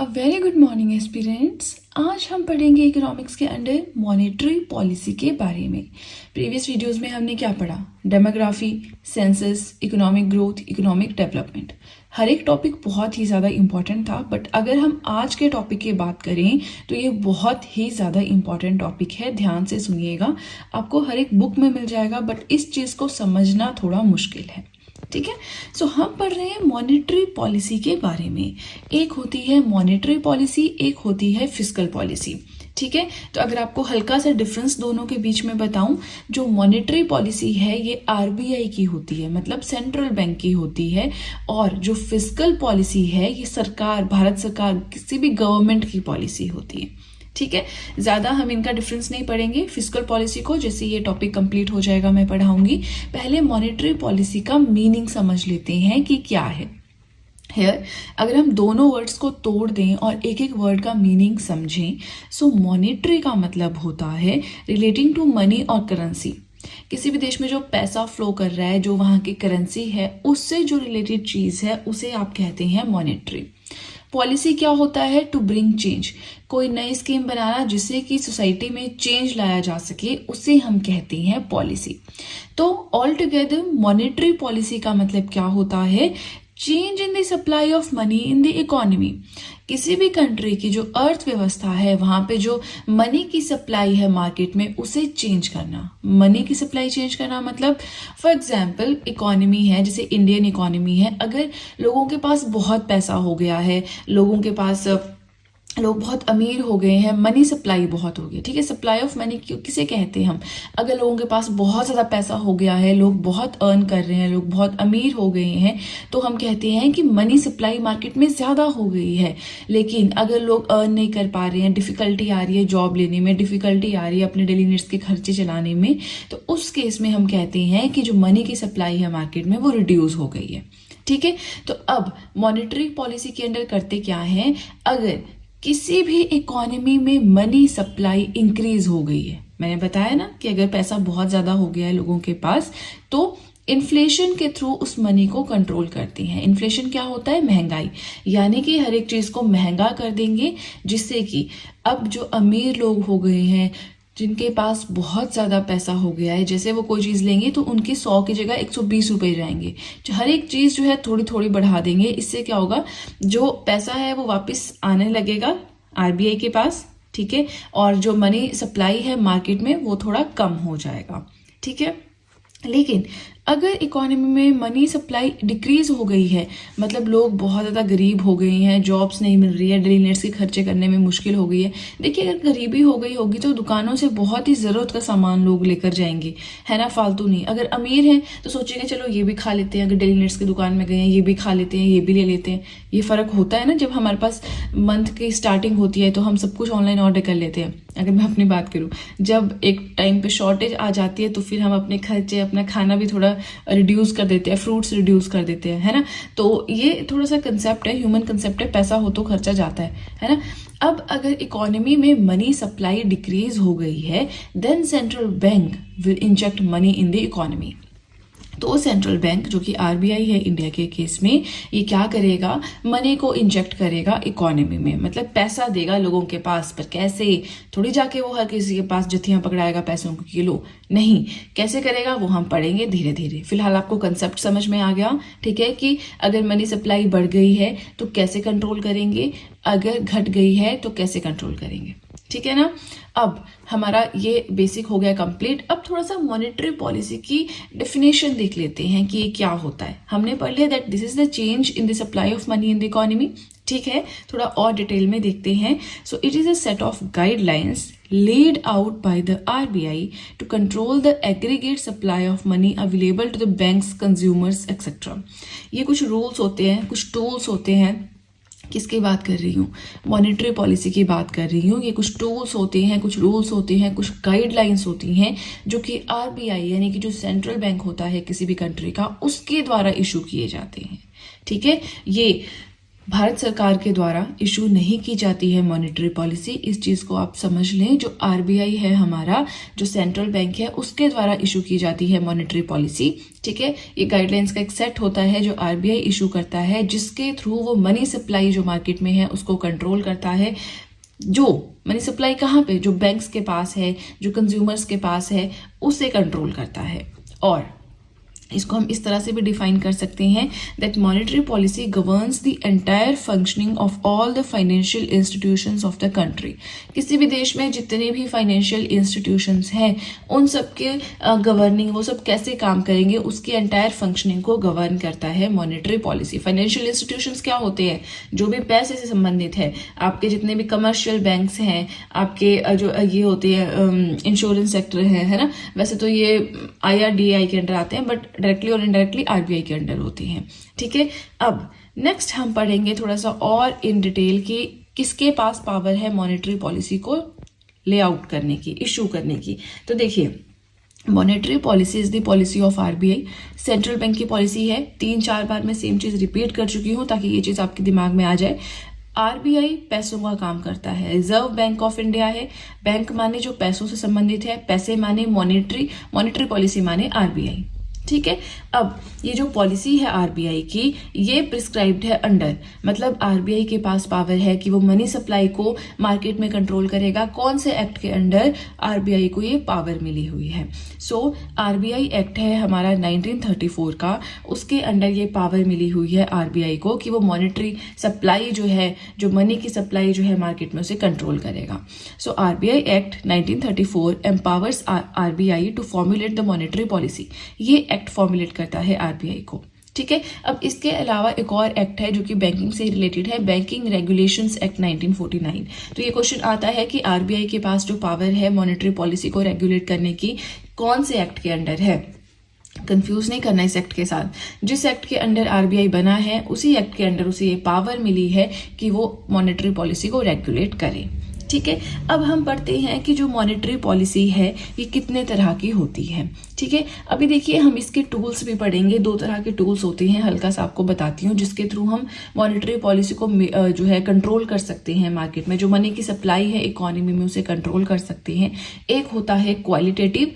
Very good morning aspirants. आज हम पढ़ेंगे इकोनॉमिक्स के अंडर मॉनेटरी पॉलिसी के बारे में। प्रीवियस वीडियोस में हमने क्या पढ़ा? Demography, census, economic growth, economic development. हर एक टॉपिक बहुत ही ज़्यादा इंपॉर्टेंट था, बट अगर हम आज के टॉपिक की बात करें तो ये बहुत ही ज़्यादा इंपॉर्टेंट टॉपिक है। ध्यान से सुनिएगा, आपको हर एक बुक में मिल जाएगा, बट इस चीज़ को समझना थोड़ा मुश्किल है। ठीक है, सो हम पढ़ रहे हैं मॉनेटरी पॉलिसी के बारे में। एक होती है मॉनेटरी पॉलिसी, एक होती है फिस्कल पॉलिसी। ठीक है, तो अगर आपको हल्का सा डिफरेंस दोनों के बीच में बताऊं, जो मॉनेटरी पॉलिसी है ये आरबीआई की होती है, मतलब सेंट्रल बैंक की होती है, और जो फिस्कल पॉलिसी है ये सरकार, भारत सरकार, किसी भी गवर्नमेंट की पॉलिसी होती है। ठीक है, ज्यादा हम इनका डिफरेंस नहीं पढ़ेंगे। फिस्कल पॉलिसी को जैसे ये टॉपिक कंप्लीट हो जाएगा मैं पढ़ाऊंगी। पहले मॉनेटरी पॉलिसी का मीनिंग समझ लेते हैं कि क्या है। हियर अगर हम दोनों वर्ड्स को तोड़ दें और एक एक वर्ड का मीनिंग समझें, सो मॉनेटरी का मतलब होता है रिलेटिंग टू मनी और करेंसी। किसी भी देश में जो पैसा फ्लो कर रहा है, जो वहां की करेंसी है, उससे जो रिलेटेड चीज है उसे आप कहते हैं मॉनेटरी। पॉलिसी क्या होता है? टू ब्रिंग चेंज, कोई नई स्कीम बनाना जिससे कि सोसाइटी में चेंज लाया जा सके, उसे हम कहते हैं पॉलिसी। तो ऑल टुगेदर मॉनेटरी पॉलिसी का मतलब क्या होता है? Change in the supply of money in the economy. किसी भी कंट्री की जो अर्थव्यवस्था है, वहां पे जो मनी की सप्लाई है मार्केट में, उसे चेंज करना। मनी की सप्लाई चेंज करना मतलब फॉर एग्जांपल इकोनॉमी है, जैसे इंडियन इकोनॉमी है। अगर लोगों के पास बहुत पैसा हो गया है, लोगों के पास लोग बहुत अमीर हो गए हैं, मनी सप्लाई बहुत हो गई। ठीक है, सप्लाई ऑफ मनी किसे कहते हैं हम? अगर लोगों के पास बहुत ज़्यादा पैसा हो गया है, लोग बहुत अर्न कर रहे हैं, लोग बहुत अमीर हो गए हैं, तो हम कहते हैं कि मनी सप्लाई मार्केट में ज़्यादा हो गई है। लेकिन अगर लोग अर्न नहीं कर पा रहे हैं, डिफ़िकल्टी आ रही है जॉब लेने में, डिफ़िकल्टी आ रही है अपने डेली नीड्स के खर्चे चलाने में, तो उस केस में हम कहते हैं कि जो मनी की सप्लाई है मार्केट में वो रिड्यूस हो गई है। ठीक है, तो अब मॉनेटरी पॉलिसी के अंडर करते क्या है? अगर किसी भी इकोनॉमी में मनी सप्लाई इंक्रीज हो गई है, मैंने बताया ना कि अगर पैसा बहुत ज्यादा हो गया है लोगों के पास, तो इन्फ्लेशन के थ्रू उस मनी को कंट्रोल करती हैं। इन्फ्लेशन क्या होता है? महंगाई, यानी कि हर एक चीज को महंगा कर देंगे, जिससे कि अब जो अमीर लोग हो गए हैं, जिनके पास बहुत ज़्यादा पैसा हो गया है, जैसे वो कोई चीज़ लेंगे तो उनकी 100 की जगह 120 रुपये जाएंगे। जो हर एक चीज़ जो है थोड़ी थोड़ी बढ़ा देंगे। इससे क्या होगा? जो पैसा है वो वापस आने लगेगा आरबीआई के पास। ठीक है, और जो मनी सप्लाई है मार्केट में वो थोड़ा कम हो जाएगा। ठीक है, लेकिन अगर इकोनॉमी में मनी सप्लाई डिक्रीज हो गई है, मतलब लोग बहुत ज़्यादा गरीब हो गए हैं, जॉब्स नहीं मिल रही है, डेली नीड्स के खर्चे करने में मुश्किल हो गई है। देखिए, अगर गरीबी हो गई होगी तो दुकानों से बहुत ही ज़रूरत का सामान लोग लेकर जाएंगे, है ना, फालतू नहीं। अगर अमीर हैं तो सोचेंगे चलो ये भी खा लेते हैं, अगर डेली नीड्स की दुकान में गए हैं ये भी खा लेते हैं, ये भी ले लेते हैं। ये फ़र्क होता है ना, जब हमारे पास मंथ की स्टार्टिंग होती है तो हम सब कुछ ऑनलाइन ऑर्डर कर लेते हैं। अगर मैं अपनी बात करूँ, जब एक टाइम पे शॉर्टेज आ जाती है तो फिर हम अपने खर्चे, अपना खाना भी थोड़ा रिड्यूस कर देते हैं, फ्रूट्स रिड्यूस कर देते हैं, है ना। तो ये थोड़ा सा कंसेप्ट है, ह्यूमन कंसेप्ट है, पैसा हो तो खर्चा जाता है ना। अब अगर इकोनॉमी में मनी सप्लाई डिक्रीज हो गई है, then central bank will inject money in the economy. तो सेंट्रल बैंक, जो कि आरबीआई है इंडिया के केस में, ये क्या करेगा? मनी को इंजेक्ट करेगा इकोनॉमी में, मतलब पैसा देगा लोगों के पास। पर कैसे? थोड़ी जाके वो हर किसी के पास जत्थियां पकड़ाएगा पैसों को किलो, नहीं। कैसे करेगा वो हम पढ़ेंगे धीरे धीरे। फिलहाल आपको कंसेप्ट समझ में आ गया, ठीक है, कि अगर मनी सप्लाई बढ़ गई है तो कैसे कंट्रोल करेंगे, अगर घट गई है तो कैसे कंट्रोल करेंगे। ठीक है ना। अब हमारा ये बेसिक हो गया कंप्लीट। अब थोड़ा सा मॉनेटरी पॉलिसी की डेफिनेशन देख लेते हैं कि ये क्या होता है। हमने पढ़ लिया that this is the change in the supply of money in the economy. ठीक है, थोड़ा और डिटेल में देखते हैं। So it is a set of guidelines laid out by the RBI to control the aggregate supply of money available to the banks, consumers, etc. ये कुछ rules होते हैं, कुछ टूल्स होते हैं। किसकी बात कर रही हूँ? मॉनेटरी पॉलिसी की बात कर रही हूँ। ये कुछ टूल्स होते हैं, कुछ रूल्स होते हैं, कुछ गाइडलाइंस होती हैं, जो कि आरबीआई यानी कि जो सेंट्रल बैंक होता है किसी भी कंट्री का, उसके द्वारा इशू किए जाते हैं। ठीक है, ये भारत सरकार के द्वारा इशू नहीं की जाती है मॉनेटरी पॉलिसी। इस चीज़ को आप समझ लें। जो आरबीआई है हमारा, जो सेंट्रल बैंक है, उसके द्वारा इशू की जाती है मॉनेटरी पॉलिसी। ठीक है, ये गाइडलाइंस का एक सेट होता है जो आरबीआई इशू करता है, जिसके थ्रू वो मनी सप्लाई जो मार्केट में है उसको कंट्रोल करता है। जो मनी सप्लाई कहाँ पे, जो बैंक्स के पास है, जो कंज्यूमर्स के पास है, उसे कंट्रोल करता है। और इसको हम इस तरह से भी डिफाइन कर सकते हैं that monetary policy governs the entire functioning of all the financial institutions of the country. किसी भी देश में जितने भी फाइनेंशियल इंस्टीट्यूशंस हैं उन सब के गवर्निंग, वो सब कैसे काम करेंगे, उसकी एंटायर फंक्शनिंग को गवर्न करता है मॉनेटरी पॉलिसी। फाइनेंशियल इंस्टीट्यूशंस क्या होते हैं? जो भी पैसे से संबंधित है, आपके जितने भी कमर्शियल बैंक्स हैं, आपके जो ये होते हैं इंश्योरेंस सेक्टर है ना, वैसे तो ये IRDAI के अंडर आते हैं, बट डायरेक्टली और इनडायरेक्टली आरबीआई के अंडर होती हैं। ठीक है, अब नेक्स्ट हम पढ़ेंगे थोड़ा सा और इन डिटेल कि किसके पास पावर है मॉनेटरी पॉलिसी को लेआउट करने की, इशू करने की। तो देखिए, monetary policy is the policy of RBI. Central bank की पॉलिसी है। 3-4 बार मैं सेम चीज रिपीट कर चुकी हूं ताकि ये चीज आपके दिमाग में आ जाए। आरबीआई पैसों का काम करता है। रिजर्व बैंक ऑफ इंडिया है। बैंक माने जो पैसों से संबंधित है, पैसे माने मॉनेटरी पॉलिसी माने आरबीआई। ठीक है, अब ये जो पॉलिसी है आरबीआई की, ये प्रिस्क्राइब्ड है अंडर, मतलब आरबीआई के पास पावर है कि वो मनी सप्लाई को मार्केट में कंट्रोल करेगा। कौन से एक्ट के अंडर आरबीआई को ये पावर मिली हुई है? सो आरबीआई एक्ट है हमारा 1934 का, उसके अंडर ये पावर मिली हुई है आरबीआई को कि वो मॉनेटरी सप्लाई जो है, जो मनी की सप्लाई जो है मार्केट में, उसे कंट्रोल करेगा। So RBI act 1934 empowers RBI to formulate the monetary policy. ये एक्ट फॉर्मुलेट करता है आरबीआई को। ठीक है, अब इसके अलावा एक और एक्ट है जो कि बैंकिंग से रिलेटेड है, बैंकिंग रेगुलेशंस एक्ट 1949। तो ये क्वेश्चन आता है कि आरबीआई के पास जो पावर है मॉनेटरी पॉलिसी को रेगुलेट करने की, कौन से एक्ट के अंडर है? कंफ्यूज नहीं करना इस एक्ट के साथ। जिस एक्ट के अंडर आरबीआई बना है उसी एक्ट के अंडर उसे ये पावर मिली है कि वो मॉनेटरी पॉलिसी को रेगुलेट करे। ठीक है, अब हम पढ़ते हैं कि जो मॉनेटरी पॉलिसी है ये कितने तरह की होती है। ठीक है, अभी देखिए हम इसके टूल्स भी पढ़ेंगे। 2 तरह के टूल्स होते हैं, हल्का सा आपको बताती हूँ, जिसके थ्रू हम मॉनेटरी पॉलिसी को जो है कंट्रोल कर सकते हैं मार्केट में। जो मनी की सप्लाई है इकोनॉमी में, उसे कंट्रोल कर सकते हैं। एक होता है क्वालिटेटिव,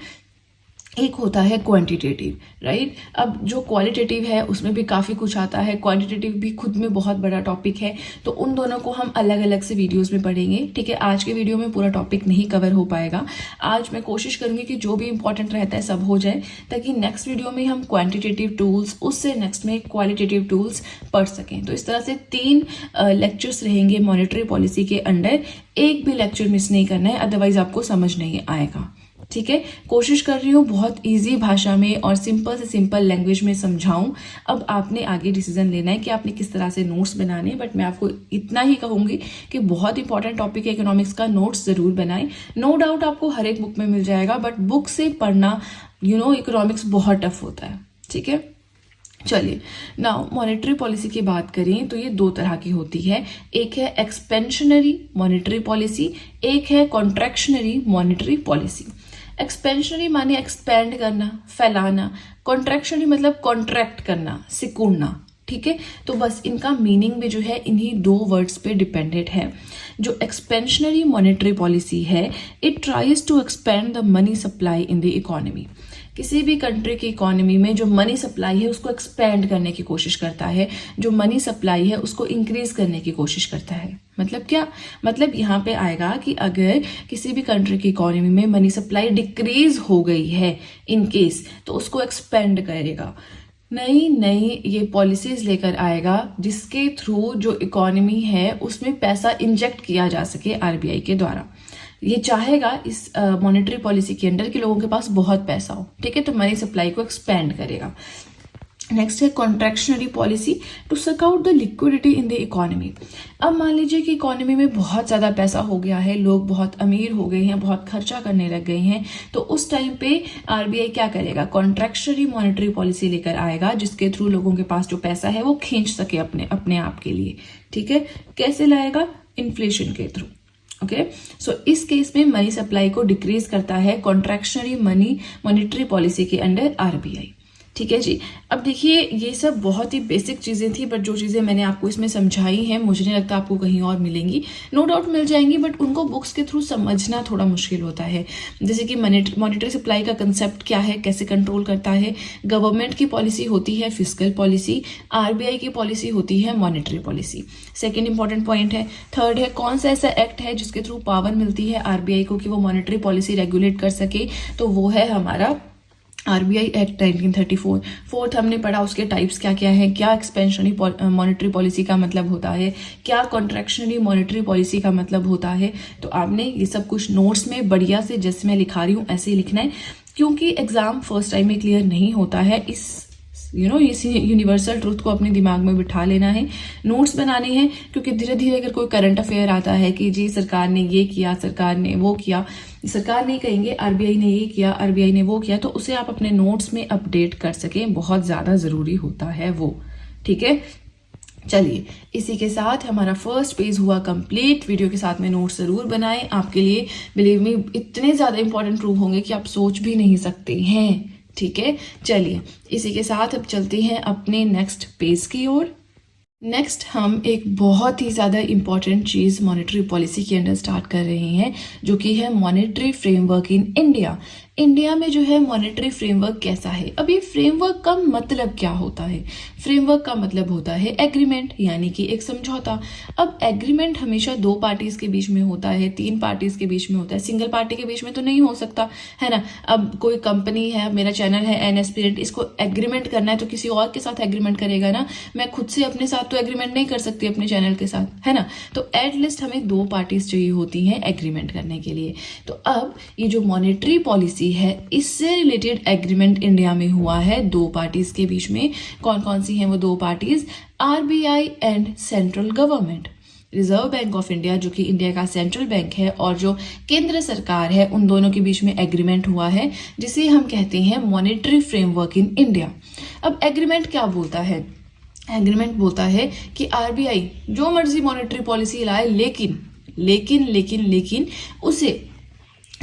एक होता है क्वांटिटेटिव, राइट। अब जो क्वालिटेटिव है उसमें भी काफ़ी कुछ आता है, क्वांटिटेटिव भी खुद में बहुत बड़ा टॉपिक है। तो उन दोनों को हम अलग अलग से वीडियोस में पढ़ेंगे। ठीक है, आज के वीडियो में पूरा टॉपिक नहीं कवर हो पाएगा। आज मैं कोशिश करूंगी कि जो भी इंपॉर्टेंट रहता है सब हो जाए, ताकि नेक्स्ट वीडियो में हम क्वांटिटेटिव टूल्स, उससे नेक्स्ट में क्वालिटेटिव टूल्स पढ़ सकें। तो इस तरह से 3 लेक्चर्स रहेंगे मॉनेटरी पॉलिसी के अंडर। एक भी लेक्चर मिस नहीं करना है, अदरवाइज आपको समझ नहीं आएगा। ठीक है, कोशिश कर रही हूँ बहुत इजी भाषा में और सिंपल से सिंपल लैंग्वेज में समझाऊं। अब आपने आगे डिसीजन लेना है कि आपने किस तरह से नोट्स बनाने, बट मैं आपको इतना ही कहूंगी कि बहुत इंपॉर्टेंट टॉपिक है इकोनॉमिक्स का, नोट्स जरूर बनाएं। नो डाउट आपको हर एक बुक में मिल जाएगा, बट बुक से पढ़ना इकोनॉमिक्स बहुत टफ होता है। ठीक है, चलिए नाउ मॉनेटरी पॉलिसी की बात करें तो ये 2 तरह की होती है। एक है एक्सपेंशनरी मॉनेटरी पॉलिसी, एक है कॉन्ट्रैक्शनरी मॉनेटरी पॉलिसी। एक्सपेंशनरी माने एक्सपैंड करना, फैलाना। कॉन्ट्रैक्शनरी मतलब कॉन्ट्रैक्ट करना, सिकुड़ना। ठीक है, तो बस इनका मीनिंग भी जो है इन्हीं 2 वर्ड्स पे डिपेंडेंट है। जो एक्सपेंशनरी मॉनेटरी पॉलिसी है, it tries to expand the money supply in the economy. किसी भी कंट्री की इकोनॉमी में जो मनी सप्लाई है उसको एक्सपेंड करने की कोशिश करता है, जो मनी सप्लाई है उसको इंक्रीज करने की कोशिश करता है। मतलब क्या? मतलब यहाँ पे आएगा कि अगर किसी भी कंट्री की इकोनॉमी में मनी सप्लाई डिक्रीज हो गई है इन केस, तो उसको एक्सपेंड करेगा। नई नई ये पॉलिसीज लेकर आएगा जिसके थ्रू जो इकोनॉमी है उसमें पैसा इंजेक्ट किया जा सके आरबीआई के द्वारा। ये चाहेगा इस मॉनेटरी पॉलिसी के अंडर कि लोगों के पास बहुत पैसा हो। ठीक है, तो मनी सप्लाई को एक्सपेंड करेगा। नेक्स्ट है contractionary policy, to suck out the liquidity in the economy. अब मान लीजिए कि इकोनॉमी में बहुत ज़्यादा पैसा हो गया है, लोग बहुत अमीर हो गए हैं, बहुत खर्चा करने लग गए हैं, तो उस टाइम पे आरबीआई क्या करेगा? कॉन्ट्रैक्शनरी मॉनेटरी पॉलिसी लेकर आएगा जिसके थ्रू लोगों के पास जो पैसा है वो खींच सके अपने आप के लिए। ठीक है, कैसे लाएगा? इन्फ्लेशन के थ्रू। ओके, सो इस केस में मनी सप्लाई को डिक्रीज करता है कॉन्ट्रैक्शनरी मॉनेटरी पॉलिसी के अंडर आरबीआई। ठीक है जी। अब देखिए ये सब बहुत ही बेसिक चीज़ें थी, बट जो चीज़ें मैंने आपको इसमें समझाई हैं मुझे नहीं लगता आपको कहीं और मिलेंगी। नो डाउट मिल जाएंगी, बट उनको बुक्स के थ्रू समझना थोड़ा मुश्किल होता है। जैसे कि मॉनेटरी सप्लाई का कंसेप्ट क्या है, कैसे कंट्रोल करता है, गवर्नमेंट की पॉलिसी होती है फिस्कल पॉलिसी, आरबीआई की पॉलिसी होती है monetary policy. Second important point है। थर्ड है कौन सा ऐसा एक्ट है जिसके थ्रू पावर मिलती है आरबीआई को कि वो मॉनेटरी पॉलिसी रेगुलेट कर सके, तो वो है हमारा आरबीआई एक्ट 1934। फोर्थ हमने पढ़ा उसके टाइप्स क्या क्या है, क्या एक्सपेंशनरी मॉनेटरी पॉलिसी का मतलब होता है, क्या कॉन्ट्रैक्शनरी मॉनेटरी पॉलिसी का मतलब होता है। तो आपने ये सब कुछ नोट्स में बढ़िया से जैसे मैं लिखा रही हूँ ऐसे ही लिखना है, क्योंकि एग्जाम फर्स्ट टाइम में क्लियर नहीं होता है। इस इस यूनिवर्सल ट्रूथ को अपने दिमाग में बिठा लेना है, नोट्स बनाने हैं, क्योंकि धीरे धीरे अगर कोई करंट अफेयर आता है कि जी सरकार ने ये किया, सरकार ने वो किया, सरकार नहीं कहेंगे आरबीआई ने ये किया, आरबीआई ने वो किया, तो उसे आप अपने नोट्स में अपडेट कर सकें, बहुत ज़्यादा ज़रूरी होता है वो। ठीक है, चलिए इसी के साथ हमारा फर्स्ट पेज हुआ कंप्लीट। वीडियो के साथ में नोट्स ज़रूर बनाएं, आपके लिए बिलीव मी इतने ज़्यादा इंपॉर्टेंट प्रूव होंगे कि आप सोच भी नहीं सकते हैं। ठीक है, चलिए इसी के साथ अब चलते हैं अपने नेक्स्ट पेज की ओर। नेक्स्ट हम एक बहुत ही ज़्यादा इम्पॉर्टेंट चीज़ मॉनेटरी पॉलिसी के अंडर स्टार्ट कर रहे हैं, जो कि है monetary framework in India. India में जो है मॉनेटरी फ्रेमवर्क कैसा है। अब ये फ्रेमवर्क का मतलब क्या होता है? फ्रेमवर्क का मतलब होता है एग्रीमेंट, यानी कि एक समझौता। अब एग्रीमेंट हमेशा दो पार्टीज के बीच में होता है, तीन पार्टीज के बीच में होता है, सिंगल पार्टी के बीच में तो नहीं हो सकता है ना। अब कोई कंपनी है, मेरा चैनल है एन एस्पिरेंट, इसको एग्रीमेंट करना है तो किसी और के साथ एग्रीमेंट करेगा ना, मैं खुद से अपने साथ तो एग्रीमेंट नहीं कर सकती अपने चैनल के साथ, है ना। तो एटलीस्ट हमें दो पार्टीज चाहिए होती हैं एग्रीमेंट करने के लिए। तो अब ये जो मॉनेटरी पॉलिसी है, इससे रिलेटेड एग्रीमेंट इंडिया में हुआ है दो पार्टीज के बीच में। कौन कौन सी हैं वो दो parties? RBI and central government. Reserve Bank of India, जो कि इंडिया का सेंट्रल बैंक है, और जो केंद्र सरकार है, उन दोनों के बीच में एग्रीमेंट हुआ है, जिसे हम कहते हैं मॉनेटरी फ्रेमवर्क इन इंडिया। अब एग्रीमेंट क्या बोलता है? एग्रीमेंट बोलता है कि आरबीआई जो मर्जी मॉनेटरी पॉलिसी लाए, लेकिन लेकिन लेकिन लेकिन उसे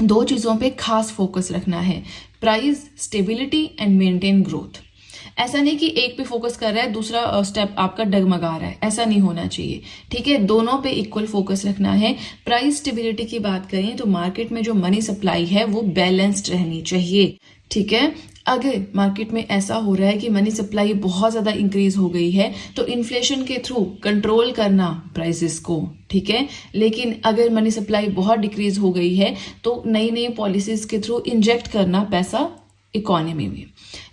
दो चीज़ों पे खास फोकस रखना है, price stability and maintain growth. ऐसा नहीं कि एक पे फोकस कर रहा है, दूसरा स्टेप आपका डगमगा रहा है, ऐसा नहीं होना चाहिए। ठीक है, दोनों पे इक्वल फोकस रखना है। प्राइस स्टेबिलिटी की बात करें तो मार्केट में जो मनी सप्लाई है वो बैलेंस्ड रहनी चाहिए। ठीक है, अगर मार्केट में ऐसा हो रहा है कि मनी सप्लाई बहुत ज़्यादा इंक्रीज हो गई है तो इन्फ्लेशन के थ्रू कंट्रोल करना प्राइसेस को, ठीक है। लेकिन अगर मनी सप्लाई बहुत डिक्रीज हो गई है तो नई नई पॉलिसीज के थ्रू इंजेक्ट करना पैसा इकोनॉमी में।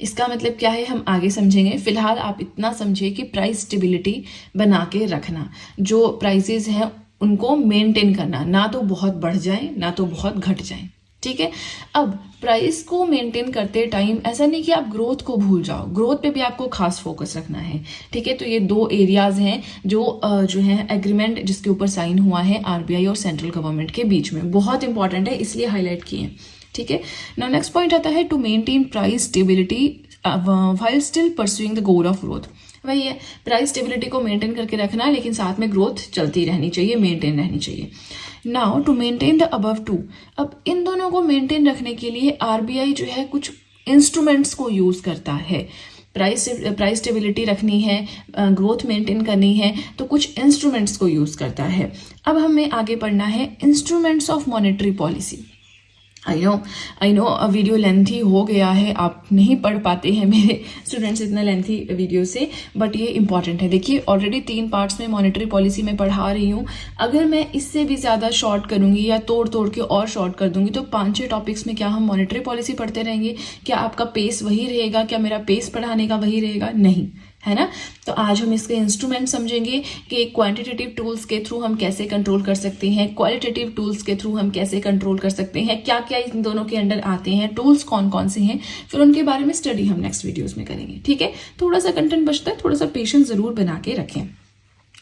इसका मतलब क्या है हम आगे समझेंगे। फिलहाल आप इतना समझिए कि प्राइस स्टेबिलिटी बना के रखना, जो प्राइसेस हैं उनको मेंटेन करना, ना तो बहुत बढ़ जाए ना तो बहुत घट जाए। ठीक है, अब प्राइस को मेंटेन करते टाइम ऐसा नहीं कि आप ग्रोथ को भूल जाओ, ग्रोथ पे भी आपको खास फोकस रखना है। ठीक है, तो ये दो एरियाज हैं जो है एग्रीमेंट जिसके ऊपर साइन हुआ है आरबीआई और सेंट्रल गवर्नमेंट के बीच में, बहुत इंपॉर्टेंट है इसलिए हाईलाइट किए। ठीक है, नाउ नेक्स्ट पॉइंट आता है to maintain price stability while still pursuing the goal of growth. वही है, प्राइस स्टेबिलिटी को मेंटेन करके रखना है, लेकिन साथ में ग्रोथ चलती रहनी चाहिए, मेंटेन रहनी चाहिए। Now to maintain the above two, अब इन दोनों को मेंटेन रखने के लिए आरबीआई जो है कुछ इंस्ट्रूमेंट्स को यूज करता है। प्राइस स्टेबिलिटी रखनी है, ग्रोथ मेंटेन करनी है, तो कुछ इंस्ट्रूमेंट्स को यूज करता है। अब हमें आगे पढ़ना है instruments of monetary policy. I know video lengthy हो गया है, आप नहीं पढ़ पाते हैं मेरे स्टूडेंट्स इतना लेंथी वीडियो से, बट ये इंपॉर्टेंट है। देखिए ऑलरेडी 3 पार्ट्स में मॉनेटरी पॉलिसी में पढ़ा रही हूँ, अगर मैं इससे भी ज़्यादा शॉर्ट करूँगी या तोड़ तोड़ के और शॉर्ट कर दूंगी तो 5-6 टॉपिक्स में क्या हम मॉनेटरी पॉलिसी पढ़ते रहेंगे? क्या आपका पेस वही रहेगा? क्या मेरा पेस पढ़ाने का वही रहेगा? नहीं, है ना। तो आज हम इसके इंस्ट्रूमेंट समझेंगे कि क्वांटिटेटिव टूल्स के थ्रू हम कैसे कंट्रोल कर सकते हैं, क्वालिटेटिव टूल्स के थ्रू हम कैसे कंट्रोल कर सकते हैं, क्या क्या इन दोनों के अंडर आते हैं, टूल्स कौन कौन से हैं, फिर उनके बारे में स्टडी हम नेक्स्ट वीडियोस में करेंगे। ठीक है, थोड़ा सा कंटेंट बचता है, थोड़ा सा पेशेंस जरूर बना के रखें।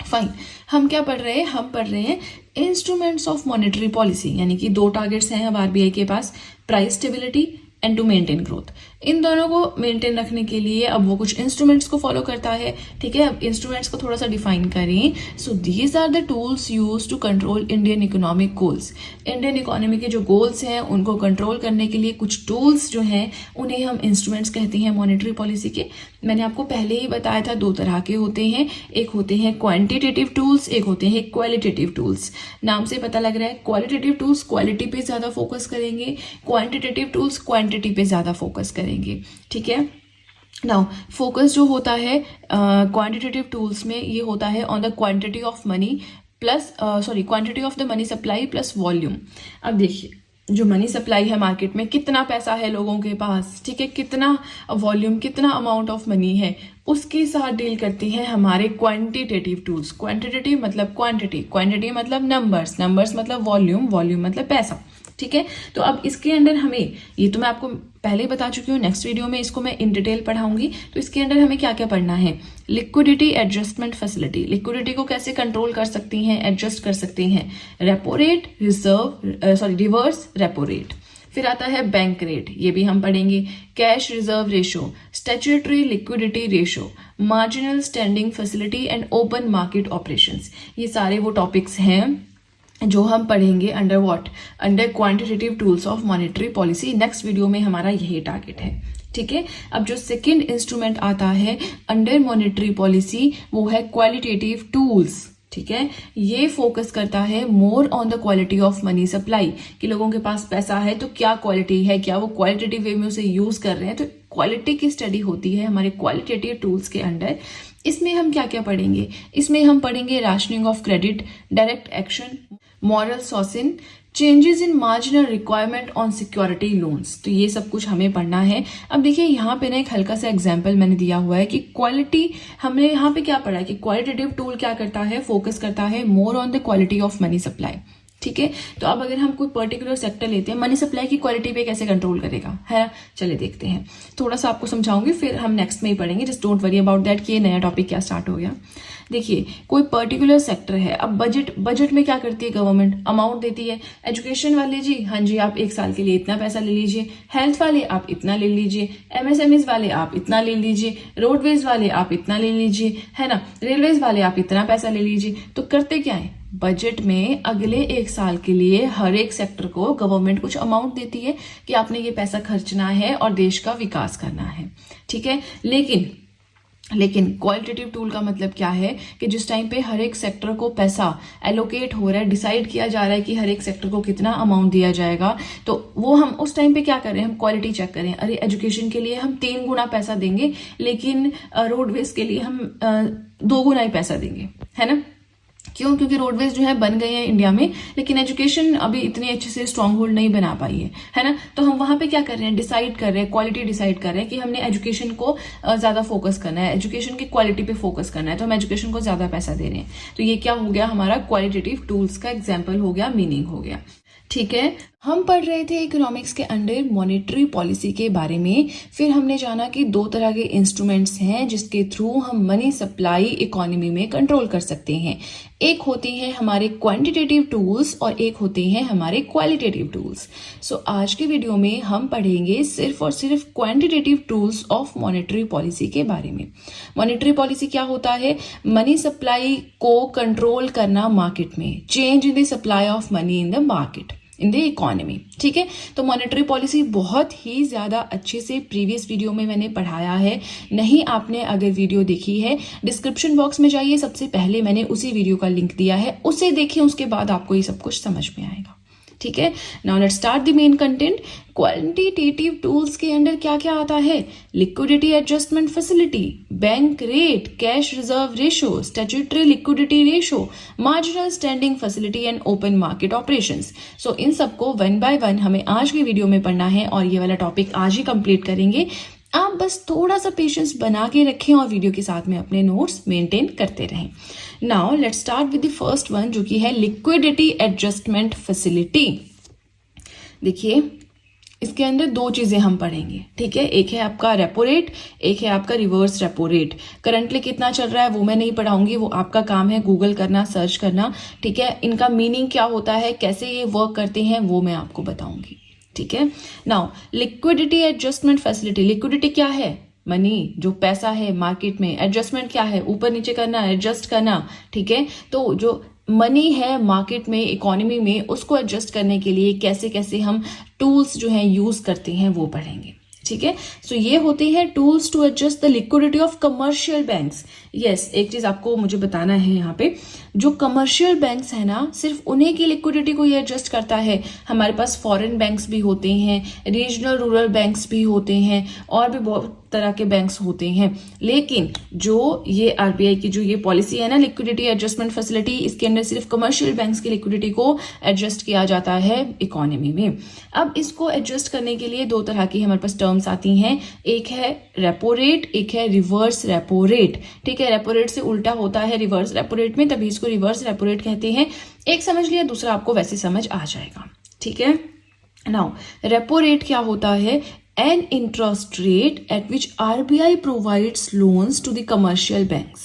फाइन, हम क्या पढ़ रहे हैं? हम पढ़ रहे हैं इंस्ट्रूमेंट्स ऑफ मॉनेटरी पॉलिसी, यानी कि 2 टारगेट्स हैं अब आरबीआई के पास, price stability and to maintain growth. इन दोनों को मेंटेन रखने के लिए अब वो कुछ इंस्ट्रूमेंट्स को फॉलो करता है। ठीक है, अब इंस्ट्रूमेंट्स को थोड़ा सा डिफाइन करें। So these are the tools use to control Indian economic goals. Indian economy के जो गोल्स हैं उनको कंट्रोल करने के लिए कुछ टूल्स जो हैं उन्हें हम इंस्ट्रूमेंट्स कहते हैं मॉनेटरी पॉलिसी के। मैंने आपको पहले ही बताया था दो तरह के होते हैं, एक होते हैं क्वांटिटेटिव टूल्स, एक होते हैं क्वालिटेटिव टूल्स। नाम से पता लग रहा है क्वालिटेटिव टूल्स क्वालिटी पे ज्यादा फोकस करेंगे, क्वांटिटेटिव टूल्स क्वांटिटी पे ज्यादा फोकस करेंगे। ठीक है, नाउ फोकस जो होता है क्वांटिटेटिव टूल्स में ये होता है on the quantity of money plus quantity of the money supply plus volume. अब देखिए जो मनी सप्लाई है मार्केट में, कितना पैसा है लोगों के पास, ठीक है, कितना वॉल्यूम, कितना अमाउंट ऑफ मनी है, उसके साथ डील करती है हमारे क्वांटिटेटिव टूल्स। क्वांटिटेटिव मतलब क्वांटिटी, क्वांटिटी मतलब नंबर्स, नंबर्स मतलब वॉल्यूम, वॉल्यूम मतलब पैसा। ठीक है, तो अब इसके अंदर हमें, ये तो मैं आपको पहले ही बता चुकी हूँ, नेक्स्ट वीडियो में इसको मैं इन डिटेल पढ़ाऊंगी। तो इसके अंदर हमें क्या क्या पढ़ना है, लिक्विडिटी एडजस्टमेंट फैसिलिटी, लिक्विडिटी को कैसे कंट्रोल कर सकती हैं, एडजस्ट कर सकती हैं, repo rate, reverse repo rate. फिर आता है बैंक रेट, ये भी हम पढ़ेंगे, cash reserve ratio, statutory liquidity ratio, marginal standing facility and open market operations. ये सारे वो टॉपिक्स हैं जो हम पढ़ेंगे under what, under quantitative tools of monetary policy. Next video में हमारा यही टारगेट है। ठीक है, अब जो सेकेंड इंस्ट्रूमेंट आता है अंडर मॉनेटरी पॉलिसी वो है क्वालिटेटिव टूल्स। ठीक है, ये फोकस करता है more on the quality of money supply, कि लोगों के पास पैसा है तो क्या क्वालिटी है, क्या वो क्वालिटेटिव वे में उसे यूज कर रहे हैं। तो क्वालिटी की स्टडी होती है हमारे क्वालिटेटिव टूल्स के अंडर। इसमें हम क्या क्या पढ़ेंगे, इसमें हम पढ़ेंगे rationing of credit, direct action, moral suasion, changes in marginal requirement on security loans. तो ये सब कुछ हमें पढ़ना है। अब देखिए यहाँ पे ना एक हल्का सा एग्जांपल मैंने दिया हुआ है कि क्वालिटी, हमने यहाँ पे क्या पढ़ा है कि क्वालिटेटिव टूल क्या करता है, फोकस करता है more on the quality of money supply. ठीक है, तो अब अगर हम कोई पर्टिकुलर सेक्टर लेते हैं, मनी सप्लाई की क्वालिटी पे कैसे कंट्रोल करेगा, है, चलिए देखते हैं। थोड़ा सा आपको समझाऊंगी, फिर हम नेक्स्ट में ही पढ़ेंगे। Just don't worry about that कि ये नया टॉपिक क्या स्टार्ट हो गया। देखिए कोई पर्टिकुलर सेक्टर है, अब बजट में क्या करती है गवर्नमेंट, अमाउंट देती है। एजुकेशन वाले जी, हाँ जी आप एक साल के लिए इतना पैसा ले लीजिए, हेल्थ वाले आप इतना ले लीजिए, एमएसएमईज वाले आप इतना ले लीजिए, रोडवेज वाले आप इतना ले लीजिए, है ना, रेलवेज वाले आप इतना पैसा ले लीजिए। तो करते क्या है, बजट में अगले एक साल के लिए हर एक सेक्टर को गवर्नमेंट कुछ अमाउंट देती है कि आपने ये पैसा खर्चना है और देश का विकास करना है। ठीक है, लेकिन क्वालिटेटिव टूल का मतलब क्या है कि जिस टाइम पे हर एक सेक्टर को पैसा एलोकेट हो रहा है, डिसाइड किया जा रहा है कि हर एक सेक्टर को कितना अमाउंट दिया जाएगा, तो वो हम उस टाइम पे क्या कर रहे हैं, हम क्वालिटी चेक करें। अरे एजुकेशन के लिए हम 3 गुना पैसा देंगे, लेकिन रोडवेज के लिए हम 2 गुना ही पैसा देंगे, है ना। क्यों, क्योंकि रोडवेज जो है बन गए हैं इंडिया में, लेकिन एजुकेशन अभी इतनी अच्छे से स्ट्रांग होल्ड नहीं बना पाई है ना। तो हम वहां पे क्या कर रहे हैं, डिसाइड कर रहे हैं, क्वालिटी डिसाइड कर रहे हैं कि हमने एजुकेशन को ज्यादा फोकस करना है, एजुकेशन की क्वालिटी पे फोकस करना है, तो हम एजुकेशन को ज्यादा पैसा दे रहे हैं। तो ये क्या हो गया, हमारा क्वालिटेटिव टूल्स का एग्जाम्पल हो गया, मीनिंग हो गया। ठीक है, हम पढ़ रहे थे इकोनॉमिक्स के अंडर मॉनेटरी पॉलिसी के बारे में। फिर हमने जाना कि 2 तरह के इंस्ट्रूमेंट्स हैं जिसके थ्रू हम मनी सप्लाई इकोनॉमी में कंट्रोल कर सकते हैं। एक होते हैं हमारे क्वांटिटेटिव टूल्स और एक होते हैं हमारे क्वालिटेटिव टूल्स। सो आज के वीडियो में हम पढ़ेंगे सिर्फ और सिर्फ quantitative tools of monetary policy के बारे में। मॉनेटरी पॉलिसी क्या होता है, मनी सप्लाई को कंट्रोल करना मार्केट में, change in the supply of money in the market, in the economy. ठीक है, तो मॉनेटरी पॉलिसी बहुत ही ज्यादा अच्छे से प्रीवियस वीडियो में मैंने पढ़ाया है। नहीं आपने अगर वीडियो देखी है, डिस्क्रिप्शन बॉक्स में जाइए, सबसे पहले मैंने उसी वीडियो का लिंक दिया है, उसे देखिए, उसके बाद आपको ये सब कुछ समझ में आएगा। ठीक है, now let's start the main content. Quantitative tools के अंदर क्या क्या आता है, liquidity adjustment facility, bank rate, cash reserve ratio, statutory liquidity ratio, marginal standing facility and open market operations. So इन सबको 1 बाय 1 हमें आज की वीडियो में पढ़ना है और ये वाला टॉपिक आज ही कंप्लीट करेंगे। आप बस थोड़ा सा पेशेंस बना के रखें और वीडियो के साथ में अपने नोट्स मेंटेन करते रहें। Now let's start with the first one, जो कि है लिक्विडिटी एडजस्टमेंट फैसिलिटी। देखिए इसके अंदर 2 चीजें हम पढ़ेंगे। ठीक है, एक है आपका रेपो रेट, एक है आपका रिवर्स रेपो रेट। करंटली कितना चल रहा है वो मैं नहीं पढ़ाऊंगी, वो आपका काम है गूगल करना, सर्च करना। ठीक है, इनका मीनिंग क्या होता है, कैसे ये वर्क करते हैं, वो मैं आपको बताऊंगी। ठीक है। Now liquidity adjustment facility, liquidity क्या है? मनी, जो पैसा है मार्केट में। एडजस्टमेंट क्या है? ऊपर नीचे करना, एडजस्ट करना, ठीक है। तो जो मनी है मार्केट में, इकोनॉमी में, उसको एडजस्ट करने के लिए कैसे कैसे हम टूल्स जो हैं यूज करते हैं वो पढ़ेंगे, ठीक है। सो ये होते हैं tools to adjust the liquidity of commercial banks. Yes, एक चीज आपको मुझे बताना है यहाँ पे, जो कमर्शियल बैंक्स है ना, सिर्फ उन्हीं की लिक्विडिटी को ये एडजस्ट करता है। हमारे पास फॉरेन बैंक्स भी होते हैं, रीजनल रूरल बैंक्स भी होते हैं, और भी बहुत तरह के बैंक्स होते हैं, लेकिन जो ये आरबीआई की जो ये पॉलिसी है ना, लिक्विडिटी एडजस्टमेंट फैसिलिटी, इसके अंदर सिर्फ कमर्शियल बैंक्स की लिक्विडिटी को एडजस्ट किया जाता है इकोनॉमी में। अब इसको एडजस्ट करने के लिए दो तरह की हमारे पास टर्म्स आती हैं, एक है रेपो रेट, एक है रिवर्स रेपो रेट, ठीक है। रेपो रेट से उल्टा होता है रिवर्स रेपो रेट में, तभी इसको रिवर्स रेपो रेट कहते हैं। एक समझ लिया, दूसरा आपको वैसे समझ आ जाएगा, ठीक है। नाउ रेपो रेट क्या होता है? An interest rate at which RBI provides loans to the commercial banks,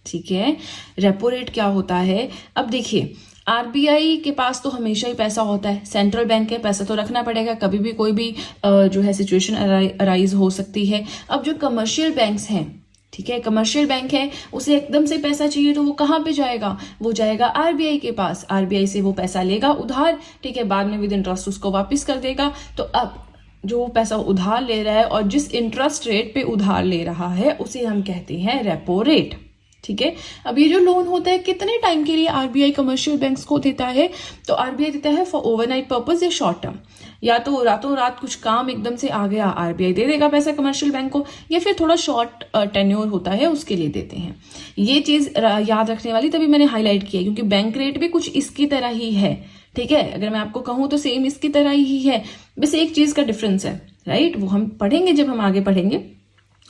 ठीक है। रेपो रेट क्या होता है? अब देखिए, आरबीआई के पास तो हमेशा ही पैसा होता है, सेंट्रल बैंक है, पैसा तो रखना पड़ेगा, कभी भी कोई भी जो है सिचुएशन अराइज हो सकती है। अब जो कमर्शियल बैंक्स हैं, ठीक है, कमर्शियल बैंक है, उसे एकदम से पैसा चाहिए तो वो कहाँ पे जाएगा? वो जाएगा आरबीआई के पास, आरबीआई से वो पैसा लेगा उधार, ठीक है, बाद में विद इंटरेस्ट उसको वापस कर देगा। तो अब जो वो पैसा उधार ले रहा है और जिस इंटरेस्ट रेट पे उधार ले रहा है उसे हम कहते हैं रेपो रेट, ठीक है। अब ये जो लोन होता है कितने टाइम के लिए आरबीआई कमर्शियल बैंक्स को देता है? तो आरबीआई देता है फॉर ओवरनाइट पर्पस या शॉर्ट टर्म, या तो रातों रात कुछ काम एकदम से आ गया, आरबीआई दे देगा पैसा कमर्शियल बैंक को, या फिर थोड़ा शॉर्ट टेन्योर होता है उसके लिए देते हैं। ये चीज याद रखने वाली, तभी मैंने हाईलाइट किया, क्योंकि बैंक रेट भी कुछ इसकी तरह ही है, ठीक है। अगर मैं आपको कहूं तो सेम इसकी तरह ही है, बस एक चीज का डिफरेंस है, राइट। वो हम पढ़ेंगे जब हम आगे पढ़ेंगे।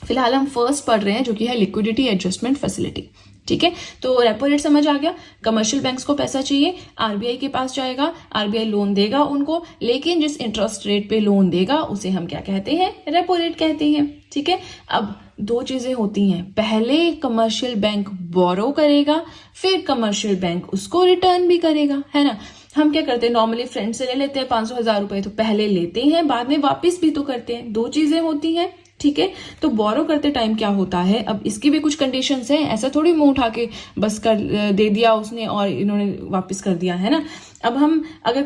फिलहाल हम फर्स्ट पढ़ रहे हैं जो कि है लिक्विडिटी एडजस्टमेंट फैसिलिटी, ठीक है। तो रेपो रेट समझ आ गया, कमर्शियल बैंक्स को पैसा चाहिए, आरबीआई के पास जाएगा, आरबीआई लोन देगा उनको, लेकिन जिस इंटरेस्ट रेट पे लोन देगा उसे हम क्या कहते हैं? रेपो रेट कहते हैं, ठीक है। अब दो चीजें होती हैं, पहले कमर्शियल बैंक बोरो करेगा, फिर कमर्शियल बैंक उसको रिटर्न भी करेगा, है ना। हम क्या करते हैं, नॉर्मली फ्रेंड से ले लेते हैं 500,000 रुपए, तो पहले लेते हैं, बाद में वापस भी तो करते हैं, दो चीजें होती हैं, ठीक है। तो बोरो करते टाइम क्या होता है, अब इसकी भी कुछ कंडीशंस हैं, ऐसा थोड़ी मुंह उठा के बस कर दे दिया उसने और इन्होंने वापस कर दिया, है ना। अब हम अगर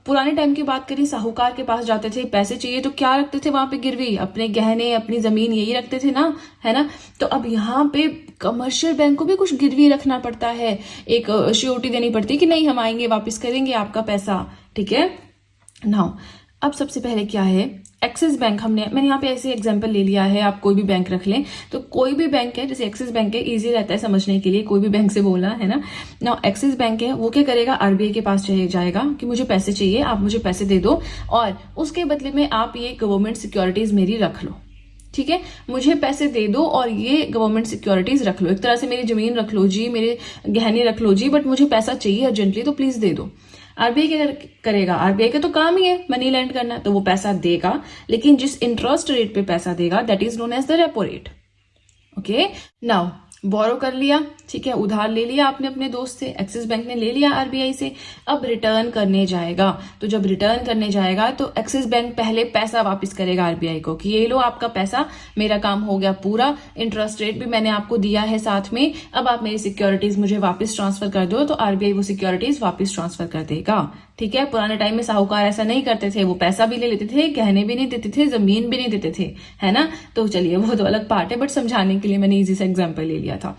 पुराने टाइम की बात करें, साहूकार के पास जाते थे, पैसे चाहिए तो क्या रखते थे वहां पे गिरवी? अपने गहने, अपनी जमीन, यही रखते थे ना, है ना। तो अब यहाँ पे कमर्शियल बैंक को भी कुछ गिरवी रखना पड़ता है, एक श्योरिटी देनी पड़ती है कि नहीं हम आएंगे वापस करेंगे आपका पैसा, ठीक है। नाउ अब सबसे पहले क्या है, एक्सिस बैंक मैंने यहाँ पे ऐसे एग्जांपल ले लिया है, आप कोई भी बैंक रख लें, तो कोई भी बैंक है, जैसे एक्सिस बैंक है, इजी रहता है समझने के लिए, कोई भी बैंक से बोलना, है ना। ना एक्सिस बैंक है, वो क्या करेगा, आरबीआई के पास जाएगा कि मुझे पैसे चाहिए, आप मुझे पैसे दे दो और उसके बदले में आप ये गवर्नमेंट सिक्योरिटीज मेरी रख लो, ठीक है। मुझे पैसे दे दो और ये गवर्नमेंट सिक्योरिटीज रख लो, एक तरह से मेरी जमीन रख लो जी, मेरे गहने रख लो जी, बट मुझे पैसा चाहिए अर्जेंटली, तो प्लीज दे दो। आरबीआई क्या करेगा, आरबीआई का तो काम ही है मनी लैंड करना, तो वो पैसा देगा, लेकिन जिस इंटरेस्ट रेट पे पैसा देगा that is known as the repo rate, okay. Now borrow कर लिया, ठीक है, उधार ले लिया आपने अपने दोस्त से, एक्सिस बैंक ने ले लिया आरबीआई से, अब रिटर्न करने जाएगा, तो जब रिटर्न करने जाएगा तो एक्सिस बैंक पहले पैसा वापस करेगा आरबीआई को कि ये लो आपका पैसा, मेरा काम हो गया पूरा, इंटरेस्ट रेट भी मैंने आपको दिया है साथ में, अब आप मेरी सिक्योरिटीज मुझे वापस ट्रांसफर कर दो, तो आरबीआई वो सिक्योरिटीज वापस ट्रांसफर कर देगा, ठीक है। पुराने टाइम में साहूकार ऐसा नहीं करते थे, वो पैसा भी ले लेते थे, गहने भी नहीं देते थे, जमीन भी नहीं देते थे, है ना। तो चलिए वो तो अलग पार्ट है, बट समझाने के लिए मैंने इजी सा एग्जांपल ले लिया था,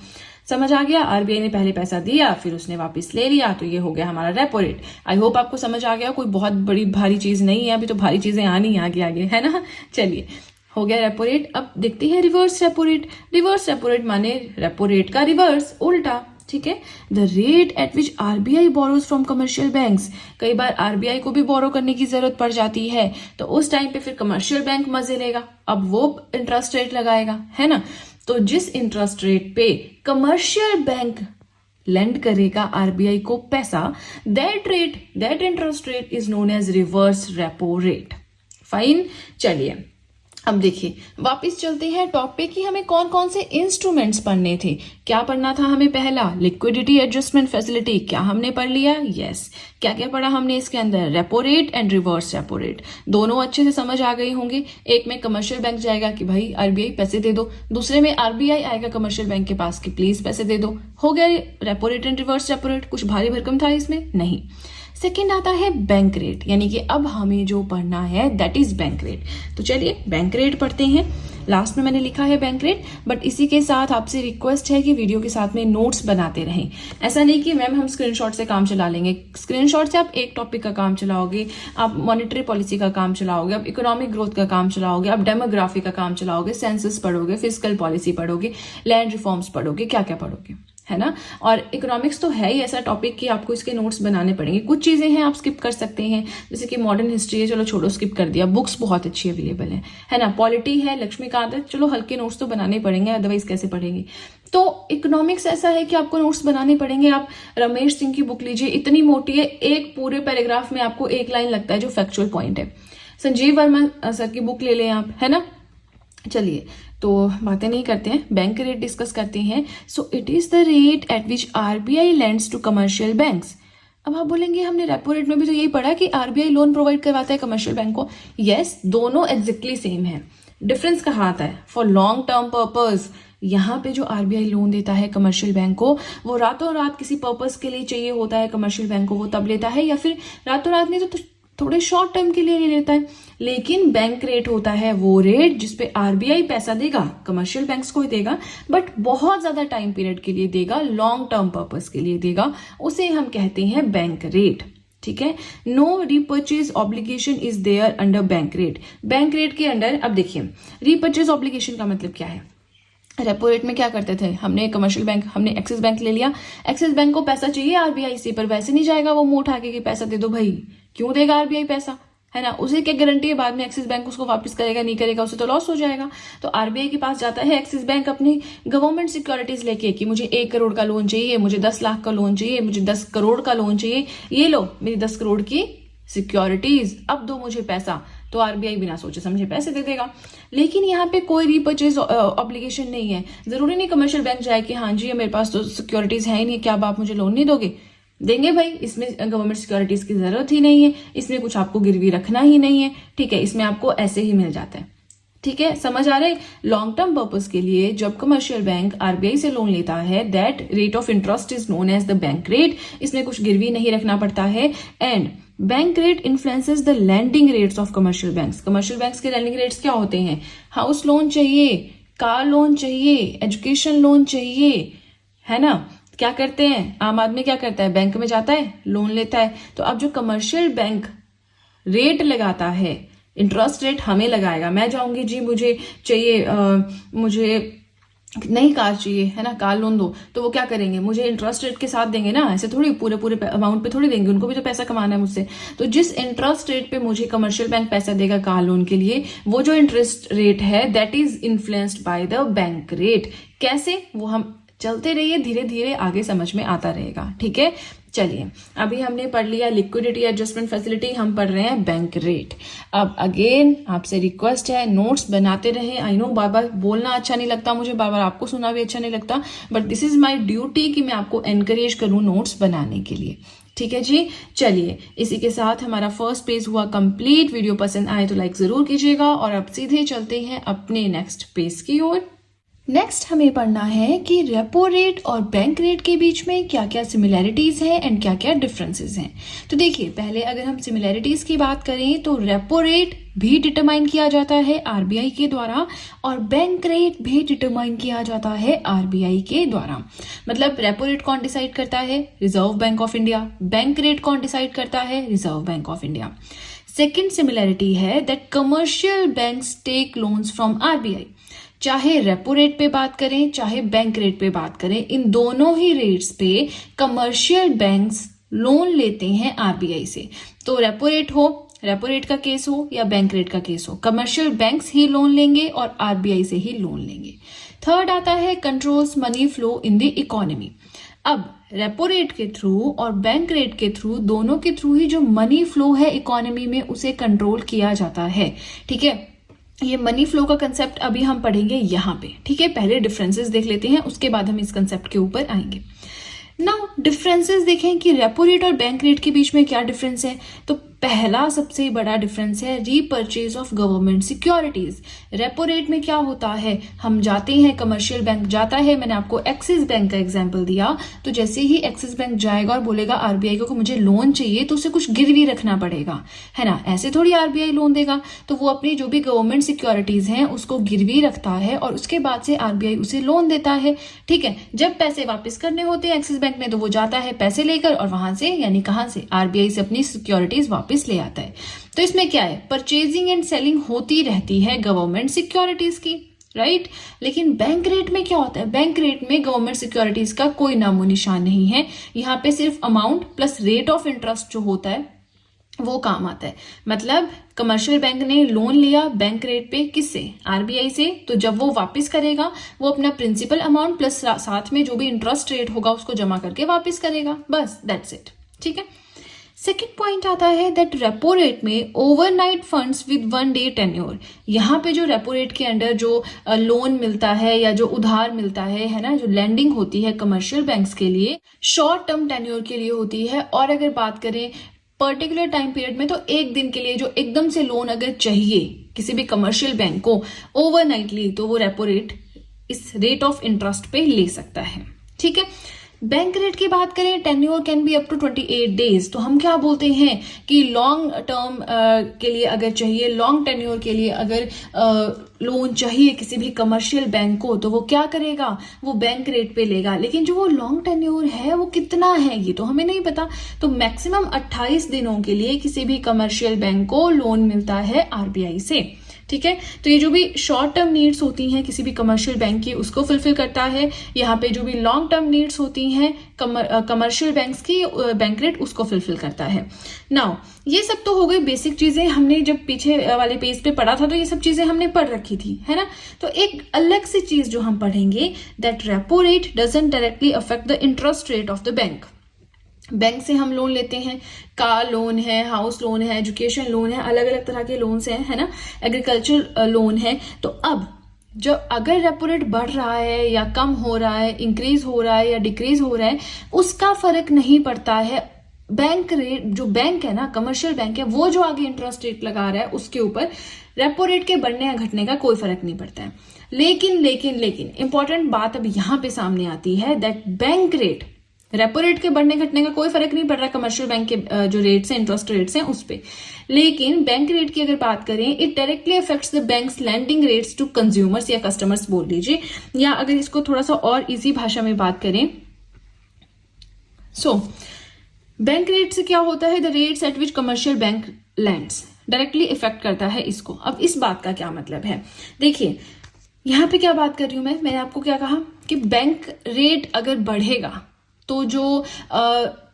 समझ आ गया। आरबीआई ने पहले पैसा दिया, फिर उसने वापस ले लिया, तो ये हो गया हमारा रेपो रेट। आई होप आपको समझ आ गया, कोई बहुत बड़ी भारी चीज नहीं है, अभी तो भारी चीजें आनी आगे आगे, है ना। चलिए हो गया रेपो रेट। अब देखते हैं reverse repo rate. Reverse repo rate माने रेपो रेट का रिवर्स, उल्टा, ठीक है। The rate at which RBI borrows from commercial banks, कई बार आरबीआई को भी बोरो करने की जरूरत पड़ जाती है, तो उस टाइम पे फिर कमर्शियल बैंक मजे लेगा, अब वो इंटरेस्ट रेट लगाएगा, है ना। तो जिस इंटरेस्ट रेट पे कमर्शियल बैंक लेंड करेगा आरबीआई को पैसा, that interest rate is known as reverse repo rate, fine. चलिए अब देखिए वापस चलते हैं टॉप पे कि हमें कौन कौन से इंस्ट्रूमेंट्स पढ़ने थे। क्या पढ़ना था हमें? पहला लिक्विडिटी एडजस्टमेंट फैसिलिटी, क्या हमने पढ़ लिया? यस। क्या क्या पढ़ा हमने इसके अंदर? Repo rate and reverse repo rate, दोनों अच्छे से समझ आ गए होंगे। एक में कमर्शियल बैंक जाएगा कि भाई आरबीआई पैसे दे दो, दूसरे में आरबीआई आएगा कमर्शियल बैंक के पास कि प्लीज पैसे दे दो। हो गया repo rate and reverse repo rate, कुछ भारी भरकम था इसमें? नहीं। सेकेंड आता है बैंक रेट, यानी कि अब हमें जो पढ़ना है दैट इज बैंक रेट। तो चलिए बैंक रेट पढ़ते हैं। लास्ट में मैंने लिखा है बैंक रेट, बट इसी के साथ आपसे रिक्वेस्ट है कि वीडियो के साथ में नोट्स बनाते रहें। ऐसा नहीं कि मैम हम स्क्रीनशॉट से काम चला लेंगे। स्क्रीनशॉट से आप एक टॉपिक का काम चलाओगे, आप मॉनेटरी पॉलिसी का काम चलाओगे, आप इकोनॉमिक ग्रोथ का काम चलाओगे, आप डेमोग्राफी का काम चलाओगे, सेंसस पढ़ोगे, फिजिकल पॉलिसी पढ़ोगे, लैंड रिफॉर्म्स पढ़ोगे, क्या क्या पढ़ोगे, है ना। और इकोनॉमिक्स तो है ही ऐसा टॉपिक कि आपको इसके नोट्स बनाने पड़ेंगे। कुछ चीजें हैं आप स्किप कर सकते हैं, जैसे कि मॉडर्न हिस्ट्री है, चलो छोड़ो स्किप कर दिया, बुक्स बहुत अच्छी अवेलेबल है ना। पॉलिटी है, लक्ष्मीकांत है, चलो हल्के नोट्स तो बनाने पड़ेंगे, अदरवाइज कैसे पढ़ेंगे। तो इकोनॉमिक्स ऐसा है कि आपको नोट्स बनाने पड़ेंगे। आप रमेश सिंह की बुक लीजिए, इतनी मोटी है, एक पूरे पैराग्राफ में आपको एक लाइन लगता है जो फैक्चुअल पॉइंट है। संजीव वर्मा सर की बुक ले लें आप, है ना। चलिए तो बातें नहीं करते हैं, बैंक रेट डिस्कस करते हैं। So it is the rate at which RBI lends to commercial banks. अब आप बोलेंगे हमने रेपो रेट में भी तो यही पढ़ा कि आरबीआई लोन प्रोवाइड करवाता है कमर्शियल बैंक को। यस, दोनों एग्जैक्टली सेम है। डिफरेंस कहाँ आता है? फॉर लॉन्ग टर्म पर्पज, यहाँ पे जो आरबीआई लोन देता है कमर्शियल बैंक को, वो रातों रात किसी पर्पस के लिए चाहिए होता है कमर्शियल बैंक को, वो तब लेता है, या फिर रातों रात नहीं तो थोड़े शॉर्ट टर्म के लिए ले लेता है। लेकिन बैंक रेट होता है वो रेट जिसपे आरबीआई पैसा देगा, कमर्शियल बैंक्स को ही देगा, बट बहुत ज्यादा टाइम पीरियड के लिए देगा, लॉन्ग टर्म पर्पस के लिए देगा, उसे हम कहते हैं बैंक रेट। ठीक है। No repurchase obligation is there under bank rate. Bank rate के अंडर अब देखिए रीपर्चेज ऑब्लिगेशन का मतलब क्या है। रेपो रेट में क्या करते थे हमने, कमर्शियल बैंक, हमने एक्सिस बैंक ले लिया, एक्सिस बैंक को पैसा चाहिए आरबीआई से, पर वैसे नहीं जाएगा वो मुंह उठा के कि पैसा दे दो भाई। क्यों देगा आरबीआई पैसा, है ना। उसे क्या गारंटी है बाद में एक्सिस बैंक उसको वापस करेगा, नहीं करेगा, उसे तो लॉस हो जाएगा। तो आरबीआई के पास जाता है एक्सिस बैंक अपनी गवर्नमेंट सिक्योरिटीज लेके कि मुझे 1 करोड़ का लोन चाहिए, मुझे 10 लाख का लोन चाहिए, मुझे 10 करोड़ का लोन चाहिए, ये लो मेरी 10 करोड़ की सिक्योरिटीज, अब दो मुझे पैसा। तो आरबीआई बिना सोचे समझे पैसे दे देगा। लेकिन यहाँ पे कोई रीपर्चेज ऑब्लिगेशन नहीं है। जरूरी नहीं कमर्शियल बैंक जाए कि हाँ जी मेरे पास तो सिक्योरिटीज है ही नहीं, क्या आप मुझे लोन नहीं दोगे? देंगे भाई, इसमें गवर्नमेंट सिक्योरिटीज की जरूरत ही नहीं है, इसमें कुछ आपको गिरवी रखना ही नहीं है। ठीक है, इसमें आपको ऐसे ही मिल जाता है। ठीक है, समझ आ रहे। लॉन्ग टर्म पर्पस के लिए जब कमर्शियल बैंक आरबीआई से लोन लेता है, that rate of interest is known as the bank rate. इसमें कुछ गिरवी नहीं रखना पड़ता है। And bank rate influences the lending rates of commercial banks. Commercial banks के लैंडिंग रेट्स क्या होते हैं? हाउस लोन चाहिए, कार लोन चाहिए, एजुकेशन लोन चाहिए, है ना। क्या करते हैं आम आदमी, क्या करता है, बैंक में जाता है, लोन लेता है। तो अब जो कमर्शियल बैंक रेट लगाता है, इंटरेस्ट रेट हमें लगाएगा। मैं जाऊंगी जी मुझे चाहिए मुझे नई कार चाहिए, है ना, कार लोन दो, तो वो क्या करेंगे, मुझे इंटरेस्ट रेट के साथ देंगे ना, ऐसे थोड़ी पूरे अमाउंट पे थोड़ी देंगे, उनको भी तो पैसा कमाना है मुझसे। तो जिस इंटरेस्ट रेट पे मुझे कमर्शियल बैंक पैसा देगा कार लोन के लिए, वो जो इंटरेस्ट रेट है that is influenced by the bank rate. कैसे, वो हम चलते रहिए, धीरे धीरे आगे समझ में आता रहेगा। ठीक है, चलिए अभी हमने पढ़ लिया लिक्विडिटी एडजस्टमेंट फैसिलिटी, हम पढ़ रहे हैं बैंक रेट। अब अगेन आपसे रिक्वेस्ट है नोट्स बनाते रहें। आई नो बार बार बोलना अच्छा नहीं लगता मुझे, बार बार आपको सुनना भी अच्छा नहीं लगता, but this is my duty कि मैं आपको एनकरेज करूं नोट्स बनाने के लिए। ठीक है जी, चलिए इसी के साथ हमारा फर्स्ट पेज हुआ कंप्लीट। वीडियो पसंद आए तो लाइक जरूर कीजिएगा और अब सीधे चलते हैं अपने नेक्स्ट पेज की ओर। नेक्स्ट हमें पढ़ना है कि रेपो रेट और बैंक रेट के बीच में क्या क्या सिमिलैरिटीज हैं एंड क्या क्या डिफरेंसेस हैं। तो देखिए पहले अगर हम सिमिलैरिटीज की बात करें तो रेपो रेट भी डिटरमाइन किया जाता है आरबीआई के द्वारा और बैंक रेट भी डिटरमाइन किया जाता है आरबीआई के द्वारा। मतलब रेपो रेट कौन डिसाइड करता है? Reserve Bank of India. Bank rate कौन डिसाइड करता है? Reserve Bank of India. Second similarity है that commercial banks take loans from RBI. चाहे रेपो रेट पे बात करें चाहे बैंक रेट पे बात करें, इन दोनों ही रेट्स पे कमर्शियल बैंक्स लोन लेते हैं आरबीआई से। तो रेपो रेट का केस हो या बैंक रेट का केस हो, कमर्शियल बैंक्स ही लोन लेंगे और आरबीआई से ही लोन लेंगे। थर्ड आता है controls money flow in the economy. अब रेपो रेट के थ्रू और बैंक रेट के थ्रू, दोनों के थ्रू ही जो मनी फ्लो है इकोनॉमी में उसे कंट्रोल किया जाता है। ठीक है, ये मनी फ्लो का कंसेप्ट अभी हम पढ़ेंगे यहाँ पे, ठीक है। पहले डिफरेंसेस देख लेते हैं, उसके बाद हम इस कंसेप्ट के ऊपर आएंगे। नाउ डिफरेंसेस देखें कि रेपो रेट और बैंक रेट के बीच में क्या डिफरेंस है। तो पहला सबसे बड़ा डिफरेंस है repurchase of government securities. Repo rate में क्या होता है, हम जाते हैं, कमर्शियल बैंक जाता है, मैंने आपको एक्सिस बैंक का एग्जांपल दिया, तो जैसे ही एक्सिस बैंक जाएगा और बोलेगा आरबीआई को मुझे लोन चाहिए, तो उसे कुछ गिरवी रखना पड़ेगा, है ना। ऐसे थोड़ी आरबीआई लोन देगा, तो वो अपनी जो भी गवर्नमेंट सिक्योरिटीज हैं उसको गिरवी रखता है और उसके बाद से आरबीआई उसे लोन देता है, ठीक है। जब पैसे वापस करने होते हैं एक्सिस बैंक में, तो वो जाता है पैसे लेकर और वहां से, यानी कहां से, आरबीआई से अपनी सिक्योरिटीज वापस ले आता है। तो इसमें क्या है, परचेजिंग एंड सेलिंग होती रहती है गवर्नमेंट सिक्योरिटीज की, राइट। लेकिन बैंक रेट में क्या होता है, बैंक रेट में गवर्नमेंट सिक्योरिटीज का कोई नामो निशान नहीं है। यहाँ पे सिर्फ amount plus rate of interest जो होता है वो काम आता है। मतलब कमर्शियल बैंक ने लोन लिया बैंक रेट पे, किससे, आरबीआई से, तो जब वो वापस करेगा वो अपना प्रिंसिपल अमाउंट प्लस साथ में जो भी इंटरेस्ट रेट होगा उसको जमा करके वापस करेगा, बस दैट्स इट, ठीक है। सेकेंड पॉइंट आता है दैट रेपो रेट में overnight funds with 1 day tenure. यहाँ पे जो रेपो रेट के अंडर जो लोन मिलता है या जो उधार मिलता है ना, जो लैंडिंग होती है कमर्शियल बैंक्स के लिए, शॉर्ट टर्म टेन्योर के लिए होती है। और अगर बात करें पर्टिकुलर टाइम पीरियड में, तो एक दिन के लिए जो एकदम से लोन अगर चाहिए किसी भी कमर्शियल बैंक को ओवरनाइटली, तो वो रेपो रेट इस रेट ऑफ इंटरेस्ट पे ले सकता है, ठीक है। बैंक रेट की बात करें, tenure can be up to 28 days. तो हम क्या बोलते हैं कि लॉन्ग टर्म के लिए अगर चाहिए, लॉन्ग टेन्योर के लिए अगर लोन चाहिए किसी भी कमर्शियल बैंक को, तो वो क्या करेगा, वो बैंक रेट पे लेगा। लेकिन जो वो लॉन्ग टेन्योर है वो कितना है ये तो हमें नहीं पता। तो मैक्सिमम 28 दिनों के लिए किसी भी कमर्शियल बैंक को लोन मिलता है आरबीआई से, ठीक है। तो ये जो भी शॉर्ट टर्म नीड्स होती हैं किसी भी कमर्शियल बैंक की, उसको फुलफिल करता है। यहाँ पे जो भी लॉन्ग टर्म नीड्स होती हैं कमर्शियल बैंक्स की, बैंक रेट उसको फुलफिल करता है। नाउ ये सब तो हो गई बेसिक चीजें, हमने जब पीछे वाले पेज पे पढ़ा था तो ये सब चीजें हमने पढ़ रखी थी, है ना। तो एक अलग सी चीज जो हम पढ़ेंगे, that repo rate doesn't directly affect the interest rate of the bank. Bank से हम लोन लेते हैं, कार लोन है, हाउस लोन है, एजुकेशन लोन है, अलग अलग तरह के लोन्स हैं, है ना, एग्रीकल्चर लोन है। तो अब जो अगर रेपो रेट बढ़ रहा है या कम हो रहा है, इंक्रीज हो रहा है या डिक्रीज हो रहा है, उसका फर्क नहीं पड़ता है। बैंक रेट, जो बैंक है ना, कमर्शियल बैंक है, वो जो आगे इंटरेस्ट रेट लगा रहा है उसके ऊपर रेपो रेट के बढ़ने या घटने का कोई फर्क नहीं पड़ता है। लेकिन इंपॉर्टेंट बात अब यहां पे सामने आती है that bank rate, repo rate के बढ़ने घटने का कोई फर्क नहीं पड़ रहा कमर्शियल बैंक के जो रेट्स हैं, इंटरेस्ट रेट्स हैं उस पे। लेकिन बैंक रेट की अगर बात करें, it directly affects the banks lending rates to consumers या कस्टमर्स बोल लीजिए, या अगर इसको थोड़ा सा और इजी भाषा में बात करें, सो बैंक रेट से क्या होता है, the rates eight which commercial bank lands directly effect करता है इसको। अब इस बात का क्या मतलब है, देखिए यहां पे क्या बात कर रही हूं मैंने आपको क्या कहा कि बैंक रेट अगर बढ़ेगा तो जो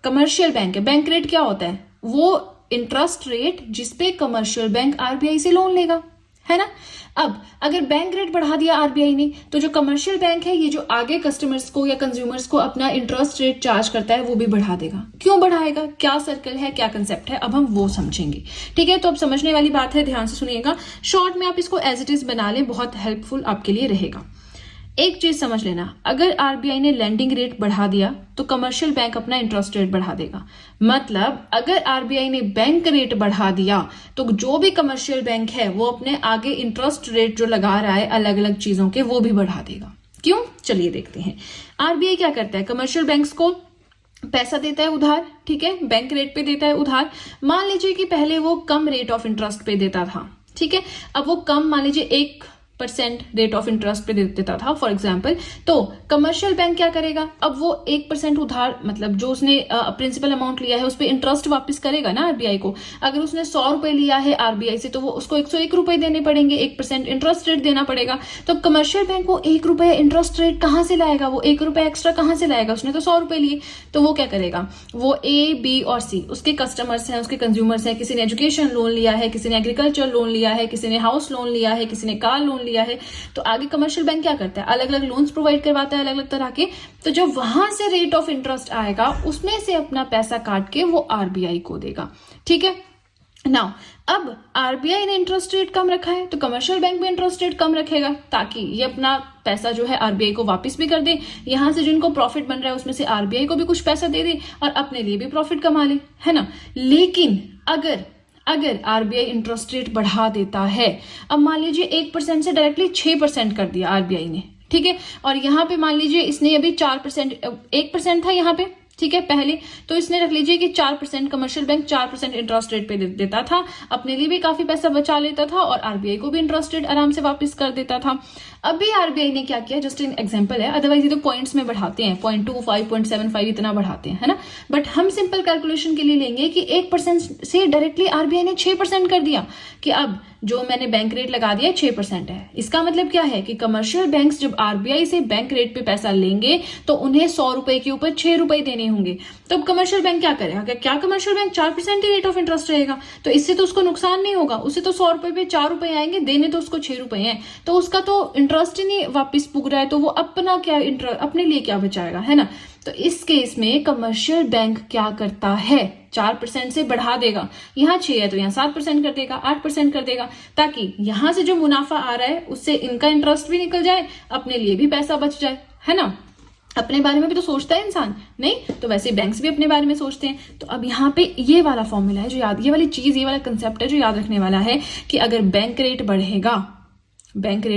कमर्शियल बैंक है, बैंक रेट क्या होता है, वो इंटरेस्ट रेट जिसपे कमर्शियल बैंक आरबीआई से लोन लेगा, है ना। अब अगर बैंक रेट बढ़ा दिया आरबीआई ने, तो जो कमर्शियल बैंक है ये जो आगे कस्टमर्स को या कंज्यूमर्स को अपना इंटरेस्ट रेट चार्ज करता है वो भी बढ़ा देगा। क्यों बढ़ाएगा, क्या सर्कल है, क्या कंसेप्ट है, अब हम वो समझेंगे, ठीक है। तो अब समझने वाली बात है, ध्यान से सुनिएगा। शॉर्ट में आप इसको एज इट इज बना लें, बहुत हेल्पफुल आपके लिए रहेगा। एक चीज समझ लेना, अगर आरबीआई ने लैंडिंग रेट बढ़ा दिया तो कमर्शियल बैंक अपना इंटरेस्ट रेट बढ़ा देगा। मतलब अगर आरबीआई ने बैंक रेट बढ़ा दिया तो जो भी कमर्शियल बैंक है वो अपने आगे इंटरेस्ट रेट जो लगा रहा है अलग अलग चीजों के, वो भी बढ़ा देगा। क्यों, चलिए देखते हैं। आरबीआई क्या करता है, कमर्शियल बैंक्स को पैसा देता है उधार, ठीक है, बैंक रेट पे देता है उधार। मान लीजिए कि पहले वो कम रेट ऑफ इंटरेस्ट पे देता था, ठीक है, अब वो कम, मान लीजिए 1% रेट ऑफ इंटरेस्ट पे देता था फॉर एग्जाम्पल। तो कमर्शियल बैंक क्या करेगा, अब वो 1% उधार, मतलब जो उसने प्रिंसिपल अमाउंट लिया है उस पर इंटरेस्ट वापस करेगा ना आरबीआई को। अगर उसने 100 रुपए लिया है आरबीआई से तो वो उसको 101 रुपए देने पड़ेंगे, 1% इंटरेस्ट रेट देना पड़ेगा। तो कमर्शियल बैंक को 1 रुपए इंटरेस्ट रेट कहां से लाएगा, वो 1 रुपए एक्स्ट्रा कहां से लाएगा, उसने तो 100 रुपए लिए। तो वो क्या करेगा, वो ए, बी और सी उसके कस्टमर्स हैं, उसके कंज्यूमर्स हैं, किसी ने एजुकेशन लोन लिया है, किसी ने एग्रीकल्चर लोन लिया है, किसी ने हाउस लोन लिया है, किसी ने कार लोन लिया है। तो आगे कमर्शियल बैंक क्या करता है, अलग अलग लोन्स प्रोवाइड करवाता है अलग अलग तरह के। तो जब वहां से रेट ऑफ इंटरेस्ट आएगा उसमें से अपना पैसा काट के वो आरबीआई को देगा, ठीक है। नाउ अब आरबीआई ने इंटरेस्ट रेट कम रखा है तो कमर्शियल बैंक में इंटरेस्ट रेट कम रखेगा ताकि ये अपना पैसा जो है आरबीआई को वापस भी कर दे, यहां से जिनको प्रॉफिट बन रहा है उसमें से आरबीआई को भी कुछ पैसा दे दे और अपने लिए भी प्रॉफिट कमा ले, है ना। लेकिन अगर आरबीआई इंटरेस्ट रेट बढ़ा देता है, अब मान लीजिए 1% से डायरेक्टली 6% कर दिया आरबीआई ने, ठीक है, और यहाँ पे मान लीजिए इसने अभी 4%, 1% था यहाँ पे, ठीक है पहले, तो इसने रख लीजिए कि 4%, कमर्शियल बैंक 4% इंटरेस्ट रेट पे देता था, अपने लिए भी काफी पैसा बचा लेता था और आरबीआई को भी इंटरेस्ट रेट आराम से वापस कर देता था। अभी आरबीआई ने क्या किया, जस्ट इन एग्जांपल है, अदरवाइज ये तो पॉइंट्स में बढ़ाते हैं, 0.25, 0.75 इतना बढ़ाते हैं, है ना, बट हम सिंपल कैलकुलेशन के लिए लेंगे कि 1% से डायरेक्टली आरबीआई ने 6% कर दिया कि अब जो मैंने बैंक रेट लगा दिया 6% है। इसका मतलब क्या है कि कमर्शियल बैंक्स जब आरबीआई से बैंक रेट पे पैसा लेंगे तो उन्हें 100 रुपए के ऊपर 6 रुपए देने होंगे। तो अब कमर्शियल बैंक क्या करेगा, क्या commercial bank 4% he rate of interest रहेगा, तो इससे तो उसको नुकसान नहीं होगा, उससे तो 100 रुपए पे 4 रुपए आएंगे, देने तो उसको 6 रुपए हैं, तो उसका तो इंटरेस्ट ही नहीं वापिस पुग रहा है, तो वो अपना क्या इंटरेस्ट, अपने लिए क्या बचाएगा, है ना। तो इस केस में कमर्शियल बैंक क्या करता है, 4% से बढ़ा देगा, यहाँ 6 है तो यहाँ 7% कर देगा, 8% कर देगा, ताकि यहां से जो मुनाफा आ रहा है उससे इनका इंटरेस्ट भी निकल जाए, अपने लिए भी पैसा बच जाए, है ना। अपने बारे में भी तो सोचता है इंसान, नहीं तो वैसे बैंक्स भी अपने बारे में सोचते हैं। तो अब यहाँ पे ये वाला फॉर्मूला है जो याद, ये वाली चीज, ये वाला कंसेप्ट है जो याद रखने वाला है कि अगर बैंक रेट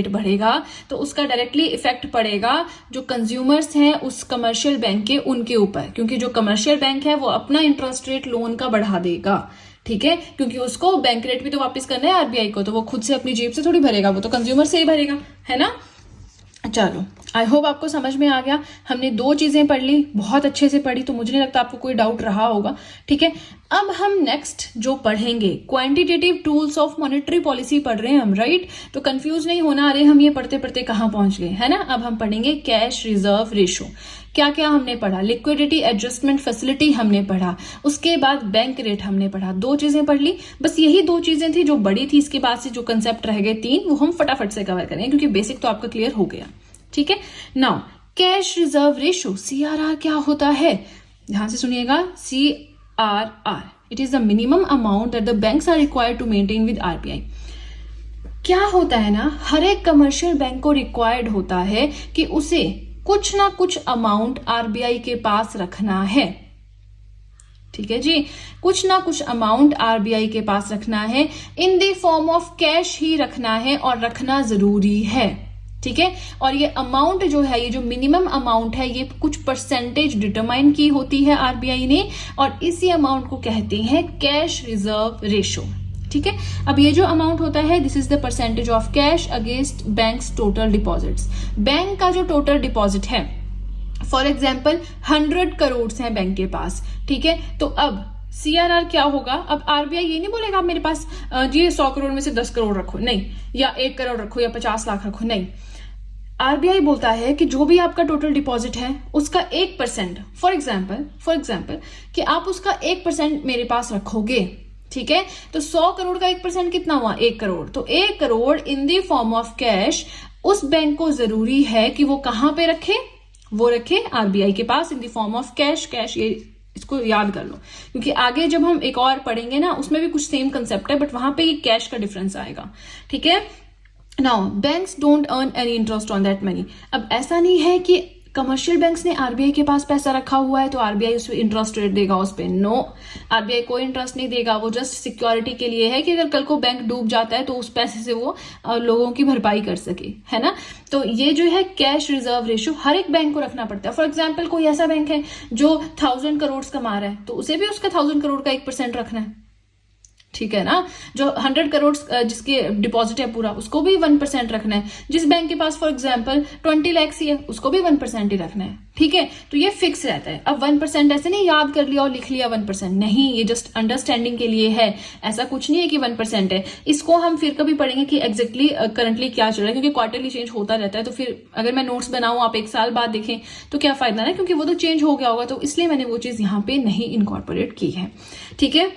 बढ़ेगा तो उसका डायरेक्टली इफेक्ट पड़ेगा जो कंज्यूमर्स हैं उस कमर्शियल बैंक के, उनके ऊपर, क्योंकि जो कमर्शियल बैंक है वो अपना इंटरेस्ट रेट लोन का बढ़ा देगा, ठीक है, क्योंकि उसको बैंक रेट भी तो वापस करना है आरबीआई को, तो वो खुद से अपनी जेब से थोड़ी भरेगा, वो तो कंज्यूमर से ही भरेगा, है ना। चलो आई होप आपको समझ में आ गया, हमने 2 चीजें पढ़ ली, बहुत अच्छे से पढ़ी, तो मुझे नहीं लगता आपको कोई डाउट रहा होगा, ठीक है। अब हम नेक्स्ट जो पढ़ेंगे quantitative tools of monetary policy पढ़ रहे हैं हम, राइट, तो कंफ्यूज नहीं होना, अरे हम ये पढ़ते पढ़ते कहाँ पहुंच गए, है ना। अब हम पढ़ेंगे कैश रिजर्व रेशो, क्या क्या हमने पढ़ा, लिक्विडिटी एडजस्टमेंट फैसिलिटी हमने पढ़ा, उसके बाद बैंक रेट हमने पढ़ा, 2 चीजें पढ़ ली, बस यही 2 चीजें थी जो बड़ी थी, इसके बाद से जो कंसेप्ट रह गए 3 वो हम फटाफट से कवर करेंगे क्योंकि बेसिक तो आपका क्लियर हो गया, ठीक है। Now cash reserve ratio, CRR क्या होता है, ध्यान से सुनिएगा, CRR, it is the minimum amount that the banks are required to maintain with RBI. क्या होता है ना, हर एक कमर्शियल बैंक को रिक्वायर्ड होता है कि उसे कुछ ना कुछ अमाउंट आरबीआई के पास रखना है, ठीक है जी, कुछ ना कुछ अमाउंट आरबीआई के पास रखना है, in the form of cash ही रखना है और रखना जरूरी है, ठीक है। और ये अमाउंट जो है, ये जो मिनिमम अमाउंट है, ये कुछ परसेंटेज डिटरमाइन की होती है आरबीआई ने और इसी अमाउंट को कहते हैं कैश रिजर्व रेशो, ठीक है। अब ये जो अमाउंट होता है, this is the percentage of cash against banks total deposits, bank का जो टोटल डिपॉजिट है, फॉर एग्जाम्पल 100 करोड़ है बैंक के पास, ठीक है, तो अब सीआरआर क्या होगा, अब आरबीआई ये नहीं बोलेगा आप मेरे पास जी 100 करोड़ में से 10 करोड़ रखो, नहीं, या 1 करोड़ रखो या 50 लाख रखो, नहीं, आरबीआई बोलता है कि जो भी आपका टोटल डिपॉजिट है उसका 1%, फॉर एग्जाम्पल कि आप उसका 1% मेरे पास रखोगे, ठीक है, तो 100 करोड़ का 1% कितना हुआ, 1 करोड़, तो 1 करोड़ इन दी फॉर्म ऑफ कैश उस बैंक को जरूरी है कि वो कहां पे रखे, वो रखे आरबीआई के पास इन दी फॉर्म ऑफ कैश, ये इसको याद कर लो क्योंकि आगे जब हम एक और पढ़ेंगे ना उसमें भी कुछ सेम कंसेप्ट है, बट वहां पे ये कैश का डिफरेंस आएगा, ठीक है। Now banks don't earn any interest on that money, अब ऐसा नहीं है कि कमर्शियल बैंक्स ने आरबीआई के पास पैसा रखा हुआ है तो आरबीआई उस पर इंटरेस्ट रेट देगा, उस पर नो, आरबीआई कोई इंटरेस्ट नहीं देगा, वो जस्ट सिक्योरिटी के लिए है कि अगर कल को बैंक डूब जाता है तो उस पैसे से वो लोगों की भरपाई कर सके, है ना। तो ये जो है कैश रिजर्व रेशो हर एक बैंक को रखना पड़ता है। फॉर एग्जाम्पल कोई ऐसा बैंक है जो 1000 करोड़ कमा रहा है तो उसे भी उसका 1000 करोड़ का 1% रखना है, ठीक है ना। जो 100 करोड़ जिसके डिपॉजिट है पूरा उसको भी 1% रखना है, जिस बैंक के पास फॉर एग्जांपल 20 लाख ही है उसको भी 1% ही रखना है, ठीक है। तो ये फिक्स रहता है। अब 1% ऐसे नहीं याद कर लिया और लिख लिया 1%, नहीं, ये जस्ट अंडरस्टैंडिंग के लिए है, ऐसा कुछ नहीं है कि 1% है। इसको हम फिर कभी पढ़ेंगे कि एग्जैक्टली करंटली क्या चल रहा है, क्योंकि क्वार्टरली चेंज होता रहता है, तो फिर अगर मैं नोट्स बनाऊं आप 1 साल बाद देखें तो क्या फायदा ना, क्योंकि वो तो चेंज हो गया होगा, तो इसलिए मैंने वो चीज यहाँ पे नहीं इनकॉर्पोरेट की है, ठीक है।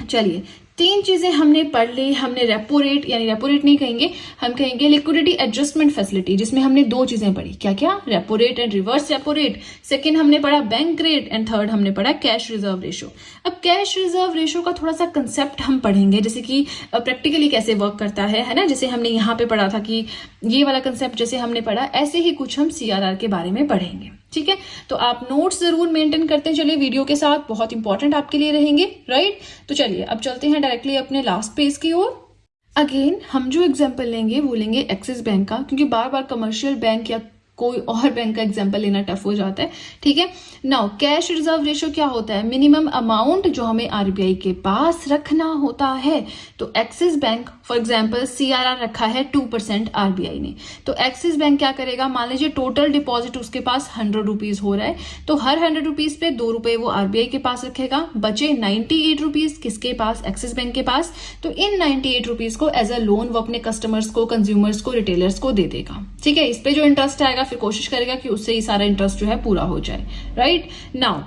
चलिए तीन चीजें हमने पढ़ ली। हमने रेपो रेट, यानी रेपो रेट नहीं कहेंगे, हम कहेंगे लिक्विडिटी एडजस्टमेंट फैसिलिटी, जिसमें हमने दो चीजें पढ़ी। क्या क्या? Repo rate and reverse repo rate. Second हमने पढ़ा बैंक रेट एंड थर्ड हमने पढ़ा कैश रिजर्व रेशो। अब कैश रिजर्व रेशो का थोड़ा सा कंसेप्ट हम पढ़ेंगे, जैसे कि प्रैक्टिकली कैसे वर्क करता है ना। जैसे हमने यहाँ पे पढ़ा था कि ये वाला कंसेप्ट जैसे हमने पढ़ा, ऐसे ही कुछ हम सीआरआर के बारे में पढ़ेंगे। ठीक है, तो आप नोट्स जरूर मेंटेन करते चलिए वीडियो के साथ, बहुत इंपॉर्टेंट आपके लिए रहेंगे, राइट। तो चलिए अब चलते हैं डायरेक्टली अपने लास्ट पेज की ओर। अगेन हम जो एग्जांपल लेंगे वो लेंगे एक्सिस बैंक का, क्योंकि बार बार कमर्शियल बैंक या कोई और बैंक का एग्जांपल लेना टफ हो जाता है। ठीक है, नाउ कैश रिजर्व रेशो क्या होता है? मिनिमम अमाउंट जो हमें आरबीआई के पास रखना होता है। तो axis bank for example CRR रखा है 2% आरबीआई ने, तो एक्सिस बैंक क्या करेगा? मान लीजिए टोटल डिपॉजिट उसके पास 100 रुपीज हो रहा है, तो हर 100 रुपीज पे 2 रुपए वो आरबीआई के पास रखेगा, बचे 98 रुपीज किसके पास? एक्सिस बैंक के पास। तो इन 98 रुपीज को एज अ लोन वो अपने कस्टमर्स को, कंज्यूमर्स को, रिटेलर्स को दे देगा। ठीक है, इस पे जो इंटरेस्ट आएगा फिर कोशिश करेगा कि उससे ही सारा इंटरेस्ट जो है पूरा हो जाए, right. Now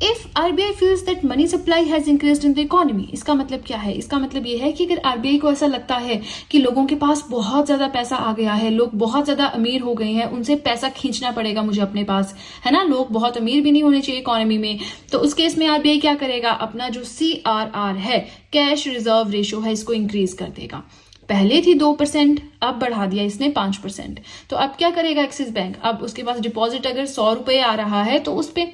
if RBI feels that money supply has increased in the economy, इसका मतलब क्या है? इसका मतलब ये है कि अगर आरबीआई को ऐसा लगता है कि लोगों के पास बहुत ज्यादा पैसा आ गया है, लोग बहुत ज्यादा अमीर हो गए हैं, उनसे पैसा खींचना पड़ेगा मुझे अपने पास, है ना, लोग बहुत अमीर भी नहीं होने चाहिए इकोनॉमी में, तो उस केस में आरबीआई क्या करेगा? अपना जो सीआरआर है, कैश रिजर्व रेशो है, इसको इंक्रीज कर देगा। पहले थी 2%, अब बढ़ा दिया इसने 5%। तो अब क्या करेगा एक्सिस बैंक? अब उसके पास डिपॉजिट अगर 100 रुपए आ रहा है तो उस पे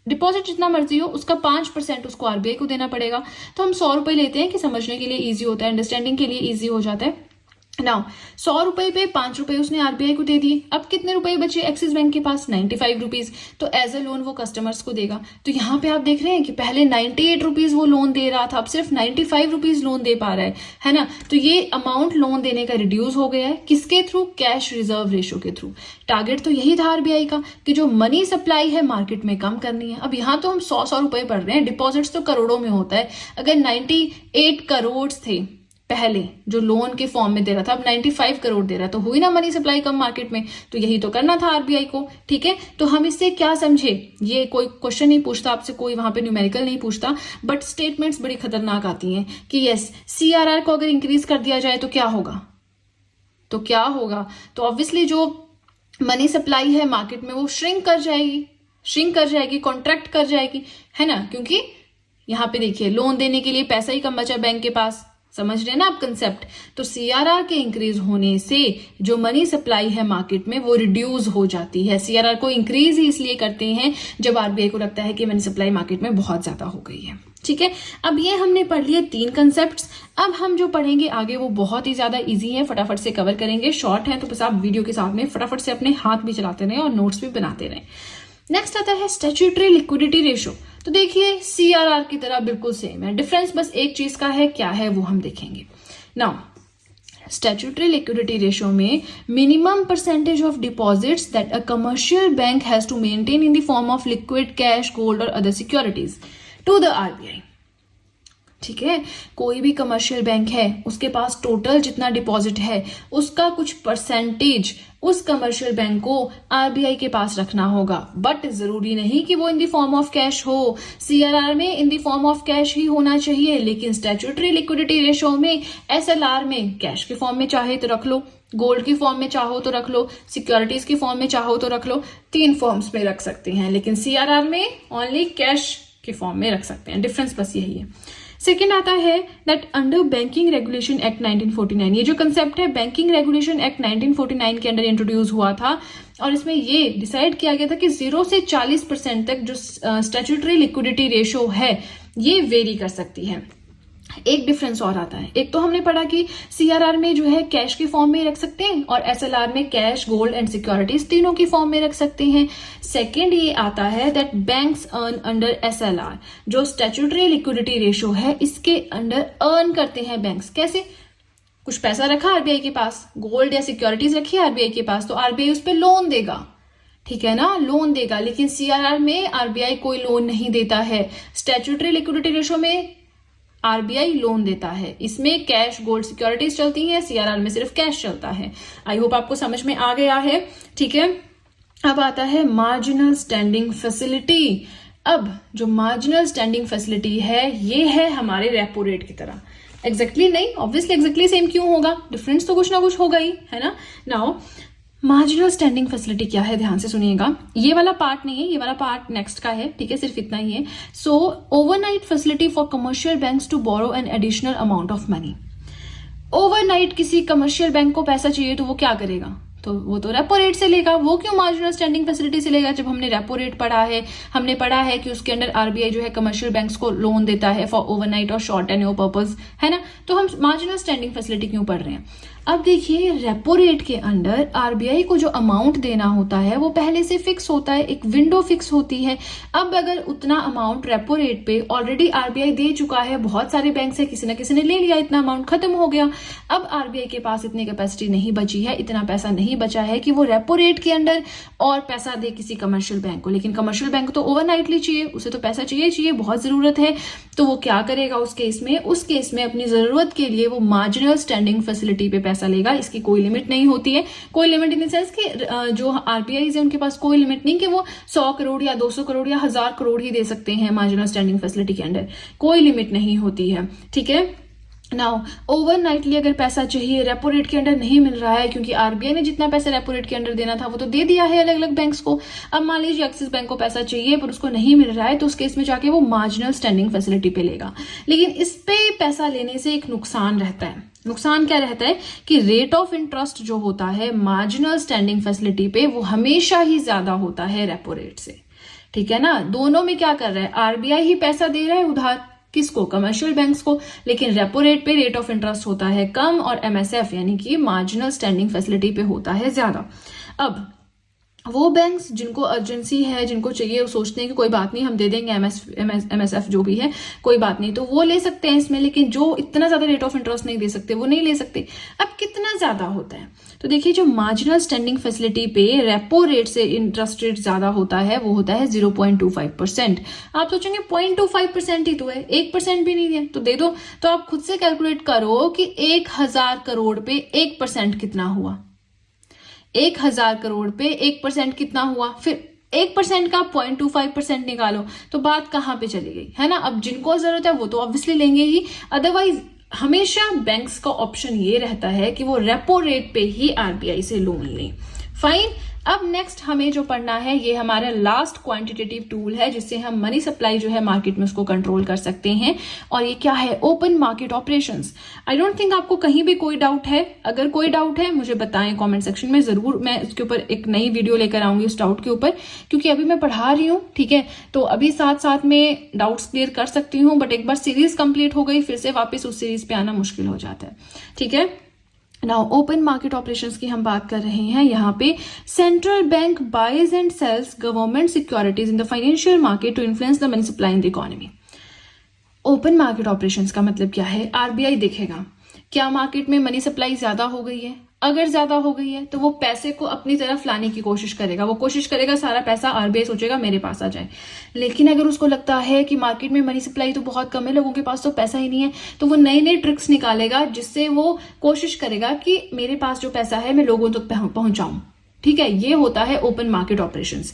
डिपॉजिट जितना मर्जी हो उसका 5% उसको आरबीआई को देना पड़ेगा। तो हम 100 रुपए लेते हैं कि समझने के लिए इजी होता है, अंडरस्टैंडिंग के लिए इजी हो जाता है। नाउ 100 रुपए पे 5 रुपए उसने आरबीआई को दे दिए, अब कितने रुपए बचे एक्सिस बैंक के पास? 95 रुपीज। तो एज अ लोन वो कस्टमर्स को देगा। तो यहाँ पे आप देख रहे हैं कि पहले 98 रुपीज वो लोन दे रहा था, अब सिर्फ 95 रुपीज लोन दे पा रहा है ना। तो ये अमाउंट लोन देने का रिड्यूस हो गया है, किसके थ्रू? कैश रिजर्व रेशो के थ्रू। टारगेट तो यही था आरबीआई का कि जो मनी सप्लाई है मार्केट में कम करनी है। अब यहाँ तो हम 100 रुपए पढ़ रहे हैं, डिपॉजिट्स तो करोड़ों में होता है। अगर 98 करोड़ थे पहले जो लोन के फॉर्म में दे रहा था, अब 95 करोड़ दे रहा है, तो हुई ना मनी सप्लाई कम मार्केट में। तो यही तो करना था आरबीआई को। ठीक है, तो हम इससे क्या समझे? ये कोई क्वेश्चन नहीं पूछता आपसे, कोई वहां पे न्यूमेरिकल नहीं पूछता, बट स्टेटमेंट्स बड़ी खतरनाक आती हैं कि यस सीआरआर को अगर इंक्रीज कर दिया जाए तो क्या होगा? तो क्या होगा? तो ऑब्वियसली जो मनी सप्लाई है मार्केट में वो श्रिंक कर जाएगी, कॉन्ट्रैक्ट कर जाएगी, है ना। क्योंकि यहाँ पे देखिए लोन देने के लिए पैसा ही कम बचा बैंक के पास, समझ रहे हैं ना आप कंसेप्ट। तो सीआरआर के इंक्रीज होने से जो मनी सप्लाई है मार्केट में वो रिड्यूस हो जाती है। सीआरआर को इंक्रीज ही इसलिए करते हैं जब आरबीआई को लगता है कि मनी सप्लाई मार्केट में बहुत ज्यादा हो गई है। ठीक है, अब ये हमने पढ़ लिए 3 कंसेप्ट्स। अब हम जो पढ़ेंगे आगे वो बहुत ही ज्यादा इजी है, फटाफट से कवर करेंगे, शॉर्ट है, तो बस आप वीडियो के साथ में फटाफट से अपने हाथ भी चलाते रहें और नोट्स भी बनाते रहें। नेक्स्ट आता है स्टैट्यूटरी लिक्विडिटी रेशो। तो देखिए सीआरआर की तरह बिल्कुल सेम है, डिफरेंस बस एक चीज का है, क्या है वो हम देखेंगे। नाउ स्टैट्यूटरी लिक्विडिटी रेशो में minimum percentage of deposits that a commercial bank has to maintain in the form of liquid cash, gold और other securities to the RBI. ठीक है, कोई भी कमर्शियल बैंक है उसके पास टोटल जितना डिपॉजिट है उसका कुछ परसेंटेज उस कमर्शियल बैंक को आरबीआई के पास रखना होगा, बट जरूरी नहीं कि वो इन दी फॉर्म ऑफ कैश हो। सीआरआर में इन दी फॉर्म ऑफ कैश ही होना चाहिए, लेकिन स्टैट्यूटरी लिक्विडिटी रेशो में, एसएलआर में कैश के फॉर्म में चाहे तो रख लो, गोल्ड की फॉर्म में चाहो तो रख लो, सिक्योरिटीज की फॉर्म में चाहो तो रख लो, 3 फॉर्म्स में रख सकते हैं, लेकिन सीआरआर में ओनली कैश के फॉर्म में रख सकते हैं। डिफरेंस बस यही है। सेकेंड आता है that under banking regulation act 1949, ये जो कंसेप्ट है बैंकिंग रेगुलेशन एक्ट 1949 के अंडर इंट्रोड्यूस हुआ था, और इसमें ये डिसाइड किया गया था कि 0 से 40% तक जो स्टैट्यूटरी लिक्विडिटी रेशो है ये वेरी कर सकती है। एक डिफरेंस और आता है, एक तो हमने पढ़ा कि सीआरआर में जो है कैश के फॉर्म में रख सकते हैं और एसएलआर में कैश, गोल्ड एंड सिक्योरिटीज तीनों की फॉर्म में रख सकते हैं। सेकंड ये आता है that banks earn under SLR, जो स्टैट्यूटरी लिक्विडिटी रेशो है इसके अंडर अर्न करते हैं बैंक्स। कैसे? कुछ पैसा रखा आरबीआई के पास, गोल्ड या सिक्योरिटीज रखी आरबीआई के पास, तो आरबीआई उस पर लोन देगा, ठीक है ना, लोन देगा। लेकिन सीआरआर में आरबीआई कोई लोन नहीं देता है, स्टैट्यूटरी लिक्विडिटी रेशो में आरबीआई लोन देता है। इसमें कैश, गोल्ड, सिक्योरिटीज चलती हैं, सीआरआर में सिर्फ कैश चलता है। आई होप आपको समझ में आ गया है। ठीक है, अब आता है मार्जिनल स्टैंडिंग फैसिलिटी। अब जो मार्जिनल स्टैंडिंग फैसिलिटी है ये है हमारे रेपो रेट की तरह। एग्जैक्टली नहीं, ऑब्वियसली एग्जैक्टली सेम क्यों होगा, डिफरेंस तो कुछ ना कुछ होगा ही, है ना। नाउ मार्जिनल स्टैंडिंग फैसिलिटी क्या है, ध्यान से सुनिएगा। ये वाला पार्ट नहीं है, ये वाला पार्ट नेक्स्ट का है, ठीक है, सिर्फ इतना ही है। So overnight facility for commercial banks to borrow an additional amount of money. Overnight किसी कमर्शियल बैंक को पैसा चाहिए तो वो क्या करेगा, तो वो तो रेपो रेट से लेगा। वो क्यों मार्जिनल स्टैंडिंग फैसिलिटी से लेगा, जब हमने रेपो रेट पढ़ा है, हमने पढ़ा है कि उसके अंदर आरबीआई जो है कमर्शियल बैंक्स को लोन देता है फॉर ओवरनाइट और शॉर्ट टेन्योर पर्पस, है ना। तो हम मार्जिनल स्टैंडिंग फैसिलिटी क्यों पढ़ रहे हैं। अब देखिए रेपो रेट के अंदर आरबीआई को जो अमाउंट देना होता है वो पहले से फिक्स होता है, एक विंडो फिक्स होती है। अब अगर उतना अमाउंट रेपो रेट पे ऑलरेडी आरबीआई दे चुका है, बहुत सारे बैंक से किसी न किसी ने ले लिया, इतना अमाउंट खत्म हो गया, अब आरबीआई के पास इतनी कैपेसिटी नहीं बची है, इतना पैसा नहीं बचा है कि वो रेपो रेट के अंदर और पैसा दे किसी कमर्शियल बैंक को। लेकिन कमर्शियल बैंक तो ओवरनाइटली चाहिए, उसे तो पैसा चाहिए, बहुत जरूरत है। तो वो क्या करेगा उस केस में अपनी जरूरत के लिए वो मार्जिनल स्टैंडिंग फैसिलिटी पे पैसा लेगा। इसकी कोई लिमिट नहीं होती है, कोई लिमिट इन द सेंस कि जो आरबीआई है उनके पास कोई लिमिट नहीं कि वो 100 करोड़ या 200 करोड़ या 1000 करोड़ ही दे सकते हैं मार्जिनल स्टैंडिंग फैसिलिटी के अंडर, कोई लिमिट नहीं होती है, ठीक है। नाउ ओवरनाइटली अगर पैसा चाहिए, रेपो रेट के अंडर नहीं मिल रहा है, क्योंकि आरबीआई ने जितना पैसा रेपो रेट के अंडर देना था वो तो दे दिया है अलग अलग बैंक्स को। अब मान लीजिए एक्सिस बैंक को पैसा चाहिए पर उसको नहीं मिल रहा है, तो उस केस में जाके वो मार्जिनल स्टैंडिंग फैसिलिटी पे लेगा। लेकिन इस पे पैसा लेने से एक नुकसान रहता है। नुकसान क्या रहता है कि रेट ऑफ इंटरेस्ट जो होता है मार्जिनल स्टैंडिंग फैसिलिटी पे वो हमेशा ही ज्यादा होता है रेपो रेट से, ठीक है ना। दोनों में क्या कर रहा है, आरबीआई ही पैसा दे रहा है उधार, किसको, कमर्शियल बैंक्स को, लेकिन रेपो रेट पे रेट ऑफ इंटरेस्ट होता है कम और एमएसएफ यानी कि मार्जिनल स्टैंडिंग फैसिलिटी पे होता है ज्यादा। अब वो बैंक्स जिनको अर्जेंसी है, जिनको चाहिए, वो सोचते हैं कि कोई बात नहीं हम दे देंगे एमएसएफ जो भी है, कोई बात नहीं, तो वो ले सकते हैं इसमें। लेकिन जो इतना ज्यादा रेट ऑफ इंटरेस्ट नहीं दे सकते वो नहीं ले सकते। अब कितना ज्यादा होता है, तो देखिए जो मार्जिनल स्टैंडिंग फैसिलिटी पे रेपो रेट से इंटरेस्ट रेट ज्यादा होता है वो होता है 0.25%। आप सोचेंगे 0.25% ही तो है, 1% भी नहीं है तो दे दो। तो आप खुद से कैलकुलेट करो कि 1000 करोड़ पे 1% कितना हुआ, 1000 करोड़ पे 1% कितना हुआ, फिर 1% का 0.25% निकालो तो बात कहां पे चली गई, है ना। अब जिनको जरूरत है वो तो ऑब्वियसली लेंगे ही, अदरवाइज हमेशा बैंक्स का ऑप्शन ये रहता है कि वो रेपो रेट पे ही आरबीआई से लोन लें। फाइन। अब नेक्स्ट हमें जो पढ़ना है ये हमारा लास्ट क्वांटिटेटिव टूल है जिससे हम मनी सप्लाई जो है मार्केट में उसको कंट्रोल कर सकते हैं, और ये क्या है, open market operations. I don't think आपको कहीं भी कोई डाउट है, अगर कोई डाउट है मुझे बताएं कमेंट सेक्शन में, जरूर मैं इसके ऊपर एक नई वीडियो लेकर आऊंगी उस डाउट के ऊपर, क्योंकि अभी मैं पढ़ा रही हूँ, ठीक है। तो अभी साथ साथ में डाउट्स क्लियर कर सकती हूँ, बट एक बार सीरीज कंप्लीट हो गई फिर से वापस उस सीरीज पे आना मुश्किल हो जाता है, ठीक है। नाउ ओपन मार्केट ऑपरेशंस की हम बात कर रहे हैं। यहाँ पे central bank buys and sells government securities in the financial market to influence the money supply in the economy. Open market operations का मतलब क्या है, आरबीआई देखेगा क्या मार्केट में मनी सप्लाई ज्यादा हो गई है, अगर ज्यादा हो गई है तो वो पैसे को अपनी तरफ लाने की कोशिश करेगा, वो कोशिश करेगा सारा पैसा आरबीआई सोचेगा मेरे पास आ जाए। लेकिन अगर उसको लगता है कि मार्केट में मनी सप्लाई तो बहुत कम है, लोगों के पास तो पैसा ही नहीं है, तो वो नए नए ट्रिक्स निकालेगा जिससे वो कोशिश करेगा कि मेरे पास जो पैसा है मैं लोगों तक पहुंचाऊं, ठीक है। ये होता है ओपन मार्केट ऑपरेशंस।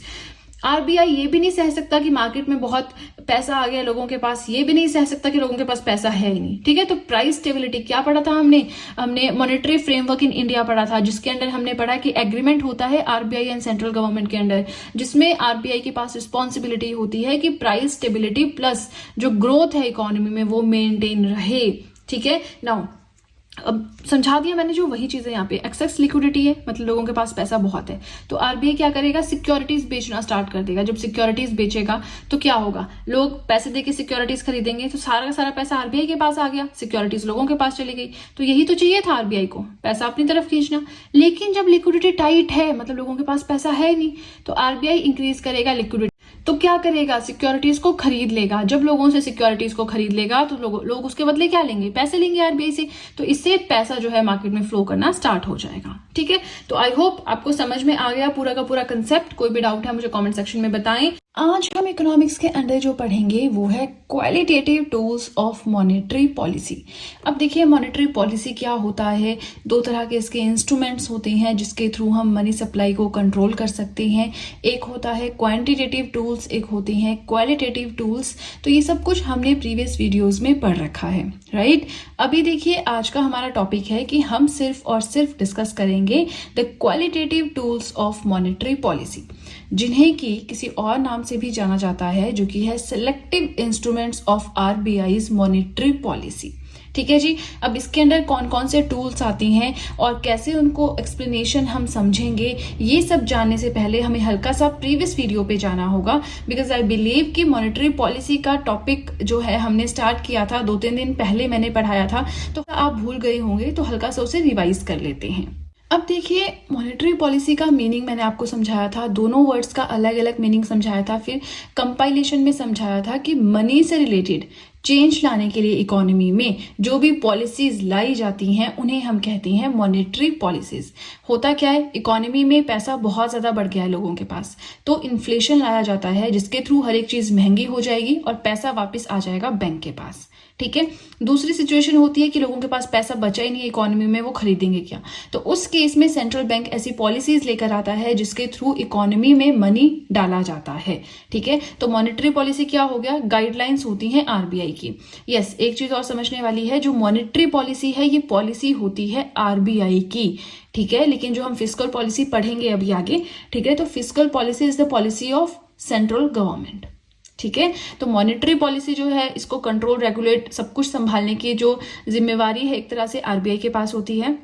आरबीआई ये भी नहीं सह सकता कि मार्केट में बहुत पैसा आ गया लोगों के पास, ये भी नहीं सह सकता कि लोगों के पास पैसा है ही नहीं, ठीक है। तो प्राइस स्टेबिलिटी क्या पढ़ा था हमने मॉनेटरी फ्रेमवर्क इन इंडिया पढ़ा था, जिसके अंदर हमने पढ़ा कि एग्रीमेंट होता है आरबीआई एंड सेंट्रल गवर्नमेंट के अंदर, जिसमें आरबीआई के पास रिस्पॉन्सिबिलिटी होती है कि प्राइस स्टेबिलिटी प्लस जो ग्रोथ है इकोनॉमी में वो मेंटेन रहे, ठीक है। नाउ अब समझा दिया मैंने, जो वही चीजें यहाँ पे एक्सेस लिक्विडिटी है, मतलब लोगों के पास पैसा बहुत है, तो आरबीआई क्या करेगा, सिक्योरिटीज बेचना स्टार्ट कर देगा। जब सिक्योरिटीज बेचेगा तो क्या होगा, लोग पैसे देके सिक्योरिटीज खरीदेंगे, तो सारा का सारा पैसा आरबीआई के पास आ गया, सिक्योरिटीज लोगों के पास चली गई। तो यही तो चाहिए था आरबीआई को, पैसा अपनी तरफ खींचना। लेकिन जब लिक्विडिटी टाइट है, मतलब लोगों के पास पैसा है नहीं, तो आरबीआई इंक्रीज करेगा लिक्विडिटी। तो क्या करेगा, सिक्योरिटीज को खरीद लेगा। जब लोगों से सिक्योरिटीज को खरीद लेगा तो लोग उसके बदले क्या लेंगे, पैसे लेंगे आरबीआई से, तो इससे पैसा जो है मार्केट में फ्लो करना स्टार्ट हो जाएगा, ठीक है। तो आई होप आपको समझ में आ गया पूरा का पूरा कंसेप्ट। कोई भी डाउट है मुझे कमेंट सेक्शन में बताएं। आज हम इकोनॉमिक्स के अंदर जो पढ़ेंगे वो है qualitative tools of monetary policy. अब देखिए मॉनेटरी पॉलिसी क्या होता है। दो तरह के इसके इंस्ट्रूमेंट्स होते हैं जिसके थ्रू हम मनी सप्लाई को कंट्रोल कर सकते हैं। एक होता है क्वांटिटेटिव टूल्स, एक होती हैं क्वालिटेटिव टूल्स। तो ये सब कुछ हमने प्रीवियस वीडियोस में पढ़ रखा है, राइट। अभी देखिए आज का हमारा टॉपिक है कि हम सिर्फ और सिर्फ डिस्कस करेंगे the qualitative tools of monetary policy, जिन्हें कि किसी और नाम से भी जाना जाता है, जो कि है selective instruments of RBI's monetary policy. ठीक है जी। अब इसके अंदर कौन कौन से टूल्स आती हैं और कैसे उनको एक्सप्लेनेशन हम समझेंगे, ये सब जानने से पहले हमें हल्का सा प्रीवियस वीडियो पे जाना होगा, बिकॉज आई बिलीव कि मॉनेटरी पॉलिसी का टॉपिक जो है हमने स्टार्ट किया था 2-3 दिन पहले मैंने पढ़ाया था, तो आप भूल गए होंगे, तो हल्का सा उसे रिवाइज कर लेते हैं। अब देखिए मॉनेटरी पॉलिसी का मीनिंग मैंने आपको समझाया था, दोनों वर्ड्स का अलग अलग मीनिंग समझाया था, फिर कंपाइलेशन में समझाया था कि मनी से रिलेटेड चेंज लाने के लिए इकोनॉमी में जो भी पॉलिसीज लाई जाती हैं उन्हें हम कहते हैं मॉनेटरी पॉलिसीज। होता क्या है, इकोनॉमी में पैसा बहुत ज्यादा बढ़ गया है लोगों के पास, तो इन्फ्लेशन लाया जाता है जिसके थ्रू हर एक चीज महंगी हो जाएगी और पैसा वापस आ जाएगा बैंक के पास। ठीक है। दूसरी सिचुएशन होती है कि लोगों के पास पैसा बचा ही नहीं है इकोनॉमी में, वो खरीदेंगे क्या, तो उस केस में सेंट्रल बैंक ऐसी पॉलिसीज लेकर आता है जिसके थ्रू इकोनॉमी में मनी डाला जाता है। ठीक है। तो मॉनेटरी पॉलिसी क्या हो गया, गाइडलाइंस होती हैं आरबीआई की। यस, एक चीज और समझने वाली है, जो मॉनेटरी पॉलिसी है ये पॉलिसी होती है आरबीआई की। ठीक है। लेकिन जो हम फिस्कल पॉलिसी पढ़ेंगे अभी आगे, ठीक है, तो fiscal policy is the policy of central government. ठीक है। तो मॉनेटरी पॉलिसी जो है इसको कंट्रोल, रेगुलेट, सब कुछ संभालने की जो जिम्मेवारी है एक तरह से आरबीआई के पास होती है।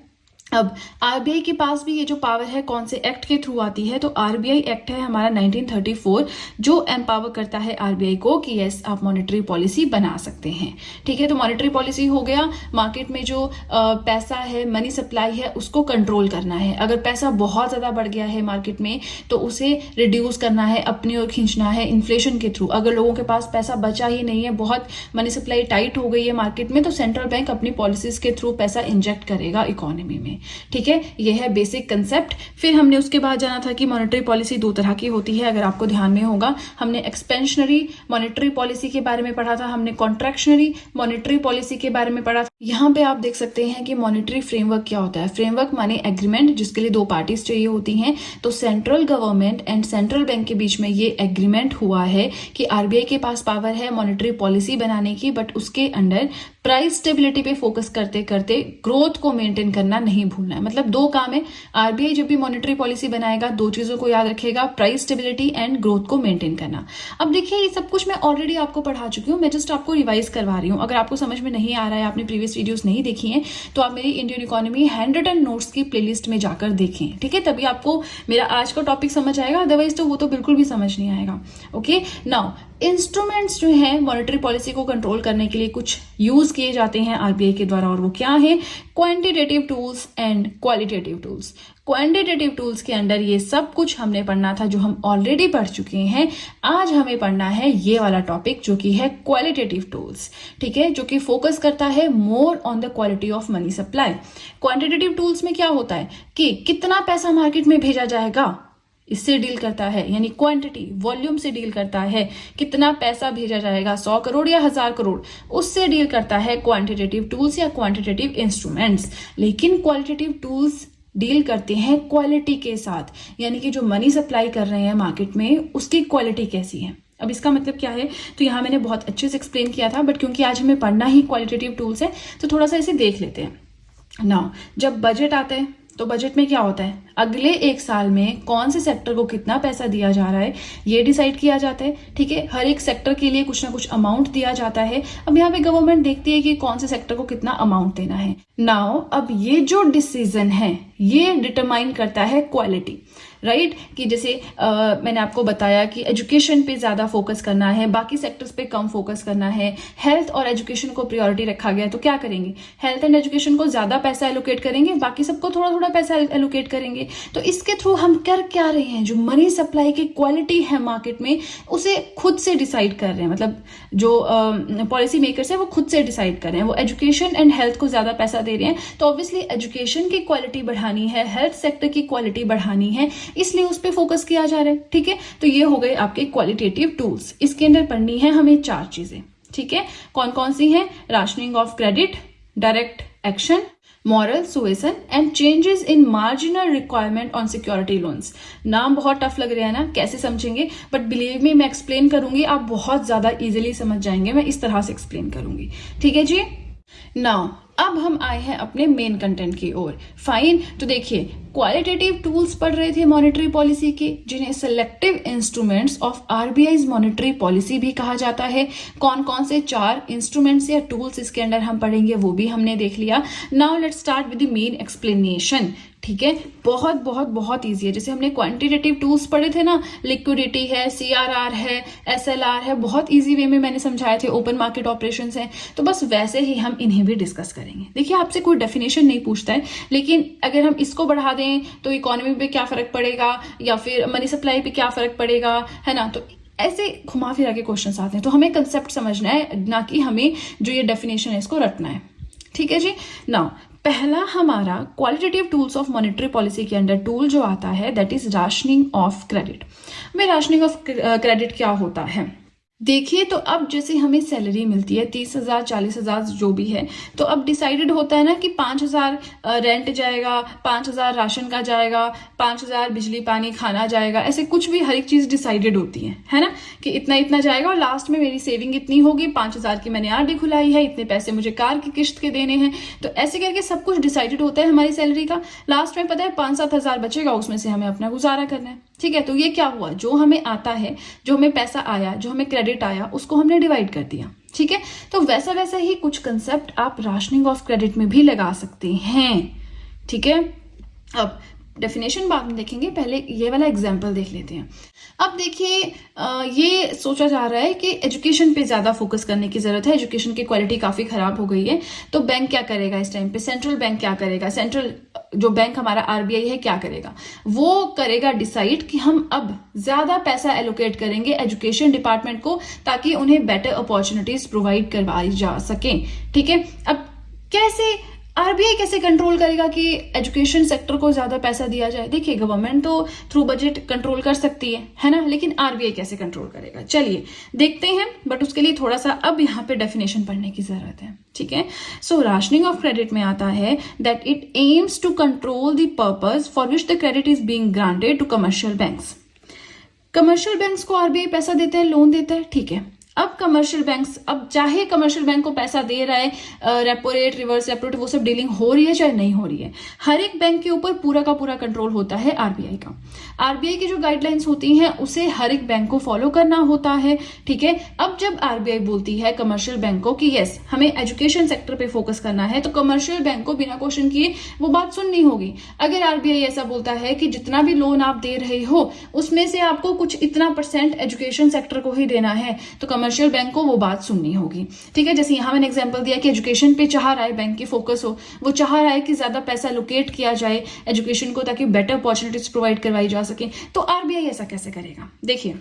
अब आरबीआई के पास भी ये जो पावर है कौन से एक्ट के थ्रू आती है, तो आरबीआई एक्ट है हमारा 1934, जो एम्पावर करता है आरबीआई को कि यस आप मॉनेटरी पॉलिसी बना सकते हैं। ठीक है। तो मॉनेटरी पॉलिसी हो गया, मार्केट में जो पैसा है, मनी सप्लाई है, उसको कंट्रोल करना है। अगर पैसा बहुत ज्यादा बढ़ गया है मार्केट में तो उसे रिड्यूस करना है, अपनी ओर खींचना है इन्फ्लेशन के थ्रू। अगर लोगों के पास पैसा बचा ही नहीं है, बहुत मनी सप्लाई टाइट हो गई है मार्केट में, तो सेंट्रल बैंक अपनी पॉलिसीज के थ्रू पैसा इंजेक्ट करेगा इकोनॉमी में। ठीक है। यह है बेसिक कंसेप्ट। फिर हमने उसके बाद जाना था कि मॉनेटरी पॉलिसी दो तरह की होती है। अगर आपको ध्यान में होगा, हमने एक्सपेंशनरी मॉनेटरी पॉलिसी के बारे में पढ़ा था, हमने कॉन्ट्रैक्शनरी मॉनेटरी पॉलिसी के बारे में पढ़ा था। यहाँ पे आप देख सकते हैं कि मॉनेटरी फ्रेमवर्क क्या होता है। फ्रेमवर्क माने एग्रीमेंट, जिसके लिए दो पार्टीज चाहिए होती हैं। तो central government and central bank के बीच में ये एग्रीमेंट हुआ है कि आरबीआई के पास पावर है मॉनेटरी पॉलिसी बनाने की, बट उसके अंडर प्राइस स्टेबिलिटी पे फोकस करते करते ग्रोथ को मेंटेन करना नहीं भूलना है। मतलब दो काम है, आरबीआई जब भी मॉनेटरी पॉलिसी बनाएगा दो चीजों को याद रखेगा, प्राइस स्टेबिलिटी एंड ग्रोथ को मेंटेन करना। अब देखिए ये सब कुछ मैं ऑलरेडी आपको पढ़ा चुकी हूँ, मैं जस्ट आपको रिवाइज करवा रही हूँ। अगर आपको समझ में नहीं आ रहा है, आपने प्रीवियस वीडियोस नहीं देखी हैं, तो आप मेरी Indian economy handwritten notes की प्लेलिस्ट में जाकर देखें। ठीक है। तभी आपको मेरा आज का टॉपिक समझ आएगा, अदरवाइज तो वो तो बिल्कुल भी समझ नहीं आएगा। ओके। नाउ इंस्ट्रूमेंट्स जो है मॉनेटरी पॉलिसी को कंट्रोल करने के लिए कुछ यूज किए जाते हैं आरबीआई के द्वारा, और वो क्या है, quantitative tools and qualitative tools. Quantitative tools के अंदर ये सब कुछ हमने पढ़ना था जो हम ऑलरेडी पढ़ चुके हैं। आज हमें पढ़ना है ये वाला टॉपिक जो कि है क्वालिटेटिव टूल्स। ठीक है। जो कि फोकस करता है more on the quality of money supply. Quantitative tools में क्या होता है कि कितना पैसा मार्केट में भेजा जाएगा, इससे डील करता है, यानी क्वांटिटी, वॉल्यूम से डील करता है। कितना पैसा भेजा जाएगा, 100 करोड़ या 1000 करोड़, उससे डील करता है क्वांटिटेटिव टूल्स या क्वांटिटेटिव इंस्ट्रूमेंट्स। लेकिन क्वालिटेटिव टूल्स डील करते हैं क्वालिटी के साथ, यानी कि जो मनी सप्लाई कर रहे हैं मार्केट में उसकी क्वालिटी कैसी है। अब इसका मतलब क्या है, तो यहाँ मैंने बहुत अच्छे से एक्सप्लेन किया था, बट क्योंकि आज हमें पढ़ना ही क्वालिटेटिव टूल्स है तो थोड़ा सा इसे देख लेते हैं। नाउ जब बजट आता है तो बजट में क्या होता है, अगले एक साल में कौन से सेक्टर को कितना पैसा दिया जा रहा है ये डिसाइड किया जाता है। ठीक है। हर एक सेक्टर के लिए कुछ ना कुछ अमाउंट दिया जाता है। अब यहाँ पे गवर्नमेंट देखती है कि कौन से सेक्टर को कितना अमाउंट देना है। नाउ अब ये जो डिसीजन है ये डिटरमाइन करता है क्वालिटी, राइट। कि जैसे मैंने आपको बताया कि एजुकेशन पे ज्यादा फोकस करना है, बाकी सेक्टर्स पे कम फोकस करना है। हेल्थ और एजुकेशन को प्रायोरिटी रखा गया, तो क्या करेंगे, हेल्थ एंड एजुकेशन को ज्यादा पैसा एलोकेट करेंगे, बाकी सबको थोड़ा थोड़ा पैसा एलोकेट करेंगे। तो इसके थ्रू हम कर क्या रहे हैं, जो मनी सप्लाई की क्वालिटी है मार्केट में उसे खुद से डिसाइड कर रहे हैं। मतलब जो पॉलिसी मेकर्स है वो खुद से डिसाइड कर रहे हैं। वो एजुकेशन एंड हेल्थ को ज्यादा पैसा दे रहे हैं, तो ऑब्वियसली एजुकेशन की क्वालिटी बढ़ानी है, हेल्थ सेक्टर की क्वालिटी बढ़ानी है, इसलिए उस पर फोकस किया जा रहा है। ठीक है, तो ये हो गए आपके क्वालिटेटिव टूल्स। इसके अंदर पढ़नी है हमें 4 चीजें। ठीक है, कौन कौन सी हैं? Rationing of credit, direct action, moral suasion and changes in marginal requirement on security loans. नाम बहुत टफ लग रहा है ना, कैसे समझेंगे? बट बिलीव मी, मैं एक्सप्लेन करूंगी, आप बहुत ज्यादा इजीली समझ जाएंगे। मैं इस तरह से एक्सप्लेन करूंगी। ठीक है जी। नाउ अब हम आए हैं अपने मेन कंटेंट की ओर। फाइन, तो देखिए क्वालिटेटिव टूल्स पढ़ रहे थे मॉनेटरी पॉलिसी के, जिन्हें selective instruments of RBI monetary policy भी कहा जाता है। कौन कौन से 4 इंस्ट्रूमेंट्स या टूल्स इसके अंदर हम पढ़ेंगे वो भी हमने देख लिया। Now let's start with the main explanation. ठीक है, बहुत बहुत बहुत ईजी है। जैसे हमने क्वांटिटेटिव टूल्स पढ़े थे ना, लिक्विडिटी है, सीआरआर है, एसएलआर है, बहुत इजी वे में मैंने समझाए थे, ओपन मार्केट ऑपरेशंस हैं, तो बस वैसे ही हम इन्हें भी डिस्कस करेंगे। देखिए आपसे कोई डेफिनेशन नहीं पूछता है, लेकिन अगर हम इसको बढ़ा दें तो इकोनॉमी पे क्या फर्क पड़ेगा, या फिर मनी सप्लाई पे क्या फर्क पड़ेगा, है ना, तो ऐसे घुमा फिरा के क्वेश्चन आते हैं। तो हमें कंसेप्ट समझना है, ना कि हमें जो ये डेफिनेशन है इसको रटना है। ठीक है जी। नाउ पहला हमारा qualitative tools of monetary policy के अंडर टूल जो आता है that is rationing of credit. में राशनिंग ऑफ क्रेडिट क्या होता है? देखिए, तो अब जैसे हमें सैलरी मिलती है 30,000 40,000 जो भी है, तो अब डिसाइडेड होता है ना कि 5,000 रेंट जाएगा, 5,000 राशन का जाएगा, 5,000 बिजली पानी खाना जाएगा, ऐसे कुछ भी हर एक चीज डिसाइडेड होती है ना, कि इतना इतना जाएगा और लास्ट में मेरी सेविंग इतनी होगी, 5,000 की मैंने आरडी खुलाई है, इतने पैसे मुझे कार की किश्त के देने हैं। तो ऐसे करके सब कुछ डिसाइडेड होता है हमारी सैलरी का। लास्ट में पता है 5-7,000 बचेगा, उसमें से हमें अपना गुजारा करना है। ठीक है, तो ये क्या हुआ, जो हमें आता है, जो हमें पैसा आया, जो हमें क्रेडिट आया, उसको हमने डिवाइड कर दिया। ठीक है, तो वैसा वैसा ही कुछ कंसेप्ट आप राशनिंग ऑफ क्रेडिट में भी लगा सकते हैं। ठीक है, अब डेफिनेशन बाद में देखेंगे, पहले ये वाला एग्जाम्पल देख लेते हैं। अब देखिए, ये सोचा जा रहा है कि एजुकेशन पे ज्यादा फोकस करने की जरूरत है, एजुकेशन की क्वालिटी काफी खराब हो गई है, तो बैंक क्या करेगा इस टाइम पे? सेंट्रल बैंक क्या करेगा? सेंट्रल जो बैंक हमारा आरबीआई है क्या करेगा? वो करेगा डिसाइड कि हम अब ज्यादा पैसा एलोकेट करेंगे एजुकेशन डिपार्टमेंट को, ताकि उन्हें बेटर अपॉर्चुनिटीज प्रोवाइड करवाई जा सके। ठीक है, अब कैसे आरबीआई कैसे कंट्रोल करेगा कि एजुकेशन सेक्टर को ज्यादा पैसा दिया जाए? देखिए, गवर्नमेंट तो थ्रू बजट कंट्रोल कर सकती है ना, लेकिन आरबीआई कैसे कंट्रोल करेगा? चलिए देखते हैं, बट उसके लिए थोड़ा सा अब यहाँ पे डेफिनेशन पढ़ने की जरूरत है। ठीक है, सो राशनिंग ऑफ क्रेडिट में आता है that it aims to control the purpose for which the credit is being granted to commercial banks. Commercial banks को आरबीआई पैसा देता है, लोन देता है। ठीक है, अब कमर्शियल बैंक्स, अब चाहे कमर्शियल बैंक को पैसा दे रहा है, repo rate, reverse repo rate, वो सब डीलिंग हो रही है चाहे नहीं हो रही है, हर एक बैंक के ऊपर पूरा का पूरा कंट्रोल होता है आरबीआई का। आरबीआई की जो गाइडलाइंस होती हैं उसे हर एक बैंक को फॉलो करना होता है। ठीक है, अब जब आरबीआई बोलती है कमर्शियल बैंक को कि यस हमें एजुकेशन सेक्टर पे फोकस करना है, तो कमर्शियल बैंक को बिना क्वेश्चन किए वो बात सुननी होगी। अगर आरबीआई ऐसा बोलता है कि जितना भी लोन आप दे रहे हो उसमें से आपको कुछ इतना % एजुकेशन सेक्टर को ही देना है, तो कमर्शियल बैंक को वो बात सुननी होगी। ठीक है, जैसे यहां मैंने एग्जांपल दिया कि एजुकेशन पे चाह रहा है बैंक की फोकस हो, वो चाह रहा है कि ज्यादा पैसा लोकेट किया जाए एजुकेशन को, ताकि बेटर अपॉर्चुनिटीज प्रोवाइड करवाई जा सके। तो आरबीआई ऐसा कैसे करेगा? देखिए,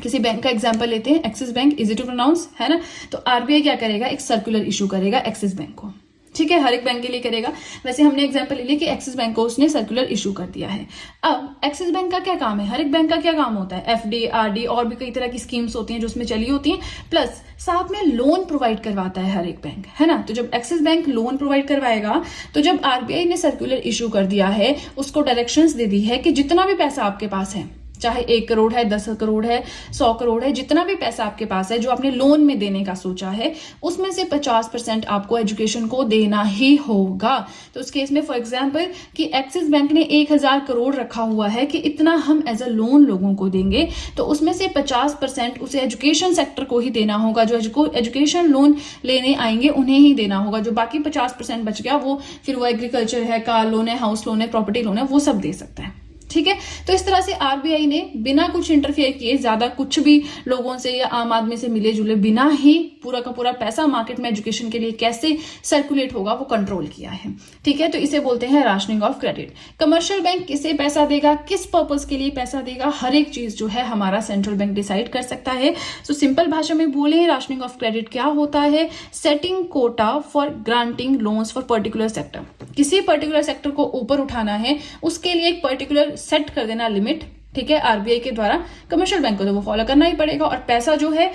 किसी बैंक का एग्जांपल लेते हैं, Axis bank, easy to pronounce है ना। तो आरबीआई क्या करेगा? एक सर्कुलर इशू करेगा एक्सिस बैंक को। ठीक है, हर एक बैंक के लिए करेगा। वैसे हमने एग्जांपल ले लिया कि एक्सिस बैंक को उसने सर्कुलर इशू कर दिया है। अब एक्सिस बैंक का क्या काम है? हर एक बैंक का क्या काम होता है? एफडी, आरडी और भी कई तरह की स्कीम्स होती हैं जो उसमें चली होती हैं, प्लस साथ में लोन प्रोवाइड करवाता है हर एक बैंक, है ना। तो जब एक्सिस बैंक लोन प्रोवाइड करवाएगा, तो जब आरबीआई ने सर्कुलर इशू कर दिया है, उसको डायरेक्शंस दे दी है कि जितना भी पैसा आपके पास है, चाहे 1 करोड़ है, 10 करोड़ है, 100 करोड़ है, जितना भी पैसा आपके पास है जो आपने लोन में देने का सोचा है, उसमें से 50% आपको एजुकेशन को देना ही होगा। तो उस केस में फॉर एग्जांपल कि एक्सिस बैंक ने 1,000 करोड़ रखा हुआ है कि इतना हम एज अ लोन लोगों को देंगे, तो उसमें से 50% उसे एजुकेशन सेक्टर को ही देना होगा। जो एजुकेशन लोन लेने आएंगे उन्हें ही देना होगा। जो बाकी 50% बच गया वो फिर वो एग्रीकल्चर है, कार लोन है, हाउस लोन है, प्रॉपर्टी लोन है, वो सब दे सकता है। ठीक है, तो इस तरह से आरबीआई ने बिना कुछ इंटरफेयर किए, ज्यादा कुछ भी लोगों से या आम आदमी से मिले जुले बिना ही पूरा का पूरा पैसा मार्केट में एजुकेशन के लिए कैसे सर्कुलेट होगा वो कंट्रोल किया है। ठीक है, तो इसे बोलते हैं rationing of credit. Commercial bank किसे पैसा देगा, किस पर्पस के लिए पैसा देगा, हर एक चीज जो है हमारा सेंट्रल बैंक डिसाइड कर सकता है। सो सिंपल भाषा में बोले, राशनिंग ऑफ क्रेडिट क्या होता है? Setting Kota for granting loans for particular sector. किसी पर्टिकुलर सेक्टर को ऊपर उठाना है, उसके लिए एक पर्टिकुलर सेट कर देना लिमिट, ठीक है, आरबीआई के द्वारा, कमर्शियल बैंक को तो वो फॉलो करना ही पड़ेगा और पैसा जो है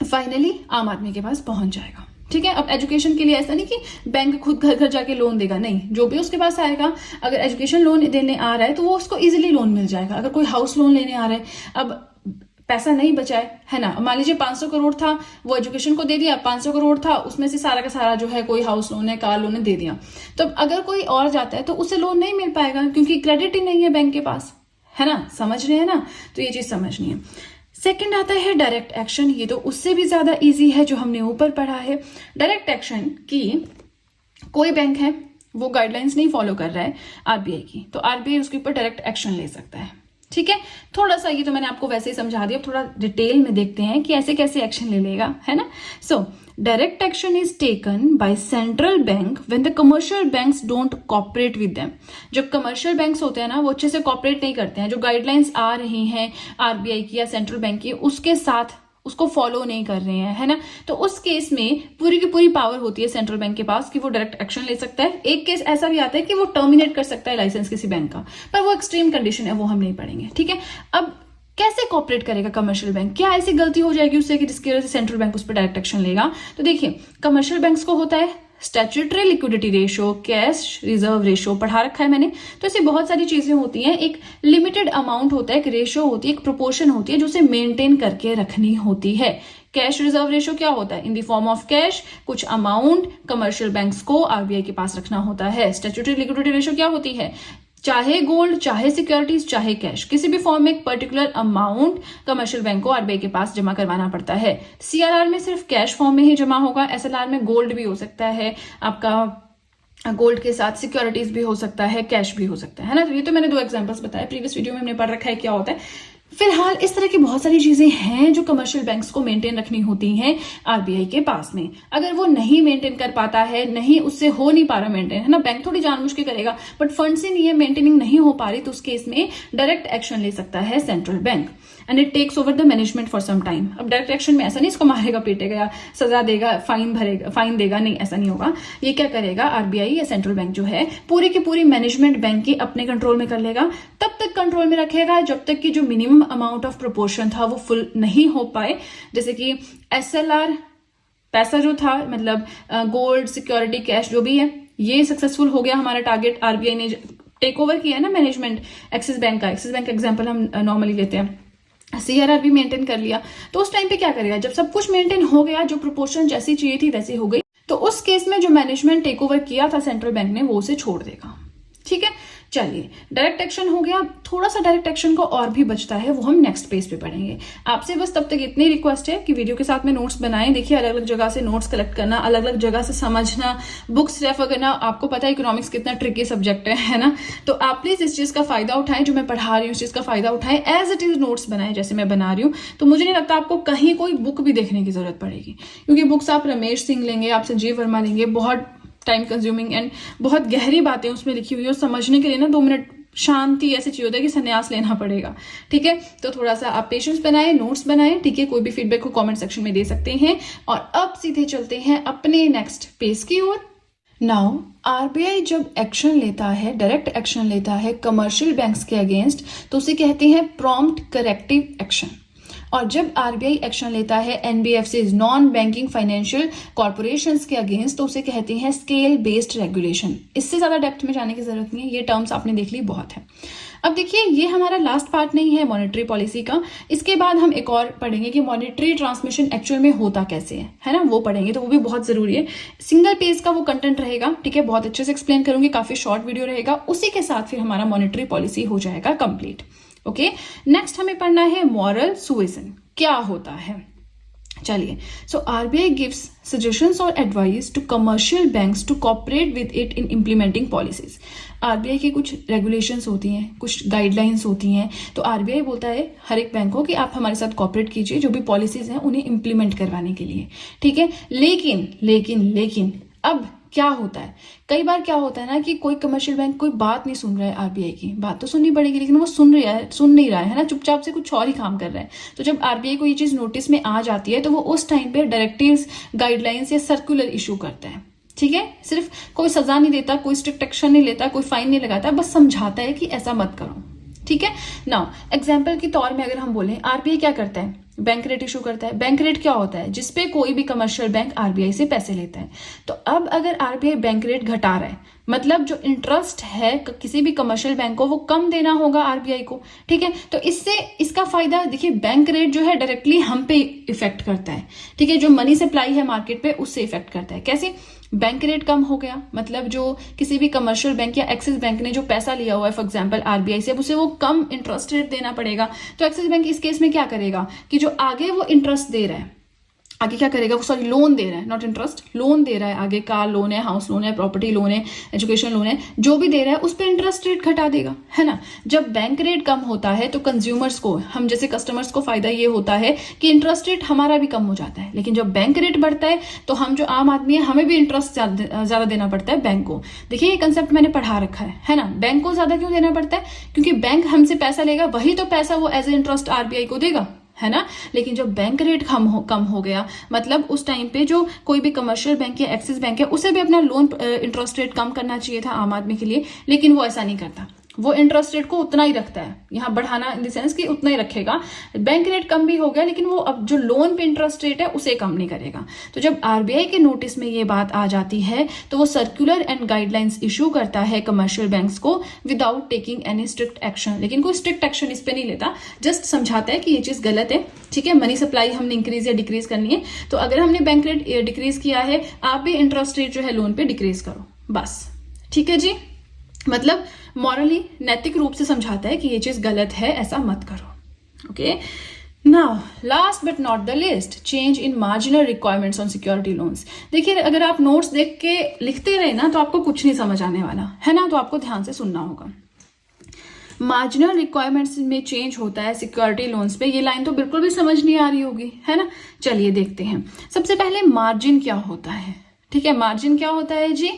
फाइनली आम आदमी के पास पहुंच जाएगा। ठीक है, अब एजुकेशन के लिए ऐसा नहीं कि बैंक खुद घर घर जाके लोन देगा, नहीं, जो भी उसके पास आएगा, अगर एजुकेशन लोन देने आ रहा है तो वो उसको इजीली लोन मिल जाएगा। अगर कोई हाउस लोन लेने आ रहा है, अब पैसा नहीं बचा है ना, मान लीजिए 500 करोड़ था, वो एजुकेशन को दे दिया, 500 करोड़ था, उसमें से सारा का सारा जो है कोई हाउस लोन है, कार लोन है, दे दिया, तो अगर कोई और जाता है तो उसे लोन नहीं मिल पाएगा क्योंकि क्रेडिट ही नहीं है बैंक के पास, है ना, समझ रहे हैं ना, तो ये चीज समझनी है। सेकंड आता है डायरेक्ट एक्शन, ये तो उससे भी ज्यादा इजी है, जो हमने ऊपर पढ़ा है। डायरेक्ट एक्शन की कोई बैंक है वो गाइडलाइंस नहीं फॉलो कर रहा है आरबीआई की, तो आरबीआई उसके ऊपर डायरेक्ट एक्शन ले सकता है। ठीक है, थोड़ा सा ये तो मैंने आपको वैसे ही समझा दिया, थोड़ा डिटेल में देखते हैं कि ऐसे कैसे एक्शन ले लेगा, है ना। So direct action is taken by central bank when the commercial banks don't cooperate with them. जब कमर्शियल बैंक्स होते हैं ना, वो अच्छे से कॉपरेट नहीं करते हैं, जो गाइडलाइंस आ रही हैं आरबीआई की या सेंट्रल बैंक की, उसके साथ उसको फॉलो नहीं कर रहे हैं, है ना, तो उस केस में पूरी की पूरी पावर होती है सेंट्रल बैंक के पास कि वो डायरेक्ट एक्शन ले सकता है। एक केस ऐसा भी आता है कि वो टर्मिनेट कर सकता है लाइसेंस किसी बैंक का, पर वो एक्सट्रीम कंडीशन है, वो हम नहीं पढ़ेंगे। ठीक है, अब कैसे कॉपरेट करेगा कमर्शियल बैंक, क्या ऐसी गलती हो जाएगी उससे कि जिसकी वजह से सेंट्रल बैंक उस पर डायरेक्ट एक्शन लेगा। तो देखिए, कमर्शियल बैंक्स को होता है statutory liquidity ratio, cash reserve ratio, पढ़ा रखा है मैंने, तो ऐसी बहुत सारी चीजें होती हैं, एक लिमिटेड अमाउंट होता है, एक रेशियो होती है, एक प्रोपोर्शन होती है जो उसे मेंटेन करके रखनी होती है। कैश रिजर्व रेशियो क्या होता है, in the form of cash, कुछ अमाउंट कमर्शियल बैंक्स को आरबीआई के पास रखना होता है। स्टैट्यूटरी लिक्विडिटी रेशियो क्या होती है, चाहे गोल्ड, चाहे सिक्योरिटीज, चाहे कैश, किसी भी फॉर्म में एक पर्टिकुलर अमाउंट कमर्शियल बैंक को आरबीआई के पास जमा करवाना पड़ता है। सीआरआर में सिर्फ कैश फॉर्म में ही जमा होगा, एसएलआर में गोल्ड भी हो सकता है, आपका गोल्ड के साथ सिक्योरिटीज भी हो सकता है, कैश भी हो सकता है ना। तो ये तो मैंने 2 एग्जांपल्स बताए, प्रीवियस वीडियो में हमने पढ़ रखा है क्या होता है। फिलहाल इस तरह की बहुत सारी चीजें हैं जो कमर्शियल बैंक्स को मेंटेन रखनी होती हैं आरबीआई के पास में। अगर वो नहीं मेंटेन कर पाता है, नहीं, उससे हो नहीं पा रहा मेंटेन, है ना, बैंक थोड़ी जानबूझ के करेगा, बट फंड से नहीं है, मेंटेनिंग नहीं हो पा रही, तो उस केस में डायरेक्ट एक्शन ले सकता है central bank and it takes over the management for some time. अब डायरेक्ट एक्शन में ऐसा नहीं इसको मारेगा, पीटेगा या सजा देगा, फाइन देगा, नहीं, ऐसा नहीं होगा। ये क्या करेगा, आरबीआई या सेंट्रल बैंक जो है पूरी की पूरी मैनेजमेंट बैंक की अपने कंट्रोल में कर लेगा, तब तक कंट्रोल में रखेगा जब तक कि जो मिनिमम अमाउंट ऑफ प्रोपोर्शन था वो फुल नहीं हो पाए। जैसे कि एसएलआर पैसा जो था, मतलब गोल्ड, सिक्योरिटी, कैश जो भी है, ये सक्सेसफुल हो गया हमारा टारगेट, आरबीआई ने टेक ओवर किया है ना मैनेजमेंट एक्सिस बैंक का, एक्सिस बैंक का एग्जांपल हम नॉर्मली लेते हैं, सीआरआर भी मेंटेन कर लिया, तो उस टाइम पे क्या करेगा, जब सब कुछ मेंटेन हो गया, जो प्रोपोर्शन जैसी चाहिए थी वैसी हो गई, तो उस केस में जो मैनेजमेंट टेक ओवर किया था सेंट्रल बैंक ने, वो उसे छोड़ देगा। ठीक है, चलिए, डायरेक्ट एक्शन हो गया। थोड़ा सा डायरेक्ट एक्शन को और भी बचता है, वो हम नेक्स्ट पेज पे पढ़ेंगे। आपसे बस तब तक इतनी रिक्वेस्ट है कि वीडियो के साथ में नोट्स बनाएं। देखिए, अलग अलग जगह से नोट्स कलेक्ट करना, अलग अलग जगह से समझना, बुक्स रेफर करना, आपको पता है इकोनॉमिक्स कितना ट्रिकी सब्जेक्ट है ना, तो आप प्लीज इस चीज का फायदा उठाएं, जो मैं पढ़ा रही हूँ इस चीज का फायदा उठाएं, एज इट इज नोट्स बनाएं जैसे मैं बना रही हूँ। तो मुझे नहीं लगता आपको कहीं कोई बुक भी देखने की जरूरत पड़ेगी, क्योंकि बुक्स आप रमेश सिंह लेंगे, आप संजीव वर्मा लेंगे, बहुत टाइम कंज्यूमिंग एंड बहुत गहरी बातें उसमें लिखी हुई है, और समझने के लिए ना 2 मिनट शांति ऐसी चाहिए होता है कि संन्यास लेना पड़ेगा। ठीक है, तो थोड़ा सा आप पेशेंस बनाएं, नोट्स बनाएं। ठीक है, कोई भी फीडबैक को कमेंट सेक्शन में दे सकते हैं। और अब सीधे चलते हैं अपने नेक्स्ट पेज की ओर। नाउ आरबीआई जब एक्शन लेता है, डायरेक्ट एक्शन लेता है कमर्शियल बैंक्स के अगेंस्ट, तो उसे कहते हैं प्रॉम्प्ट करेक्टिव एक्शन। और जब आरबीआई एक्शन लेता है NBFCs, non banking financial corporations के अगेंस्ट, तो उसे कहते हैं स्केल बेस्ड रेगुलेशन। इससे ज्यादा डेप्थ में जाने की जरूरत नहीं है, ये टर्म्स आपने देख ली, बहुत है। अब देखिए, ये हमारा लास्ट पार्ट नहीं है मॉनेटरी पॉलिसी का, इसके बाद हम एक और पढ़ेंगे कि मॉनेटरी ट्रांसमिशन एक्चुअल में होता कैसे है ना, वो पढ़ेंगे, तो वो भी बहुत जरूरी है। सिंगल पेज का वो कंटेंट रहेगा, ठीक है, बहुत अच्छे से एक्सप्लेन करूंगी, काफी शॉर्ट वीडियो रहेगा, उसी के साथ फिर हमारा मॉनेटरी पॉलिसी हो जाएगा कंप्लीट। ओके, नेक्स्ट हमें पढ़ना है मॉरल सुएजन, क्या होता है। चलिए, सो आरबीआई गिव्स सजेशंस और advice to commercial banks to cooperate with it in implementing policies. RBI की कुछ रेगुलेशंस होती हैं, कुछ गाइडलाइंस होती हैं, तो आरबीआई बोलता है हर एक बैंक को कि आप हमारे साथ कॉपरेट कीजिए, जो भी पॉलिसीज हैं उन्हें इम्प्लीमेंट करवाने के लिए। ठीक है, लेकिन लेकिन लेकिन अब क्या होता है, कई बार क्या होता है ना कि कोई कमर्शियल बैंक कोई बात नहीं सुन रहा है आरबीआई की, बात तो सुननी पड़ेगी, लेकिन वो सुन नहीं रहा है ना, चुपचाप से कुछ और ही काम कर रहा है। तो जब आरबीआई को ये चीज नोटिस में आ जाती है, तो वो उस टाइम पे डायरेक्टिव्स, गाइडलाइंस या सर्कुलर इशू करता है। ठीक है, सिर्फ कोई सजा नहीं देता, कोई स्ट्रिक्ट एक्शन नहीं लेता, कोई फाइन नहीं लगाता, बस समझाता है कि ऐसा मत करो। ठीक है, नाउ एग्जाम्पल के तौर में अगर हम बोलें, आरबीआई क्या करता है, बैंक रेट इशू करता है। बैंक रेट क्या होता है, जिसपे कोई भी कमर्शियल बैंक आरबीआई से पैसे लेता है। तो अब अगर आरबीआई बैंक रेट घटा रहा है, मतलब जो इंटरेस्ट है किसी भी कमर्शियल बैंक को वो कम देना होगा आरबीआई को। ठीक है, तो इससे इसका फायदा देखिए, बैंक रेट जो है डायरेक्टली हम पे इफेक्ट करता है। ठीक है, जो मनी सप्लाई है मार्केट पे उससे इफेक्ट करता है। कैसे, बैंक रेट कम हो गया, मतलब जो किसी भी कमर्शियल बैंक या एक्सिस बैंक ने जो पैसा लिया हुआ है फॉर एग्जांपल आरबीआई से, अब उसे वो कम इंटरेस्ट रेट देना पड़ेगा। तो एक्सिस बैंक इस केस में क्या करेगा कि जो आगे वो इंटरेस्ट दे रहा है, आगे क्या करेगा, सॉरी लोन दे रहा है, नॉट इंटरेस्ट, लोन दे रहा है, आगे कार लोन है, हाउस लोन है, प्रॉपर्टी लोन है, एजुकेशन लोन है, जो भी दे रहा है उस पर इंटरेस्ट रेट घटा देगा, है ना। जब बैंक रेट कम होता है तो कंज्यूमर्स को, हम जैसे कस्टमर्स को फायदा ये होता है कि इंटरेस्ट रेट हमारा भी कम हो जाता है। लेकिन जब बैंक रेट बढ़ता है तो हम जो आम आदमी है हमें भी इंटरेस्ट ज्यादा देना पड़ता है बैंक को। देखिए ये कंसेप्ट मैंने पढ़ा रखा है ना। बैंक को ज्यादा क्यों देना पड़ता है, क्योंकि बैंक हमसे पैसा लेगा, वही तो पैसा वो एज ए इंटरेस्ट आरबीआई को देगा, है ना। लेकिन जब बैंक रेट कम हो गया, मतलब उस टाइम पे जो कोई भी कमर्शियल बैंक या एक्सिस बैंक है उसे भी अपना लोन इंटरेस्ट रेट कम करना चाहिए था आम आदमी के लिए, लेकिन वो ऐसा नहीं करता। वो इंटरेस्ट रेट को उतना ही रखता है, यहाँ बढ़ाना इन द सेंस कि उतना ही रखेगा। बैंक रेट कम भी हो गया लेकिन वो अब जो लोन पे इंटरेस्ट रेट है उसे कम नहीं करेगा। तो जब आरबीआई के नोटिस में ये बात आ जाती है तो वो सर्कुलर एंड गाइडलाइंस इशू करता है कमर्शियल बैंक्स को without taking any strict action. लेकिन कोई स्ट्रिक्ट एक्शन इस पे नहीं लेता, जस्ट समझाता है कि ये चीज गलत है। ठीक है, मनी सप्लाई हमने इंक्रीज या डिक्रीज करनी है, तो अगर हमने बैंक रेट डिक्रीज किया है, आप भी इंटरेस्ट रेट जो है लोन पे डिक्रीज करो, बस। ठीक है जी, मतलब मॉरली नैतिक रूप से समझाता है कि ये चीज गलत है, ऐसा मत करो। Okay, now last but not the list, change in marginal requirements on security loans. देखिए अगर आप नोट्स देख के लिखते रहे ना तो आपको कुछ नहीं समझ आने वाला है ना, तो आपको ध्यान से सुनना होगा। मार्जिनल रिक्वायरमेंट्स में चेंज होता है सिक्योरिटी लोन्स पे, ये लाइन तो बिल्कुल भी समझ नहीं आ रही होगी, है ना। चलिए देखते हैं। सबसे पहले मार्जिन क्या होता है। ठीक है, मार्जिन क्या होता है जी,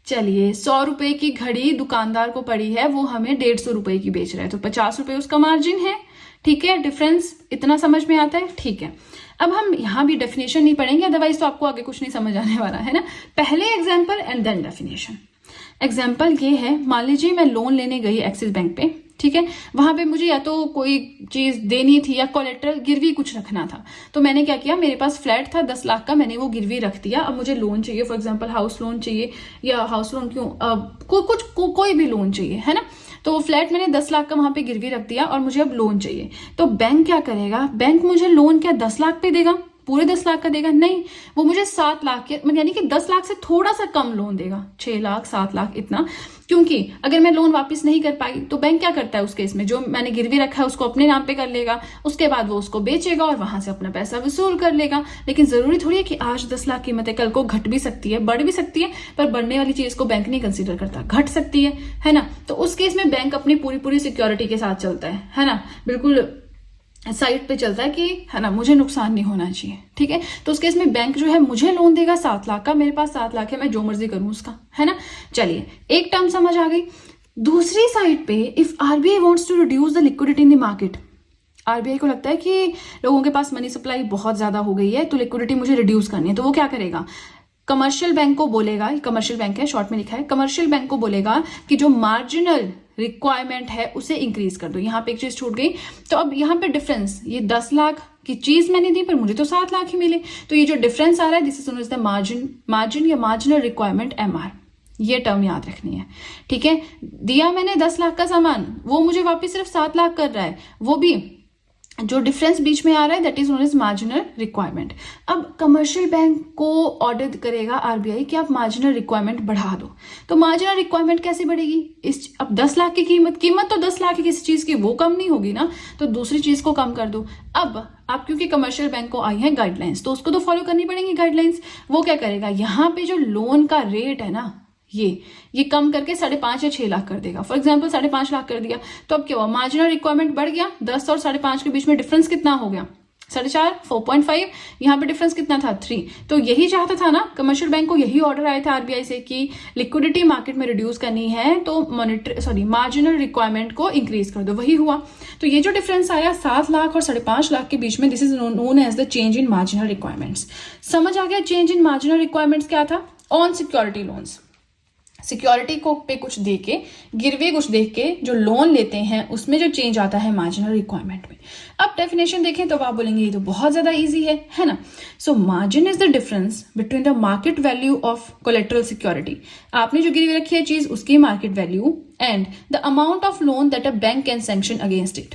चलिए 100 रुपए की घड़ी दुकानदार को पड़ी है, वो हमें 150 रुपए की बेच रहा है, तो 50 रुपए उसका मार्जिन है। ठीक है, डिफरेंस इतना समझ में आता है। ठीक है, अब हम यहाँ भी डेफिनेशन नहीं पढ़ेंगे, अदरवाइज तो आपको आगे कुछ नहीं समझ आने वाला है ना। पहले example and then definition. Example ये है, मान लीजिए मैं लोन लेने गई एक्सिस बैंक पे, ठीक है, वहां पे मुझे या तो कोई चीज देनी थी या कोलेट्रल गिरवी कुछ रखना था। तो मैंने क्या किया, मेरे पास फ्लैट था 10 लाख का, मैंने वो गिरवी रख दिया। अब मुझे लोन चाहिए, फॉर एग्जांपल हाउस लोन चाहिए, या हाउस लोन क्यों, कोई भी लोन चाहिए, है ना। तो वो फ्लैट मैंने 10 लाख का वहां पे गिरवी रख दिया और मुझे अब लोन चाहिए। तो बैंक क्या करेगा, बैंक मुझे लोन क्या 10 लाख पे देगा, पूरे 10 लाख का देगा? नहीं, वो मुझे 7 लाख के, यानी कि 10 लाख से थोड़ा सा कम लोन देगा, 6 लाख 7 लाख इतना। क्योंकि अगर मैं लोन वापस नहीं कर पाई तो बैंक क्या करता है उस केस में, जो मैंने गिरवी रखा है उसको अपने नाम पे कर लेगा, उसके बाद वो उसको बेचेगा और वहां से अपना पैसा वसूल कर लेगा। लेकिन जरूरी थोड़ी है कि आज 10 लाख कीमत है, कल को घट भी सकती है, बढ़ भी सकती है, पर बढ़ने वाली चीज को बैंक नहीं कंसीडर करता, घट सकती है ना। तो उस केस में बैंक अपनी पूरी सिक्योरिटी के साथ चलता है ना, बिल्कुल साइड पे चलता है कि है ना, मुझे नुकसान नहीं होना चाहिए। ठीक है, तो उस केस में बैंक जो है मुझे लोन देगा 7 लाख का, मेरे पास 7 लाख है, मैं जो मर्जी करूं उसका, है ना। चलिए एक टर्म समझ आ गई। दूसरी साइड पे, if RBI wants to reduce the liquidity in the market, RBI को लगता है कि लोगों के पास मनी सप्लाई बहुत ज्यादा हो गई है, तो लिक्विडिटी मुझे रिड्यूस करनी है, तो वो क्या करेगा, कमर्शियल बैंक को बोलेगा, कमर्शियल बैंक है शॉर्ट में लिखा है, कमर्शियल बैंक को बोलेगा कि जो मार्जिनल रिक्वायरमेंट है उसे इंक्रीज कर दो। यहाँ पे एक चीज छूट गई, तो अब यहाँ पे डिफरेंस, ये 10 लाख की चीज मैंने दी पर मुझे तो 7 लाख ही मिले, तो ये जो डिफरेंस आ रहा है this is known as the margin या मार्जिनल रिक्वायरमेंट एमआर, ये टर्म याद रखनी है। ठीक है, दिया मैंने 10 लाख का सामान, वो मुझे वापस सिर्फ 7 लाख कर रहा है, वो भी जो डिफरेंस बीच में आ रहा है that is known as marginal requirement. अब कमर्शियल बैंक को ऑर्डर करेगा आरबीआई कि आप मार्जिनल रिक्वायरमेंट बढ़ा दो, तो मार्जिनल रिक्वायरमेंट कैसे बढ़ेगी, इस अब 10 लाख की कीमत तो 10 लाख की किसी चीज की, वो कम नहीं होगी ना, तो दूसरी चीज को कम कर दो। अब आप क्योंकि कमर्शियल बैंक को आई है गाइडलाइंस, तो उसको तो फॉलो करनी पड़ेंगी गाइडलाइंस। वो क्या करेगा, यहाँ पे जो लोन का रेट है ना, ये कम करके 5.5 या 6 लाख कर देगा। फॉर एग्जाम्पल 5.5 लाख कर दिया, तो अब क्या हुआ, मार्जिनल रिक्वायरमेंट बढ़ गया, 10 और 5.5 के बीच में डिफरेंस कितना हो गया, 4.5, 4.5, यहाँ पे डिफरेंस कितना था, 3। तो यही चाहता था ना कमर्शियल बैंक को, यही ऑर्डर आया था आरबीआई से कि लिक्विडिटी मार्केट में रिड्यूस करनी है तो मार्जिनल रिक्वायरमेंट को इंक्रीज कर दो, वही हुआ। तो ये जो डिफरेंस आया 7 लाख और 5.5 लाख के बीच में, this is known as the change in marginal requirements. समझ आ गया चेंज इन मार्जिनल रिक्वायरमेंट्स क्या था। ऑन सिक्योरिटी लोन्स, सिक्योरिटी को पे कुछ दे के, गिरवे कुछ देख के जो लोन लेते हैं उसमें जो चेंज आता है मार्जिनल रिक्वायरमेंट में। अब डेफिनेशन देखें तो आप बोलेंगे ये तो बहुत ज्यादा इजी है ना। So margin is the difference between the market value of collateral security, आपने जो गिरवी रखी है चीज उसकी market value, and the amount of loan that a bank can sanction against it.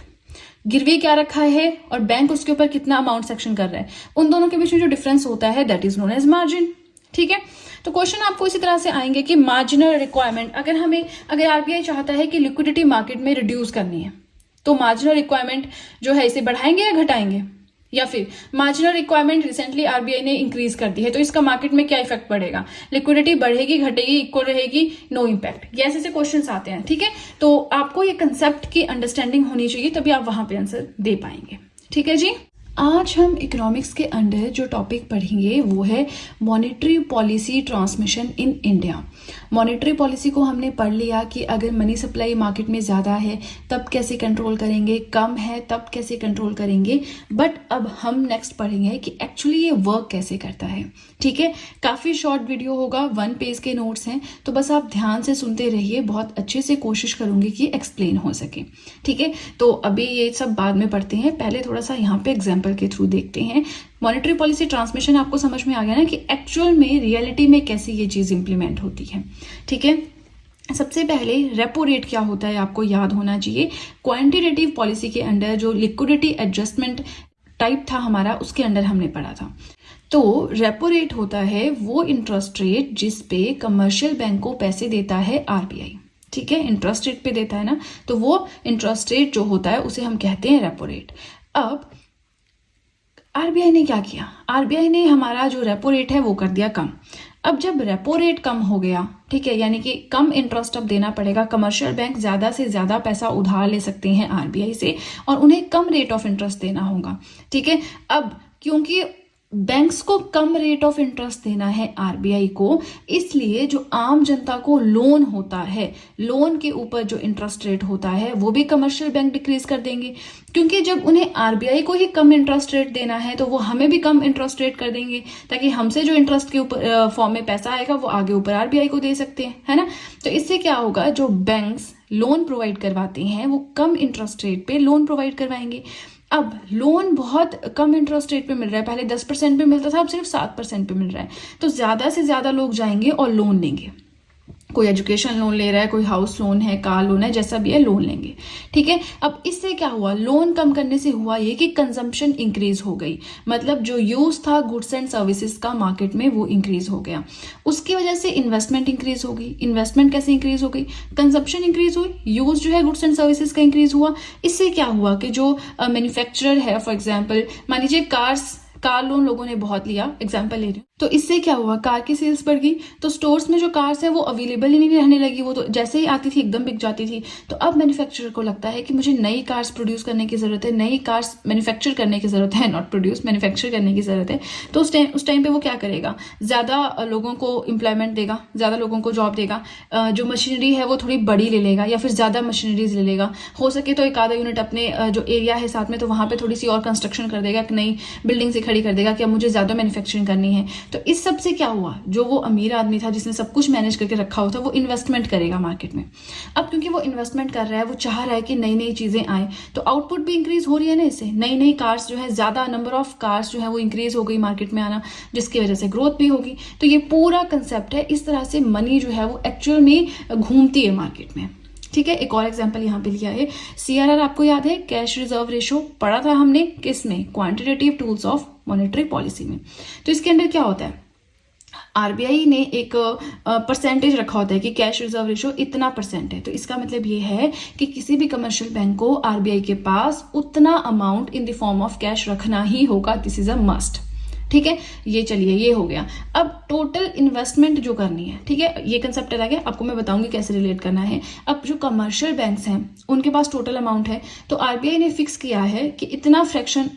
गिरवी क्या रखा है और बैंक उसके ऊपर कितना अमाउंट सैंक्शन कर रहा है, उन दोनों के बीच में जो डिफरेंस होता है that is known as margin. ठीक है, तो क्वेश्चन आपको इसी तरह से आएंगे कि मार्जिनल रिक्वायरमेंट, अगर आरबीआई चाहता है कि लिक्विडिटी मार्केट में रिड्यूस करनी है तो मार्जिनल रिक्वायरमेंट जो है इसे बढ़ाएंगे या घटाएंगे, या फिर मार्जिनल रिक्वायरमेंट रिसेंटली आरबीआई ने इंक्रीज कर दी है तो इसका मार्केट में क्या इफेक्ट पड़ेगा, लिक्विडिटी बढ़ेगी घटेगी इक्वल रहेगी, नो इम्पैक्ट। ये ऐसे क्वेश्चंस आते हैं। ठीक है, तो आपको ये कंसेप्ट की अंडरस्टैंडिंग होनी चाहिए तभी आप वहां पे आंसर दे पाएंगे। ठीक है जी, आज हम इकोनॉमिक्स के अंडर जो टॉपिक पढ़ेंगे वो है monetary policy transmission in India. Monetary policy को हमने पढ़ लिया कि अगर मनी सप्लाई मार्केट में ज़्यादा है तब कैसे कंट्रोल करेंगे, कम है तब कैसे कंट्रोल करेंगे, बट अब हम नेक्स्ट पढ़ेंगे कि एक्चुअली ये वर्क कैसे करता है। ठीक है, काफ़ी शॉर्ट वीडियो होगा, 1 पेज के नोट्स हैं, तो बस आप ध्यान से सुनते रहिए, बहुत अच्छे से कोशिश करूंगी कि एक्सप्लेन हो सके। ठीक है, तो अभी ये सब बाद में पढ़ते हैं, पहले थोड़ा सा यहाँ पे एग्जाम्पल के थ्रू देखते हैं। मॉनेटरी पॉलिसी ट्रांसमिशन आपको समझ में आ गया ना कि एक्चुअल में रियलिटी में कैसे ये चीज इंप्लीमेंट होती है। ठीक है, सबसे पहले रेपो रेट क्या होता है आपको याद होना चाहिए। क्वांटिटेटिव पॉलिसी के अंडर जो लिक्विडिटी एडजस्टमेंट टाइप था हमारा, उसके अंडर हमने पढ़ा था। तो रेपो रेट होता है वो इंटरेस्ट रेट जिस पे कमर्शियल बैंक को पैसे देता है आरबीआई। ठीक है, इंटरेस्ट रेट पे देता है ना, तो वो इंटरेस्ट रेट जो होता है उसे हम कहते हैं रेपो रेट। अब आरबीआई ने क्या किया, आरबीआई ने हमारा जो रेपो रेट है वो कर दिया कम। अब जब रेपो रेट कम हो गया, ठीक है, यानी कि कम इंटरेस्ट अब देना पड़ेगा, कमर्शियल बैंक ज्यादा से ज्यादा पैसा उधार ले सकते हैं आरबीआई से और उन्हें कम रेट ऑफ इंटरेस्ट देना होगा। ठीक है, अब क्योंकि बैंक्स को कम रेट ऑफ इंटरेस्ट देना है आरबीआई को, इसलिए जो आम जनता को लोन होता है, लोन के ऊपर जो इंटरेस्ट रेट होता है वो भी कमर्शियल बैंक डिक्रीज कर देंगे, क्योंकि जब उन्हें आरबीआई को ही कम इंटरेस्ट रेट देना है तो वो हमें भी कम इंटरेस्ट रेट कर देंगे, ताकि हमसे जो इंटरेस्ट के ऊपर फॉर्म में पैसा आएगा वो आगे ऊपर आरबीआई को दे सकते हैं, है ना। तो इससे क्या होगा, जो बैंक्स लोन प्रोवाइड करवाते हैं वो कम इंटरेस्ट रेट पे लोन प्रोवाइड करवाएंगे। अब लोन बहुत कम इंटरेस्ट रेट पे मिल रहा है, पहले 10% पे मिलता था, अब सिर्फ 7% पे मिल रहा है, तो ज्यादा से ज्यादा लोग जाएंगे और लोन लेंगे। कोई एजुकेशन लोन ले रहा है, कोई हाउस लोन है, कार लोन है, जैसा भी है लोन लेंगे। ठीक है, अब इससे क्या हुआ, लोन कम करने से हुआ ये कि कंजम्पशन इंक्रीज हो गई, मतलब जो यूज था गुड्स एंड सर्विसेज का मार्केट में वो इंक्रीज हो गया, उसकी वजह से इन्वेस्टमेंट इंक्रीज हो गई। इन्वेस्टमेंट कैसे इंक्रीज हो गई, कंजम्पशन इंक्रीज हुई, यूज जो है गुड्स एंड सर्विसेज का इंक्रीज हुआ। इससे क्या हुआ कि जो मैन्युफैक्चरर है, फॉर एग्जाम्पल मान लीजिए कार लोन लोगों ने बहुत लिया, एग्जांपल ले रही हूँ, तो इससे क्या हुआ, कार की सेल्स बढ़ गई, तो स्टोर्स में जो कार्स है वो अवेलेबल ही नहीं रहने लगी, वो तो जैसे ही आती थी एकदम बिक जाती थी। तो अब मैन्युफैक्चरर को लगता है कि मुझे नई कार्स प्रोड्यूस करने की जरूरत है, नई कार्स मैन्युफैक्चर करने की जरूरत है, नॉट प्रोड्यूस, मैन्युफैक्चर करने की जरूरत है। तो उस टाइम पे वो क्या करेगा, ज्यादा लोगों को एम्प्लॉयमेंट देगा, ज्यादा लोगों को जॉब देगा, जो मशीनरी है वो थोड़ी बड़ी ले लेगा या फिर ज्यादा मशीनरीज ले लेगा, हो सके तो एक आधा यूनिट अपने जो एरिया है साथ में तो वहां पे थोड़ी सी और कंस्ट्रक्शन कर देगा, एक नई बिल्डिंग से खड़ी कर देगा कि अब मुझे ज्यादा मैन्युफैक्चरिंग करनी है। तो इस सब से क्या हुआ, जो वो अमीर आदमी था जिसने सब कुछ मैनेज करके रखा हुआ था, वो इन्वेस्टमेंट करेगा मार्केट में। अब क्योंकि वो इन्वेस्टमेंट कर रहा है, वो चाह रहा है कि नई नई चीजें आए, तो आउटपुट भी इंक्रीज हो रही है ना, इससे नई नई कार्स जो है, ज्यादा नंबर ऑफ कार्स जो है वो इंक्रीज हो गई मार्केट में आना, जिसकी वजह से ग्रोथ भी होगी। तो ये पूरा कंसेप्ट है, इस तरह से मनी जो है वो एक्चुअल में घूमती है मार्केट में। ठीक है, एक और एग्जांपल यहाँ पे लिया है, सीआरआर आपको याद है, कैश रिजर्व रेशो पढ़ा था हमने किस में, quantitative tools of monetary policy में। तो इसके अंदर क्या होता है, आरबीआई ने एक परसेंटेज रखा होता है कि कैश रिजर्व रेशो इतना % है। तो इसका मतलब ये है कि किसी भी कमर्शियल बैंक को आरबीआई के पास उतना amount in the form of cash रखना ही होगा, दिस इज अ मस्ट। ठीक है, ये चलिए ये हो गया। अब टोटल इन्वेस्टमेंट जो करनी है, ठीक है, ये कंसेप्ट अलग है, आपको मैं बताऊंगी कैसे रिलेट करना है। अब जो कमर्शियल बैंक्स हैं उनके पास टोटल अमाउंट है, तो आरबीआई ने फिक्स किया है कि इतना फ्रैक्शन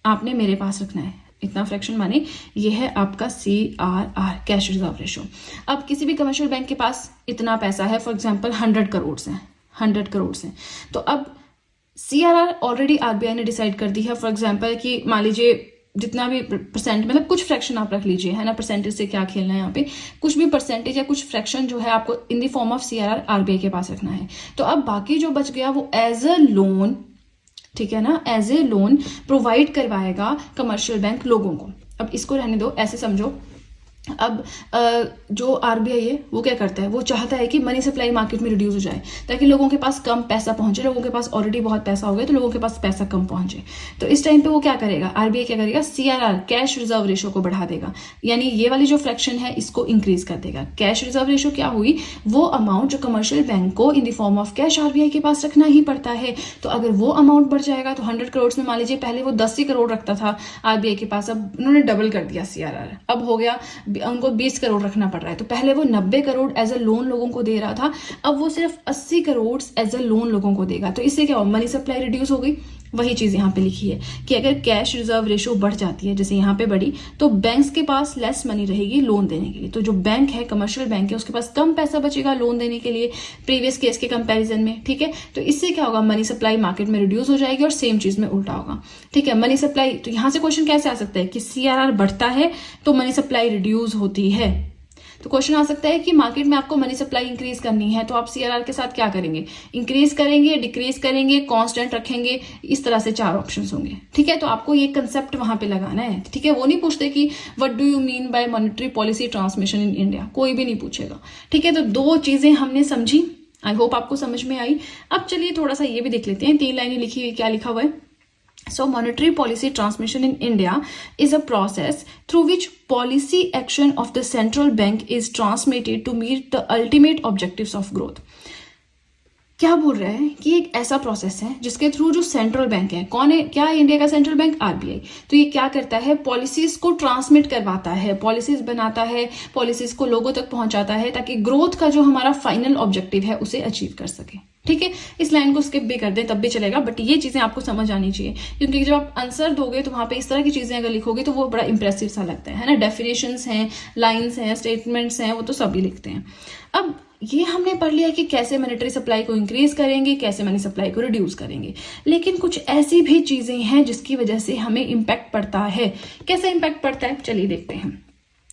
आपने मेरे पास रखना है, इतना फ्रैक्शन माने ये है आपका CRR, कैश रिजर्व रेशो। अब किसी भी कमर्शियल बैंक के पास इतना पैसा है, फॉर एग्जांपल 100 करोड़ है, 100 करोड़ है, तो अब CRR ऑलरेडी आरबीआई ने डिसाइड कर दी है, फॉर एग्जांपल कि मान लीजिए जितना भी परसेंट, मतलब कुछ फ्रैक्शन आप रख लीजिए, है ना, परसेंटेज से क्या खेलना है यहाँ पे, कुछ भी परसेंटेज या कुछ फ्रैक्शन जो है आपको इन the form of CRR RBI के पास रखना है। तो अब बाकी जो बच गया वो एज अ लोन, ठीक है ना, एज ए लोन प्रोवाइड करवाएगा कमर्शियल बैंक लोगों को। अब इसको रहने दो, ऐसे समझो। अब जो RBI है वो क्या करता है, वो चाहता है कि मनी सप्लाई मार्केट में रिड्यूस हो जाए ताकि लोगों के पास कम पैसा पहुंचे। लोगों के पास ऑलरेडी बहुत पैसा हो गया तो लोगों के पास पैसा कम पहुंचे। तो इस टाइम पे वो क्या करेगा, RBI क्या करेगा, CRR कैश रिजर्व रेशो को बढ़ा देगा, यानी ये वाली जो फ्रैक्शन है इसको इंक्रीज कर देगा। कैश रिजर्व रेशो क्या हुई, वो अमाउंट जो कमर्शियल बैंक को इन the form of cash RBI के पास रखना ही पड़ता है। तो अगर वो अमाउंट बढ़ जाएगा तो 100 करोड़ में मान लीजिए पहले वो 10 ही करोड़ रखता था RBI के पास, अब उन्होंने डबल कर दिया CRR, अब हो गया उनको 20 करोड़ रखना पड़ रहा है। तो पहले वो 90 करोड़ एज अ लोन लोगों को दे रहा था, अब वो सिर्फ 80 करोड़ एज अ लोन लोगों को देगा। तो इससे क्या हो, मनी सप्लाई रिड्यूस हो गई। वही चीज यहाँ पे लिखी है कि अगर कैश रिजर्व रेशो बढ़ जाती है, जैसे यहाँ पे बढ़ी, तो बैंक्स के पास लेस मनी रहेगी लोन देने के लिए। तो जो बैंक है, कमर्शियल बैंक है, उसके पास कम पैसा बचेगा लोन देने के लिए प्रीवियस केस के कंपैरिजन में, ठीक है। तो इससे क्या होगा, मनी सप्लाई मार्केट में रिड्यूस हो जाएगी और सेम चीज में उल्टा होगा, ठीक है। मनी सप्लाई, तो यहाँ से क्वेश्चन कैसे आ सकता है कि CRR बढ़ता है तो मनी सप्लाई रिड्यूस होती है। तो क्वेश्चन आ सकता है कि मार्केट में आपको मनी सप्लाई इंक्रीज करनी है तो आप CRR के साथ क्या करेंगे, इंक्रीज करेंगे, डिक्रीज करेंगे, कांस्टेंट रखेंगे, इस तरह से 4 ऑप्शंस होंगे, ठीक है। तो आपको ये कंसेप्ट वहां पे लगाना है, ठीक है। वो नहीं पूछते कि what do you mean by monetary policy transmission in India, कोई भी नहीं पूछेगा, ठीक है। तो 2 चीजें हमने समझी, आई होप आपको समझ में आई। अब चलिए थोड़ा सा ये भी देख लेते हैं, 3 लाइनें लिखी हुई, क्या लिखा हुआ है। So monetary policy transmission in India is a process through which policy action of the central bank is transmitted to meet the ultimate objectives of growth. क्या बोल रहे हैं कि एक ऐसा प्रोसेस है जिसके थ्रू जो सेंट्रल बैंक है, कौन है, क्या है इंडिया का सेंट्रल बैंक, RBI। तो ये क्या करता है, पॉलिसीज को ट्रांसमिट करवाता है, पॉलिसीज बनाता है, पॉलिसीज को लोगों तक पहुंचाता है ताकि ग्रोथ का जो हमारा फाइनल ऑब्जेक्टिव है उसे अचीव कर सके, ठीक है। इस लाइन को स्किप भी कर दें तब भी चलेगा, बट ये चीजें आपको समझ आनी चाहिए क्योंकि जब आप आंसर दोगे तो वहां पे इस तरह की चीजें अगर लिखोगे तो वो बड़ा इंप्रेसिव सा लगता है ना। डेफिनेशंस हैं, लाइन्स हैं, स्टेटमेंट्स हैं, वो तो सभी लिखते हैं। अब ये हमने पढ़ लिया कि कैसे मॉनेटरी सप्लाई को इंक्रीज करेंगे, कैसे मनी सप्लाई को रिड्यूस करेंगे, लेकिन कुछ ऐसी भी चीजें हैं जिसकी वजह से हमें इम्पैक्ट पड़ता है। कैसे इम्पैक्ट पड़ता है, चलिए देखते हैं।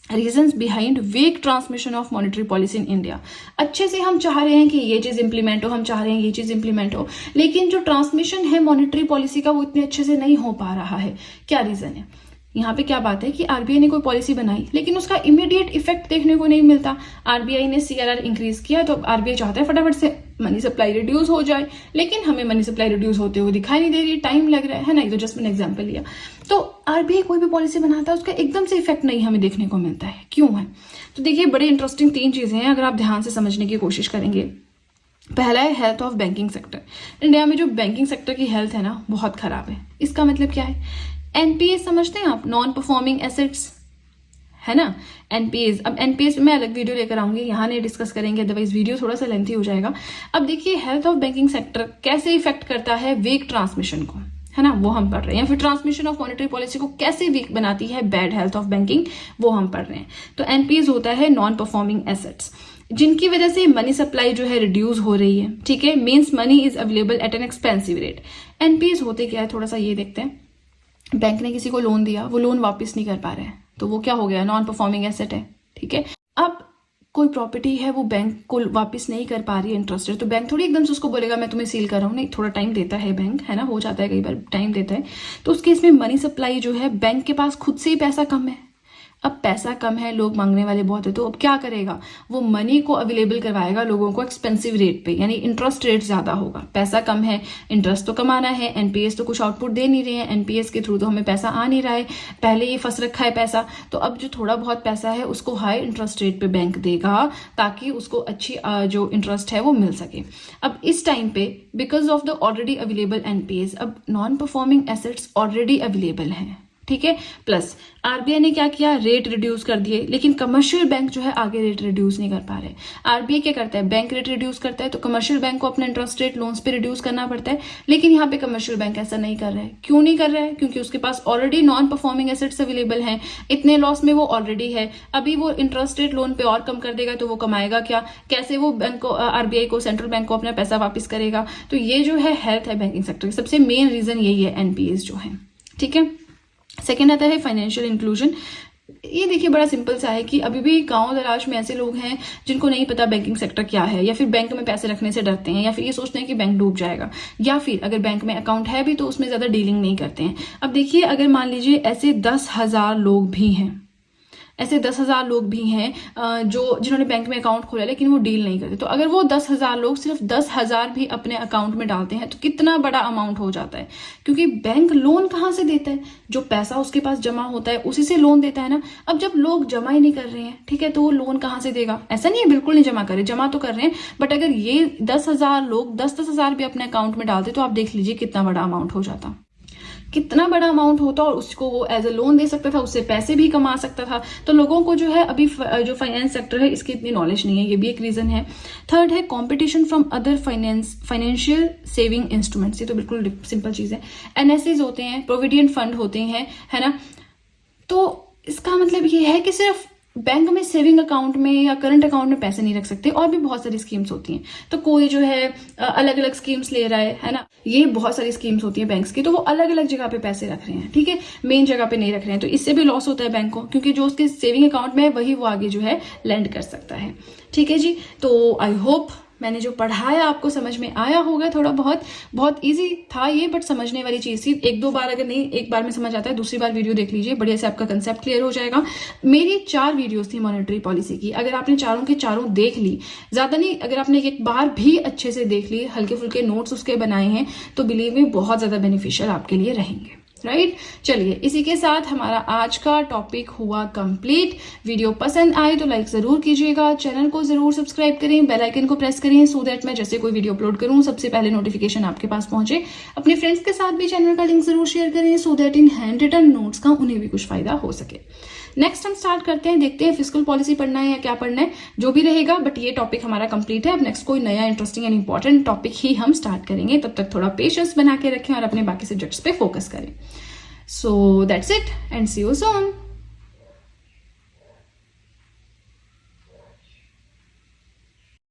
Reasons behind wake transmission of monetary policy in India. अच्छे से हम चाह रहे हैं कि ये चीज इंप्लीमेंट हो, हम चाह रहे हैं ये चीज इंप्लीमेंट हो, लेकिन जो ट्रांसमिशन है मॉनेटरी पॉलिसी का वो इतने अच्छे से नहीं हो पा रहा है। क्या रीजन है, यहाँ पे क्या बात है कि RBI ने कोई पॉलिसी बनाई लेकिन उसका इमीडिएट इफेक्ट देखने को नहीं मिलता। RBI ने CRR इंक्रीज किया तो RBI चाहता है फटाफट से मनी सप्लाई रिड्यूस हो जाए, लेकिन हमें मनी सप्लाई रिड्यूस होते हुए दिखाई नहीं दे रही, टाइम लग रहा है ना। ये तो जस्ट मैंने एग्जांपल लिया। तो RBI कोई भी पॉलिसी बनाता है उसका एकदम से इफेक्ट नहीं हमें देखने को मिलता है, क्यों है। तो देखिए बड़े इंटरेस्टिंग 3 चीजें हैं अगर आप ध्यान से समझने की कोशिश करेंगे। पहला है health of banking sector. India में जो बैंकिंग सेक्टर की हेल्थ है ना बहुत खराब है। इसका मतलब क्या है, NPA समझते हैं आप, नॉन परफॉर्मिंग एसेट्स, है ना। NPAs, अब NPAs मैं अलग वीडियो लेकर आऊंगी, यहाँ नहीं डिस्कस करेंगे, अदरवाइज वीडियो थोड़ा सा लेंथी हो जाएगा। अब देखिए हेल्थ ऑफ बैंकिंग सेक्टर कैसे इफेक्ट करता है वीक ट्रांसमिशन को, है ना, वो हम पढ़ रहे हैं। या फिर ट्रांसमिशन ऑफ मॉनेटरी पॉलिसी को कैसे वीक बनाती है बैड हेल्थ ऑफ बैंकिंग, वो हम पढ़ रहे हैं। तो NPAs होता है नॉन परफॉर्मिंग एसेट्स, जिनकी वजह से मनी सप्लाई जो है रिड्यूस हो रही है, ठीक है। Means money is available at an expensive rate. NPAs होते क्या है, थोड़ा सा ये देखते हैं। बैंक ने किसी को लोन दिया, वो लोन वापस नहीं कर पा रहे हैं, तो वो क्या हो गया, नॉन परफॉर्मिंग एसेट है, ठीक है। अब कोई प्रॉपर्टी है वो बैंक को वापस नहीं कर पा रही है इंटरेस्ट रेट, तो बैंक थोड़ी एकदम से उसको बोलेगा मैं तुम्हें सील कर रहा हूँ, नहीं, थोड़ा टाइम देता है बैंक, है ना, हो जाता है कई बार टाइम देता है। तो उस केस में मनी सप्लाई जो है, बैंक के पास खुद से ही पैसा कम है, अब पैसा कम है, लोग मांगने वाले बहुत है, तो अब क्या करेगा, वो मनी को अवेलेबल करवाएगा लोगों को एक्सपेंसिव रेट पे, यानी इंटरेस्ट रेट ज्यादा होगा। पैसा कम है, इंटरेस्ट तो कमाना है, NPAs तो कुछ आउटपुट दे नहीं रहे हैं, NPAs के थ्रू तो हमें पैसा आ नहीं रहा है, पहले ही फंस रखा है पैसा, तो अब जो थोड़ा बहुत पैसा है उसको हाई इंटरेस्ट रेट पे बैंक देगा ताकि उसको अच्छी जो इंटरेस्ट है वो मिल सके। अब इस टाइम पे because of the already available NPAs, अब non performing assets already available हैं, ठीक है। प्लस RBI ने क्या किया, रेट रिड्यूस कर दिए, लेकिन कमर्शियल बैंक जो है आगे रेट रिड्यूस नहीं कर पा रहे। RBI क्या करता है, बैंक रेट रिड्यूस करता है, तो कमर्शियल बैंक को अपना इंटरेस्ट रेट लोन्स पे रिड्यूस करना पड़ता है, लेकिन यहाँ पे कमर्शियल बैंक ऐसा नहीं कर रहा है। क्यों नहीं कर रहा है, क्योंकि उसके पास already non performing assets available हैं, इतने लॉस में वो ऑलरेडी है। अभी वो इंटरेस्ट रेट लोन पे और कम कर देगा तो वो कमाएगा क्या, कैसे वो बैंक को, RBI को, सेंट्रल बैंक को अपना पैसा वापस करेगा। तो ये जो है हेल्थ है बैंकिंग सेक्टर की, सबसे मेन रीजन यही है NPAs जो है, ठीक है। सेकेंड आता है फाइनेंशियल इंक्लूजन। ये देखिए बड़ा सिंपल सा है कि अभी भी गांव दराज में ऐसे लोग हैं जिनको नहीं पता बैंकिंग सेक्टर क्या है, या फिर बैंक में पैसे रखने से डरते हैं, या फिर ये सोचते हैं कि बैंक डूब जाएगा, या फिर अगर बैंक में अकाउंट है भी तो उसमें ज्यादा डीलिंग नहीं करते हैं। अब देखिए अगर मान लीजिए ऐसे 10,000 लोग भी हैं, ऐसे 10,000 लोग भी हैं जो जिन्होंने बैंक में अकाउंट खोला लेकिन वो डील नहीं करते, तो अगर वो 10,000 लोग सिर्फ 10,000 भी अपने अकाउंट में डालते हैं तो कितना बड़ा अमाउंट हो जाता है। क्योंकि बैंक लोन कहाँ से देता है, जो पैसा उसके पास जमा होता है उसी से लोन देता है ना। अब जब लोग जमा ही नहीं कर रहे हैं, ठीक है, तो वो लोन कहाँ से देगा? ऐसा नहीं है बिल्कुल नहीं जमा करे, जमा तो कर रहे हैं, बट अगर ये 10,000 लोग 10,000 भी अपने अकाउंट में डालते तो आप देख लीजिए कितना बड़ा अमाउंट हो जाता, कितना बड़ा अमाउंट होता, और उसको वो एज अ लोन दे सकता था, उससे पैसे भी कमा सकता था। तो लोगों को जो है अभी जो फाइनेंस सेक्टर है इसकी इतनी नॉलेज नहीं है, ये भी एक रीजन है। थर्ड है competition from other financial saving instruments. ये तो बिल्कुल सिंपल चीज है। एनएसएस होते हैं, प्रोविडेंट फंड होते हैं, है ना। तो इसका मतलब ये है कि सिर्फ बैंक में सेविंग अकाउंट में या करंट अकाउंट में पैसे नहीं रख सकते, और भी बहुत सारी स्कीम्स होती हैं। तो कोई जो है अलग अलग स्कीम्स ले रहा है ना, ये बहुत सारी स्कीम्स होती है बैंक्स की, तो वो अलग अलग जगह पे पैसे रख रहे हैं, ठीक है, मेन जगह पे नहीं रख रहे हैं, तो इससे भी लॉस होता है बैंक को, क्योंकि जो उसके सेविंग अकाउंट में है वही वो आगे जो है लेंड कर सकता है। ठीक है जी, तो आई होप मैंने जो पढ़ाया आपको समझ में आया होगा। थोड़ा बहुत इजी था ये, बट समझने वाली चीज थी। एक दो बार अगर नहीं, एक बार में समझ आता है, दूसरी बार वीडियो देख लीजिए, बढ़िया से आपका कंसेप्ट क्लियर हो जाएगा। मेरी 4 वीडियोस थी मॉनेटरी पॉलिसी की, अगर आपने चारों के चारों देख ली, ज्यादा नहीं, अगर आपने एक बार भी अच्छे से देख ली, हल्के फुल्के नोट्स उसके बनाए हैं, तो बिलीव मी बहुत ज्यादा बेनिफिशियल आपके लिए रहेंगे। राइट, चलिए इसी के साथ हमारा आज का टॉपिक हुआ कंप्लीट। वीडियो पसंद आए तो लाइक जरूर कीजिएगा, चैनल को जरूर सब्सक्राइब करें, बेल आइकन को प्रेस करें, सो दैट मैं जैसे कोई वीडियो अपलोड करूं सबसे पहले नोटिफिकेशन आपके पास पहुंचे। अपने फ्रेंड्स के साथ भी चैनल का लिंक जरूर शेयर करें, सो दैट इन हैंड रिटन नोट्स का उन्हें भी कुछ फायदा हो सके। नेक्स्ट हम स्टार्ट करते हैं, देखते हैं फिस्कल पॉलिसी पढ़ना है या क्या पढ़ना है, जो भी रहेगा, बट ये टॉपिक हमारा कंप्लीट है। अब नेक्स्ट कोई नया इंटरेस्टिंग एंड इंपॉर्टेंट टॉपिक ही हम स्टार्ट करेंगे। तब तक थोड़ा पेशेंस बना के रखें और अपने बाकी सब्जेक्ट्स पे फोकस करें। So that's it and see you soon.